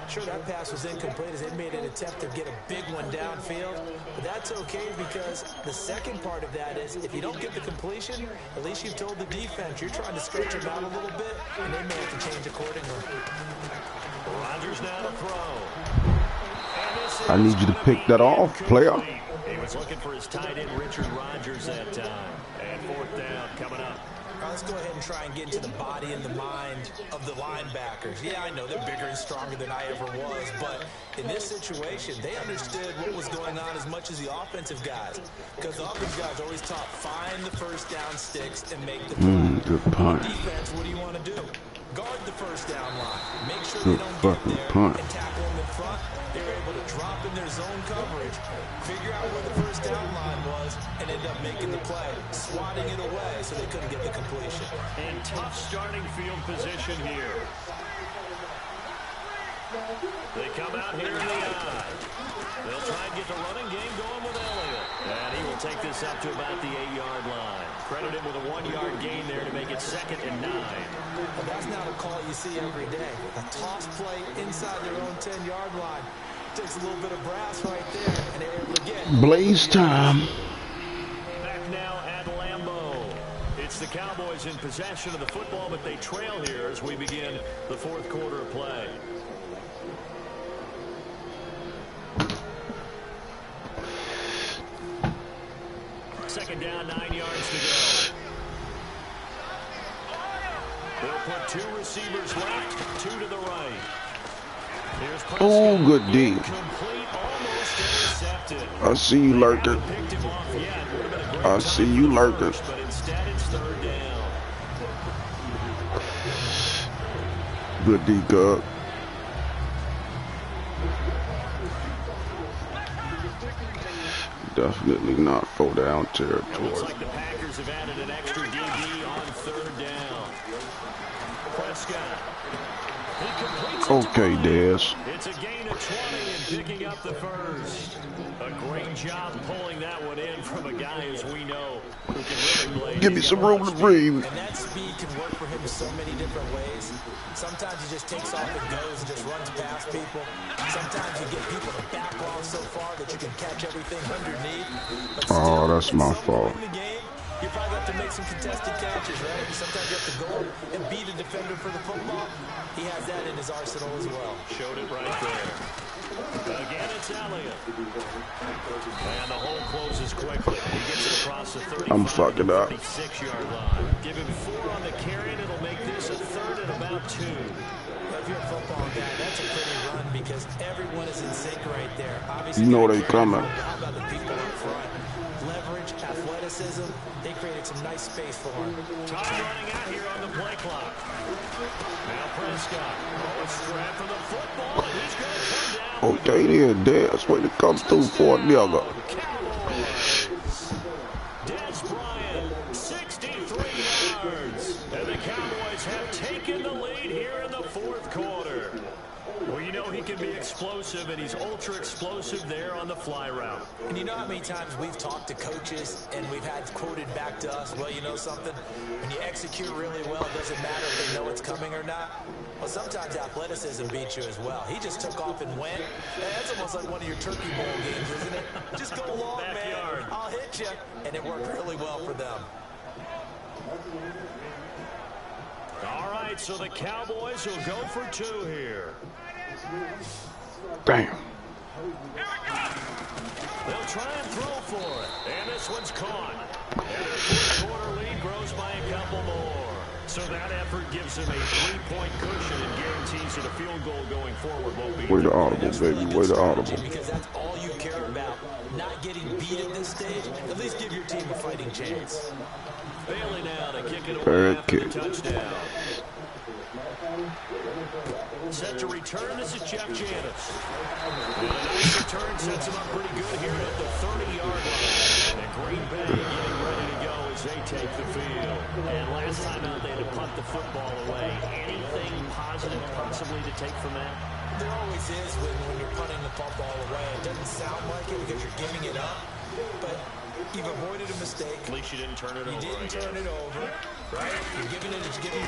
Sure, that pass was incomplete as they made an attempt to get a big one downfield, but that's okay because the second part of that is if you don't get the completion, at least you've told the defense you're trying to stretch them out a little bit, and they may have to change accordingly. Rodgers now to throw. I need you to pick that off, player. He was looking for his tight end, Richard Rodgers, that time. And 4th down coming up. Let's go ahead and try and get into the body and the mind of the linebackers. Yeah, I know they're bigger and stronger than I ever was, but in this situation, they understood what was going on as much as the offensive guys. Because the offensive guys always taught, find the 1st down sticks and make the play. Good punt. Defense, what do you want to do? Guard the 1st down line. Make sure Good they don't fucking get there punt. and tackle them in front. They were able to drop in their zone coverage, figure out where the 1st down line was, and end up making the play, swatting it away so they couldn't get the completion. And tough starting field position here. They come out here in the eye. They'll try and get the running game going with Elliott. And he will take this up to about the 8-yard line. Credit him with a 1-yard gain there to make it 2nd and 9. Well, that's not a call you see every day. A toss play inside their own 10-yard line. Takes a little bit of brass right there, and they're able to get Blaze time. Back now at Lambeau. It's the Cowboys in possession of the football, but they trail here as we begin the 4th quarter of play. Second down, 9 yards to go. They'll put 2 receivers left, 2 to the right. Here's Prescott. Oh, good D. Complete, almost intercepted. I see you lurking. Picked him off yet. I see you lurking. But instead it's 3rd down. Good D, good. Definitely not 4-down territory. Looks like the Packers have added an extra DB on 3rd down. Prescott. Okay, Dez. It's a gain of 20 and picking up the 1st. A great job pulling that one in from a guy, as we know, who can really play. Give me some room to breathe. And that speed can work for him so many different ways. Sometimes he just takes off and goes and just runs past people. Sometimes you get people to back off so far that you can catch everything underneath. But still, that's my fault. In the game, you probably have to make some contested catches, right? Sometimes you have to go and beat a defender for the football. He has that in his arsenal as well. Showed it right there. Again, it's Elliott. And the hole closes quickly. He gets it across the 35 I'm fucking up. 36-yard line. Give him 4 on the carry, and it'll make this a 3rd and about 2. If you're a football guy, that's a pretty run because everyone is in sync right there. Obviously, You know they coming. How about the people up front? Leverage, athleticism, they created some nice space for him. Time running out here on the play clock. Now Prescott. Oh, a strap for the football, and he's going to come down Okay, then, that's what it comes through for a nigga. Des Bryant, 63 yards. And the Cowboys have taken the lead here in the fourth quarter. Well, you know he can be explosive, and he's ultra explosive there on the fly route. And you know how many times we've talked to coaches and we've had quoted back to us, well, you know something? When you execute really well, it doesn't matter if they know it's coming or not. Well, sometimes athleticism beats you as well. He just took off and went. That's almost like one of your turkey bowl games, isn't it? Just go long, man. I'll hit you. And it worked really well for them. All right, so the Cowboys will go for two here. Damn. They'll try and throw for it. And this one's caught. And their fourth quarter lead grows by a couple more. So that effort gives him a 3-point cushion and guarantees that a field goal going forward won't be. Way the audible, baby. Way the audible. Because that's all you care about. Not getting beat at this stage. At least give your team a fighting chance. Bailey now to kick it away after the touchdown. Set to return, this is Jeff Janis. And a nice return sets him up pretty good here at the 30-yard line. And Green Bay getting ready to go as they take the field. And last time out, they had to punt the football away. Anything positive possibly to take from that? There always is when you're punting the football away. It doesn't sound like it because you're giving it up, but you've avoided a mistake. At least you didn't turn it over. You didn't turn it over, right? You're giving your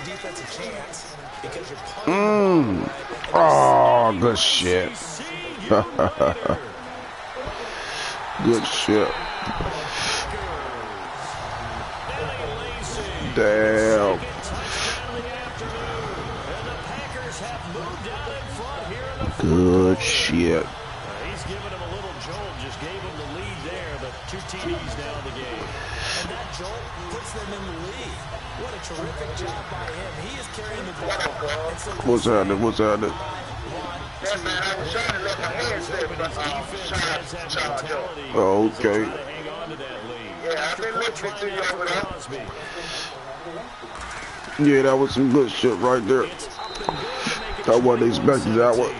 defense a chance because you're punting. Oh, good shit. Good shit. Damn. Good shit. He's giving him a little jolt, just gave him the lead there. The 2 TDs now in the game. And that jolt puts them in the lead. What a terrific job by him. He is carrying the ball. So What's happening? What's happening? Yeah, man, I was trying to let my hands slip, but charge up. Oh, okay. Yeah, I've been listening to you over there. Yeah, that was some good shit right there. I wasn't expecting that one.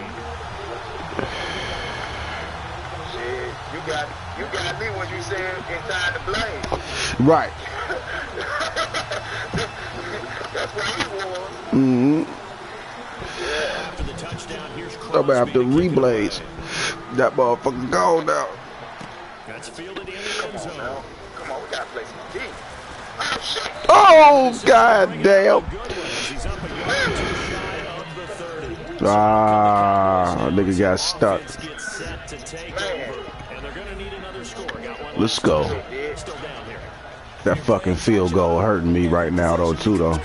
You got me when you said inside the blade. Right. That's what he was. Mm-hmm. Yeah. I'm after replays. That motherfucker gone now. That's fielded in the end zone. Come on, we gotta play some deep. Oh, god damn. Ah, nigga got stuck. Let's go. That fucking field goal hurting me right now, though, too, though.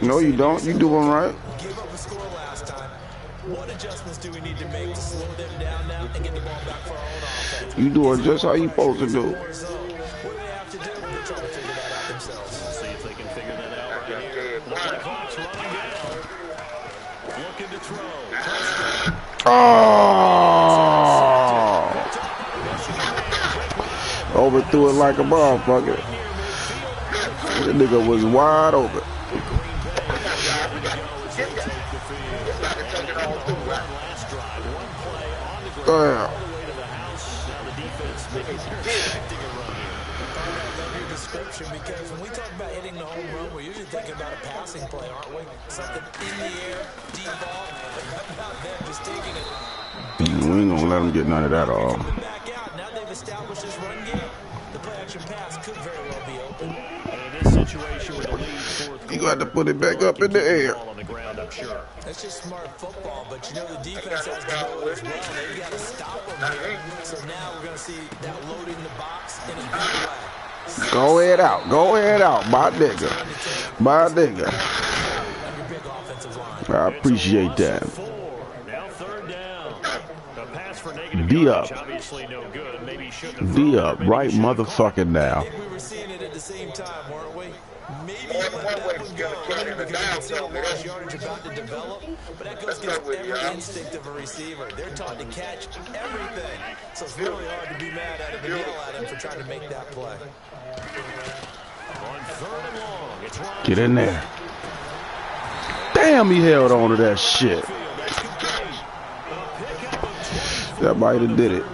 No, you don't. You doing right. Give up a score last time. What adjustments do we need to make to slow them down now and get the ball back for our own offense? You doing just how you supposed to do. What do they have to do? They're trying to figure that out themselves. See if they can figure that out right here. The clock's running down. Looking to throw. Oh! Overthrew it like a motherfucker. That nigga was wide open. Damn. Because when we talk about hitting the home run, we're usually thinking about a passing play, aren't we? Something in the air, deep ball, about them just taking it. We ain't gonna let them get none of that off. Back out. Now they've established this run game. The play action pass could very well be open. In this situation with the lead fourth, You got to put it back up in the air. on the ground, I'm sure. That's just smart football, but you know the defense has to know it as well. They've got to stop them here. So now we're going to see that loading the box in a big way. Go ahead out. Go ahead out, my nigga. My nigga. I appreciate that. Now third down. The pass for negative D up. obviously no good. Maybe shouldn't have D up right motherfucking now. We were seeing it at the same time, weren't we? Maybe maybe you let that one go early because you can see the large yardage about to develop, but that goes against every instinct of a receiver. They're taught to catch everything, so it's really hard to be mad at him and yell at him for trying to make that play. On 3rd and long, it's Rogers. Get in there. Damn, he held on to that shit. That might have did it.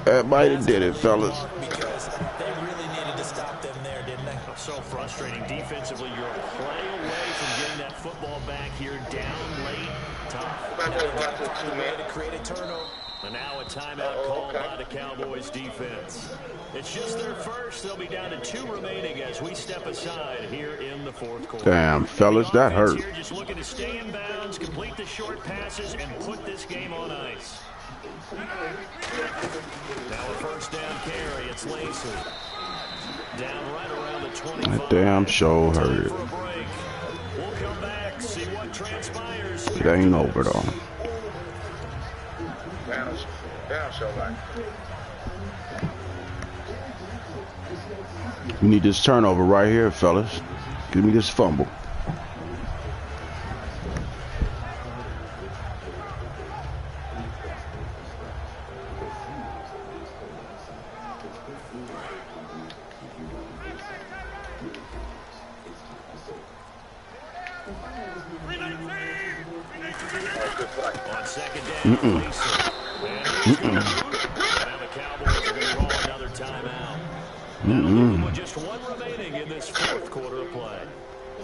That might have did it, fellas. Because they really needed to stop them there, didn't they? So frustrating defensively. You're a play away from getting that football back here down late. Tough. To create a turnover. And now a timeout called by the Cowboys defense. It's just their first. They'll be down to 2 remaining as we step aside here in the 4th quarter. Damn, fellas, that hurt. Here just looking to stay in bounds, complete the short passes, and put this game on ice. Now a 1st down carry. It's Lacey. Down right around the 25. That damn show hurt. We'll come back, see what transpires. It ain't over though. Down show line. We need this turnover right here, fellas. Give me this fumble. On 2nd down, Now the Cowboys are going to roll another timeout. With just 1 remaining in this 4th quarter of play.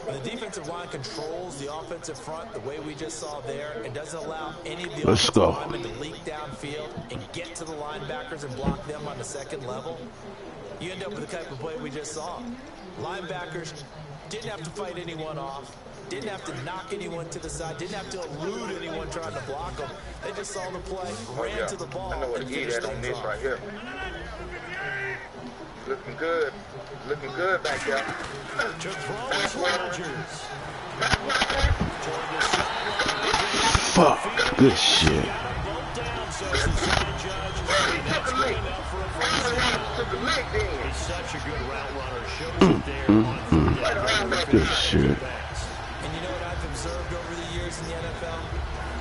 When the defensive line controls the offensive front the way we just saw there, it doesn't allow any of the offensive linemen to leak downfield and get to the linebackers and block them on the 2nd level. You end up with the type of play we just saw. Linebackers didn't have to fight anyone off, didn't have to knock anyone to the side, didn't have to elude anyone trying to block them. They just saw the play, ran to the ball, and finished things off. Right here. Looking good. Looking good back there. To throw is Rogers. Fuck. Good shit. He's such a good route runner. Shows it there. Good shit. And you know what I've observed over the years in the NFL?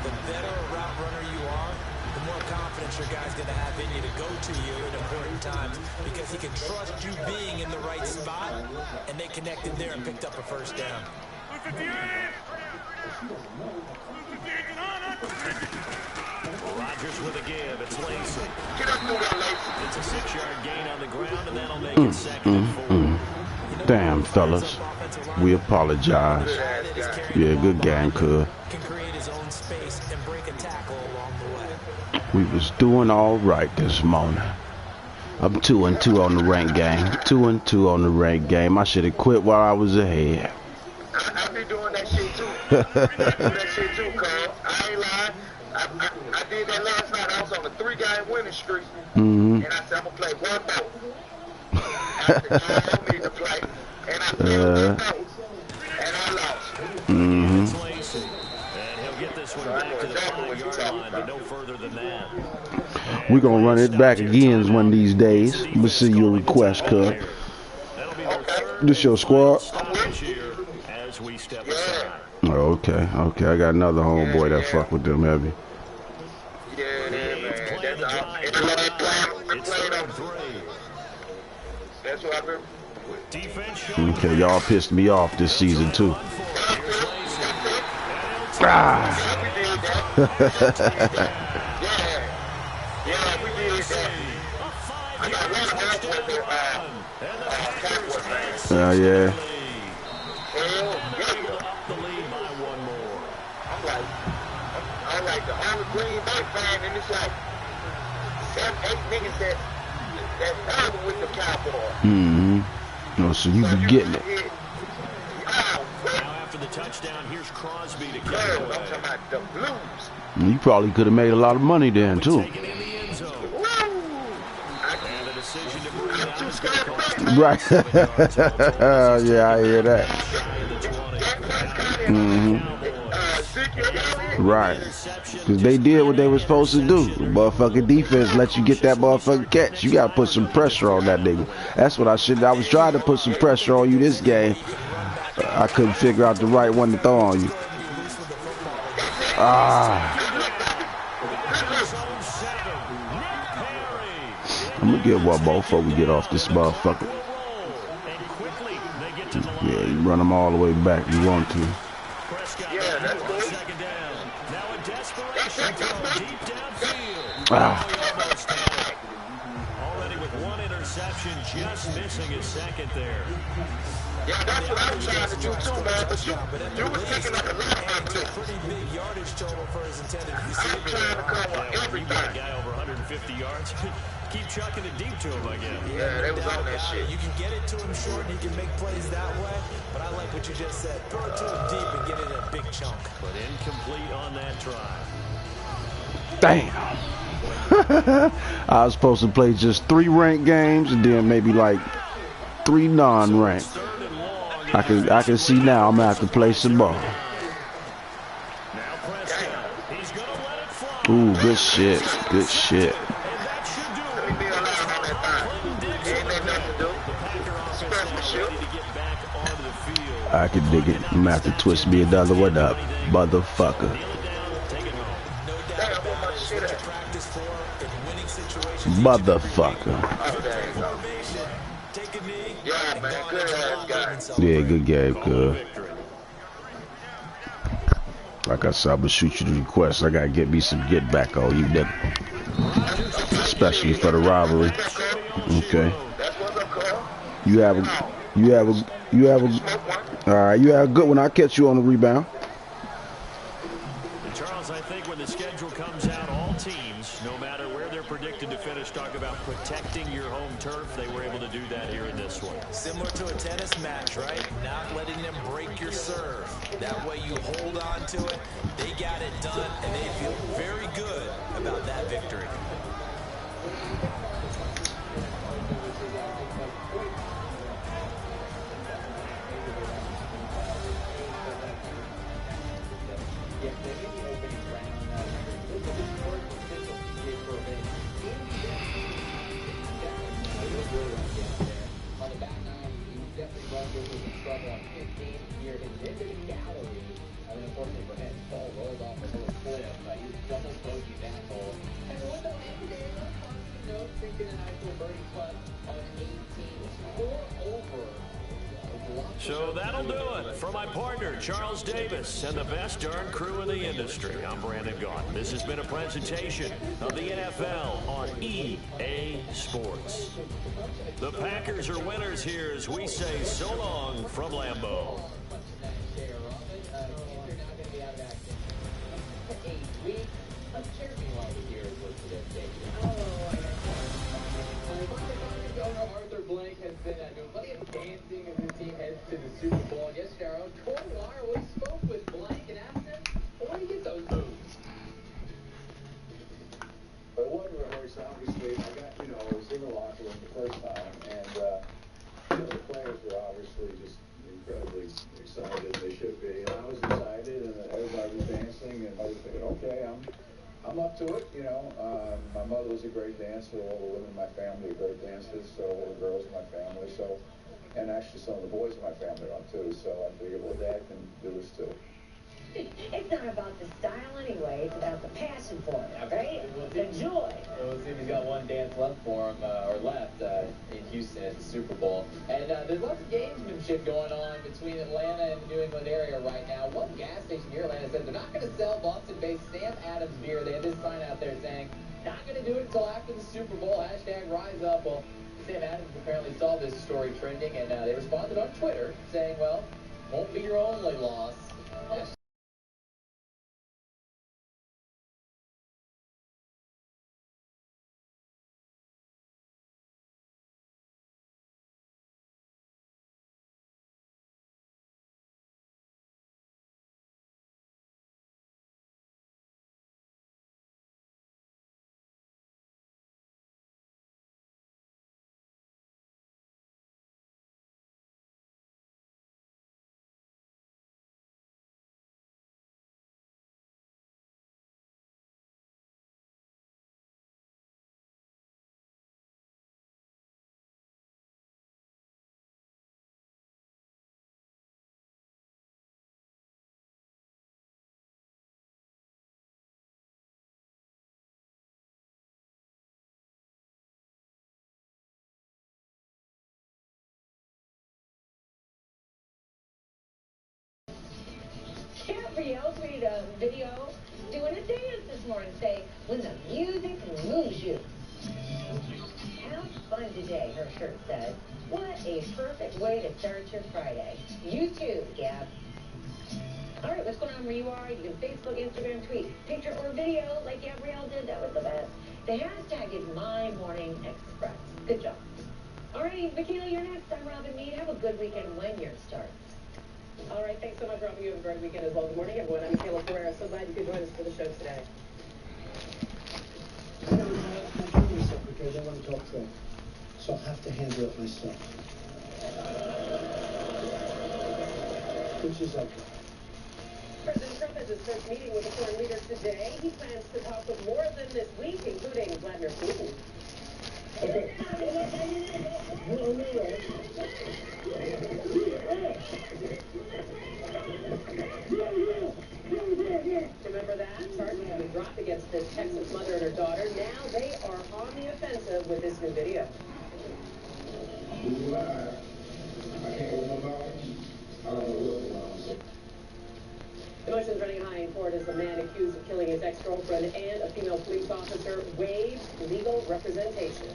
The better a route runner you are, the more confidence your guy's going to have in you to go to you at important times because he can trust you being in the right spot, and they connected there and picked up a 1st down. Rogers with a give. It's Lacey. It's a 6-yard gain on the ground, and that'll make it 2nd and 4. Damn, fellas. We apologize. Yeah, good game, cuz. Can create his own space and break a tackle along the way. We was doing all right this morning. I'm 2-2 on the ranked game. 2-2 on the ranked game. I should have quit while I was ahead. I be doing that shit too. I do that shit too, Carl. I ain't lying. I did that last night. I was on a 3-game winning streak. And I said, I'm going to play one more. I don't need to play. And I played one more. And I lost. And he'll get this one back to the 5-yard line, but no further than that. We're going to run it back again one of these days. We'll see your request, cuz. This your squad? As we step aside. Oh, okay. Okay, I got another homeboy that fuck with them heavy. Yeah, man. That's what I've been. Okay, y'all pissed me off this season, too. Ah. Yeah, we did that. I got one yeah. I'm like the only Green Bay fan, and it's like 7, 8 niggas that ever with the Cowboys. No, so you be getting it. Now after the touchdown, here's Crosby to kick I'm away. talking about the Blues. You probably could have made a lot of money then, too. Right. Yeah, I hear that. Right. Because they did what they were supposed to do. The motherfucking defense let you get that motherfucking catch. You got to put some pressure on that nigga. That's what I was trying to put some pressure on you this game. I couldn't figure out the right one to throw on you. I'm going to get one more before we get off this motherfucker. Yeah, you run them all the way back if you want to. Yeah, that's cool. Already with one interception, just missing his second there. Yeah, that's what I was trying to do too, man. But you was taking like a lot of pretty big yardage total for his intended receiver. I'm trying to cover every You got a guy over 150 yards. Keep chucking it deep to him, I guess. Yeah, they was on that shit. You can get it to him short and he can make plays that way, but I like what you just said. Throw it to him deep and get it in a big chunk. But incomplete on that try. Damn. I was supposed to play just 3 ranked games and then maybe like 3 non-ranked. I can see now I'm gonna have to play some more. Ooh, good shit. Good shit. I can dig it. I'm gonna have to twist me another one up, motherfucker. Motherfucker. Yeah, man, good ass guy. Yeah, good game, good. Like I said, I'm gonna shoot you the request. I gotta get me some get back on you, nigga. Especially for the robbery. Okay. Alright, you have a good one. I'll catch you on the rebound. And Charles, I think when the schedule comes out, all teams, no matter where they're predicted to finish, talk about protecting your home turf. They were able to do that here in this one. Similar to a tennis match, right? Not letting them break your serve. That way you hold on to it. They got it done, and they feel very good about that victory. So that'll do it for my partner, Charles Davis, and the best darn crew in the industry. I'm Brandon Gaudin. This has been a presentation of the NFL on EA Sports. The Packers are winners here as we say so long from Lambeau. Blank has been doing plenty of dancing as his team heads to the Super Bowl. Yesterday, our own Troy Wire spoke with Blank and asked him, where do you get those moves? Well, it wasn't rehearsed, obviously. I got, I was in the locker room the first time, and, the players were obviously just incredibly excited. They should be. And I was excited, and everybody was dancing, and I was thinking, okay, I'm up to it, My mother was a great dancer. All the women in my family are great dancers, so all the girls in my family. So, and actually some of the boys in my family are too. So I figured, well, Dad can do this too. It's not about the style anyway. It's about the passion for it, okay? The joy. We'll see if he's got one dance left for him, or left in Houston at the Super Bowl. And there's lots of gamesmanship going on between Atlanta and the New England area right now. One gas station near Atlanta said they're not going to sell Boston-based Sam Adams beer. They have this sign out there saying, not going to do it until after the Super Bowl. #RiseUp. Well, Sam Adams apparently saw this story trending, and they responded on Twitter saying, well, won't be your only loss. for you. Tweeted a video doing a dance this morning. Say, when the music moves you. Have fun today, her shirt says. What a perfect way to start your Friday. You too, Gab. All right, what's going on where you are? You can Facebook, Instagram, tweet, picture, or video like Gabrielle did. That was the best. The hashtag is MyMorningExpress. Good job. All right, Michaela, you're next. I'm Robin Meade. Have a good weekend when yours starts. All right, thanks so much, Robin. You have a great weekend as well. Good morning, everyone. I'm Michaela Ferreira. So glad you could join us for the show today. My family secretary, they want to talk to her, so I'll have to handle it myself. Which is okay. President Trump has his first meeting with a foreign leader today. He plans to talk with more of them this week, including Vladimir Putin. Okay. Remember that? Charges have been dropped against this Texas mother and her daughter. Now they are on the offensive with this new video. Emotions running high in court as the man accused of killing his ex-girlfriend and a female police officer waives legal representation.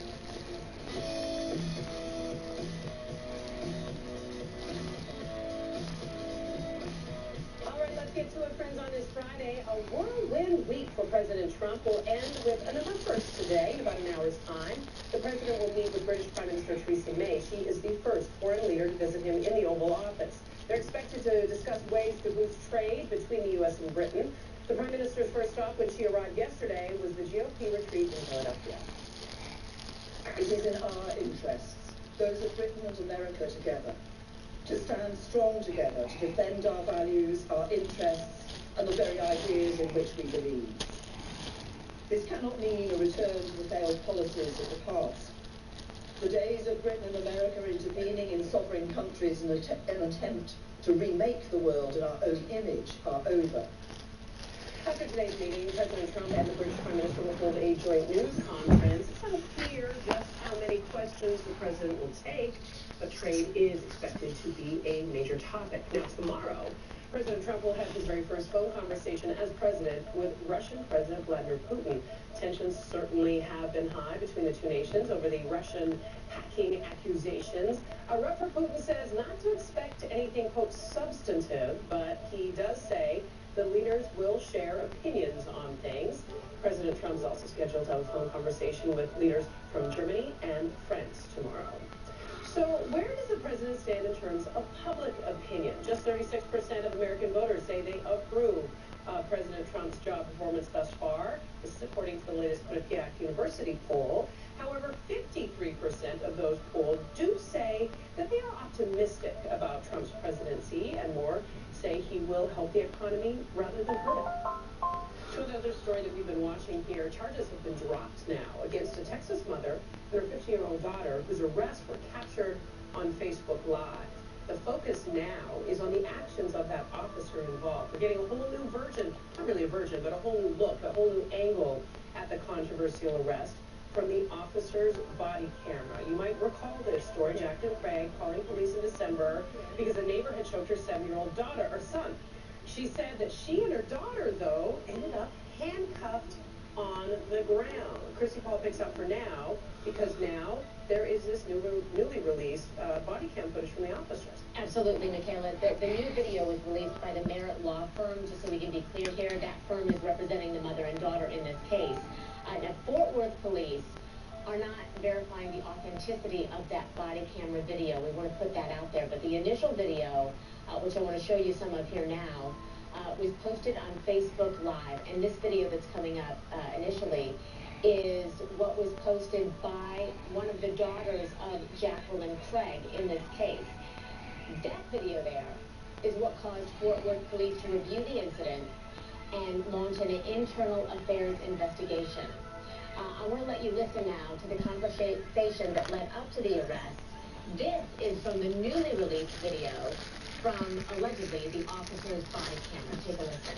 All right, let's get to it, friends, on this Friday. A whirlwind week for President Trump will end with another first today in about an hour's time. The president will meet with British Prime Minister Theresa May. She is the first foreign leader to visit him in the Oval Office. They're expected to discuss ways to boost trade between the U.S. and Britain. The Prime Minister's first stop when she arrived yesterday was the GOP retreat in Philadelphia. It is in our interests, those of Britain and America together, to stand strong together to defend our values, our interests, and the very ideas in which we believe. This cannot mean a return to the failed policies of the past. The days of Britain and America intervening in sovereign countries in an attempt to remake the world in our own image are over. After today's meeting, President Trump and the British Prime Minister will hold a joint news conference. It's unclear just how many questions the president will take, but trade is expected to be a major topic. Now, tomorrow, President Trump will have his very first phone conversation as president with Russian President Vladimir Putin. Tensions certainly have been high between the two nations over the Russian hacking accusations. A rep for Putin says not to expect anything, quote, substantive, but he does say the leaders will share opinions on things. President Trump is also scheduled to have a phone conversation with leaders from Germany and France tomorrow. So where does the president stand in terms of public opinion? Just 36% of American voters say they approve President Trump's job performance thus far. This is according to the latest Quinnipiac University poll. However, 53% of those polled do say that they are optimistic about Trump's presidency, and more say he will help the economy rather than hurt it. To another story that we've been watching here, charges have been dropped now against a Texas mother and her 15-year-old daughter whose arrests were captured on Facebook Live. The focus now is on the actions of that officer involved. We're getting a whole new version, not really a version, but a whole new look, a whole new angle at the controversial arrest from the officer's body camera. You might recall this story, Jacqueline Craig calling police in December because a neighbor had choked her 7-year-old daughter, or son. She said that she and her daughter, though, ended up handcuffed on the ground. Chrissy Paul picks up for now because now there is this newly released body cam footage from the officers. Absolutely, Michaela. The new video was released by the Merritt Law Firm. Just so we can be clear here, that firm is representing the mother and daughter in this case. Now, Fort Worth police are not verifying the authenticity of that body camera video. We want to put that out there. But the initial video, which I want to show you some of here now, was posted on Facebook Live. And this video that's coming up initially is what was posted by one of the daughters of Jacqueline Craig in this case. That video there is what caused Fort Worth police to review the incident and launch an internal affairs investigation. I want to let you listen now to the conversation that led up to the arrest. This is from the newly released video from, allegedly, the officer's body camera. Take a listen.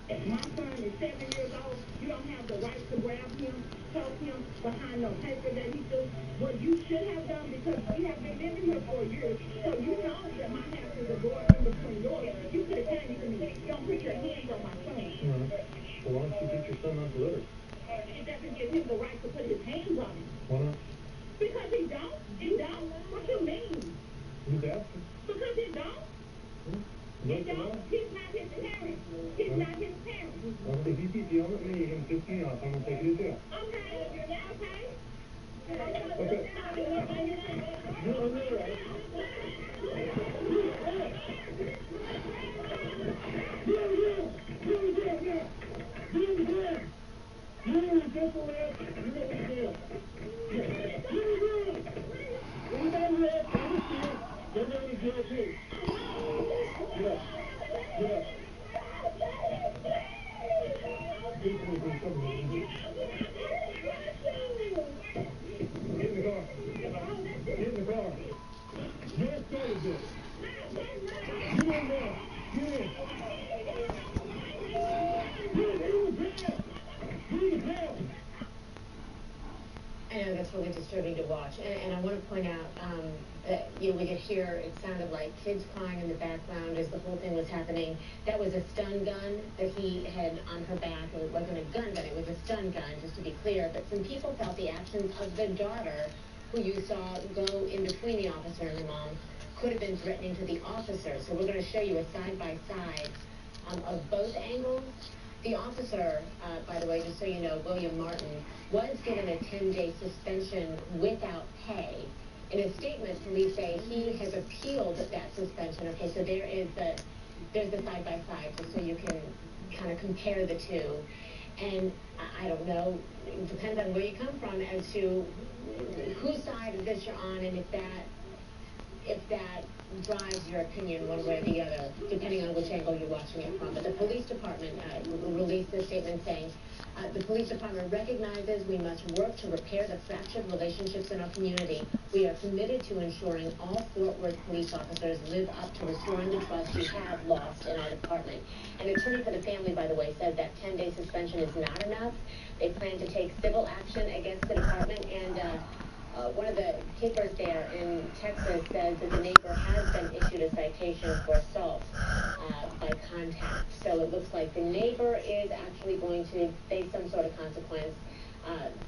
If my son is 7 years old, you don't have the right to grab him. told him behind no paper that he threw. What you should have done, because we have been living here for years, so you know that my house is a door in between yours. You could have came to me. Don't put your hands on my son. Well, why don't you get your son out to litter? It doesn't give him the right to put his hands on him. Why not? Because he don't. He don't. What you mean? Who's asking? Because he don't. He don't. He's not his parent. He's not his parent. Well, if you keep yelling at me and piss me off, I'm going to take you to jail. Okay. Okay. Okay. You're on there, right? I know that's really disturbing to watch, and I want to point out that we could hear, it sounded like kids crying in the background as the whole thing was happening. That was a stun gun that he had on her back. It wasn't a gun, it was a stun gun, just to be clear. But some people felt the actions of the daughter, who you saw go in between the officer and the mom, could have been threatening to the officer. So we're going to show you a side-by-side of both angles. The officer, by the way, just so you know, William Martin, was given a 10-day suspension without pay. In a statement, police say he has appealed that suspension. Okay, so there's the side-by-side, just so you can kind of compare the two. And I don't know, it depends on where you come from as to whose side of this you're on, and if that drives your opinion one way or the other, depending on which angle you're watching it from. But the police department released a statement saying, the police department recognizes we must work to repair the fractured relationships in our community. We are committed to ensuring all Fort Worth police officers live up to restoring the trust we have lost in our department. An attorney for the family, by the way, said that 10-day suspension is not enough. They plan to take civil action against the department, and one of the keepers there in Texas says that the neighbor has been issued a citation for assault by contact. So it looks like the neighbor is actually going to face some sort of consequence.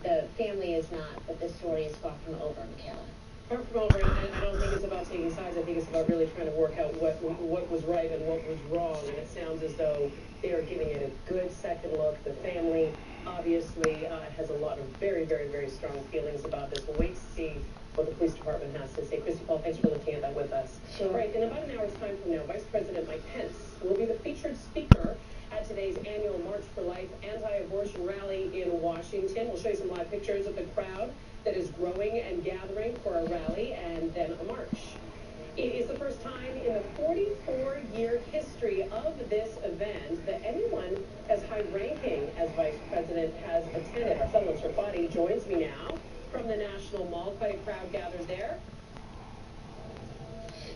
The family is not, but this story is far from over, Michaela. Far from over, and I don't think it's about taking sides. I think it's about really trying to work out what was right and what was wrong. And it sounds as though they are giving it a good second look. The family obviously has a lot of very, very, very strong feelings about this. We'll wait to see what the police department has to say. Christy Paul, thanks for looking at that with us. Sure. Right, in about an hour's time from now, Vice President Mike Pence will be the featured speaker at today's annual March for Life anti-abortion rally in Washington. We'll show you some live pictures of the crowd that is growing and gathering for a rally and then a march. It is the first time in the 44-year history of this event that anyone as high-ranking as Vice President has attended. Our Sutherland Tripati joins me now from the National Mall. Quite a crowd gathered there.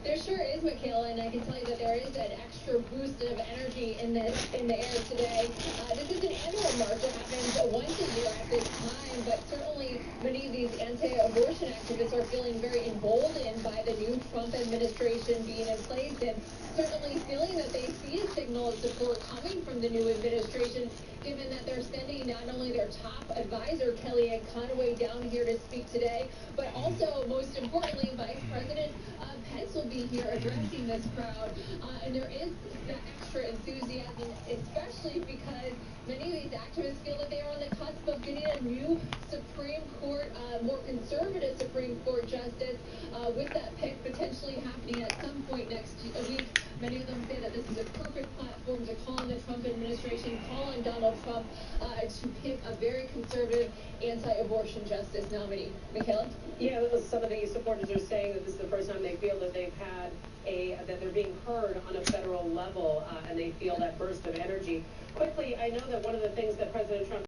There sure is, Michaela, and I can tell you that there is an extra boost of energy in the air today. This is an annual march that happens once a year at this time, but certainly many of these anti-abortion activists are feeling very emboldened by the new Trump administration being in place, and certainly feeling that they see a signal of support coming from the new administration, given that they're sending not only their top advisor, Kellyanne Conway, down here to speak today, but also, most importantly, Vice President Pence will be here addressing this crowd. And there is that extra enthusiasm, especially because many of these activists feel that they are on the cusp of getting a new Supreme Court, more conservative Supreme Court justice, with that pick potentially happening at some point next week. Many of them say that this is a perfect platform to call on the Trump administration, call on Donald Trump to pick a very conservative anti-abortion justice nominee. Michaela? Yeah, some of the supporters are saying that this is the first time they feel that they've had that they're being heard on a federal level, and they feel that burst of energy. Quickly, I know that one of the things that President Trump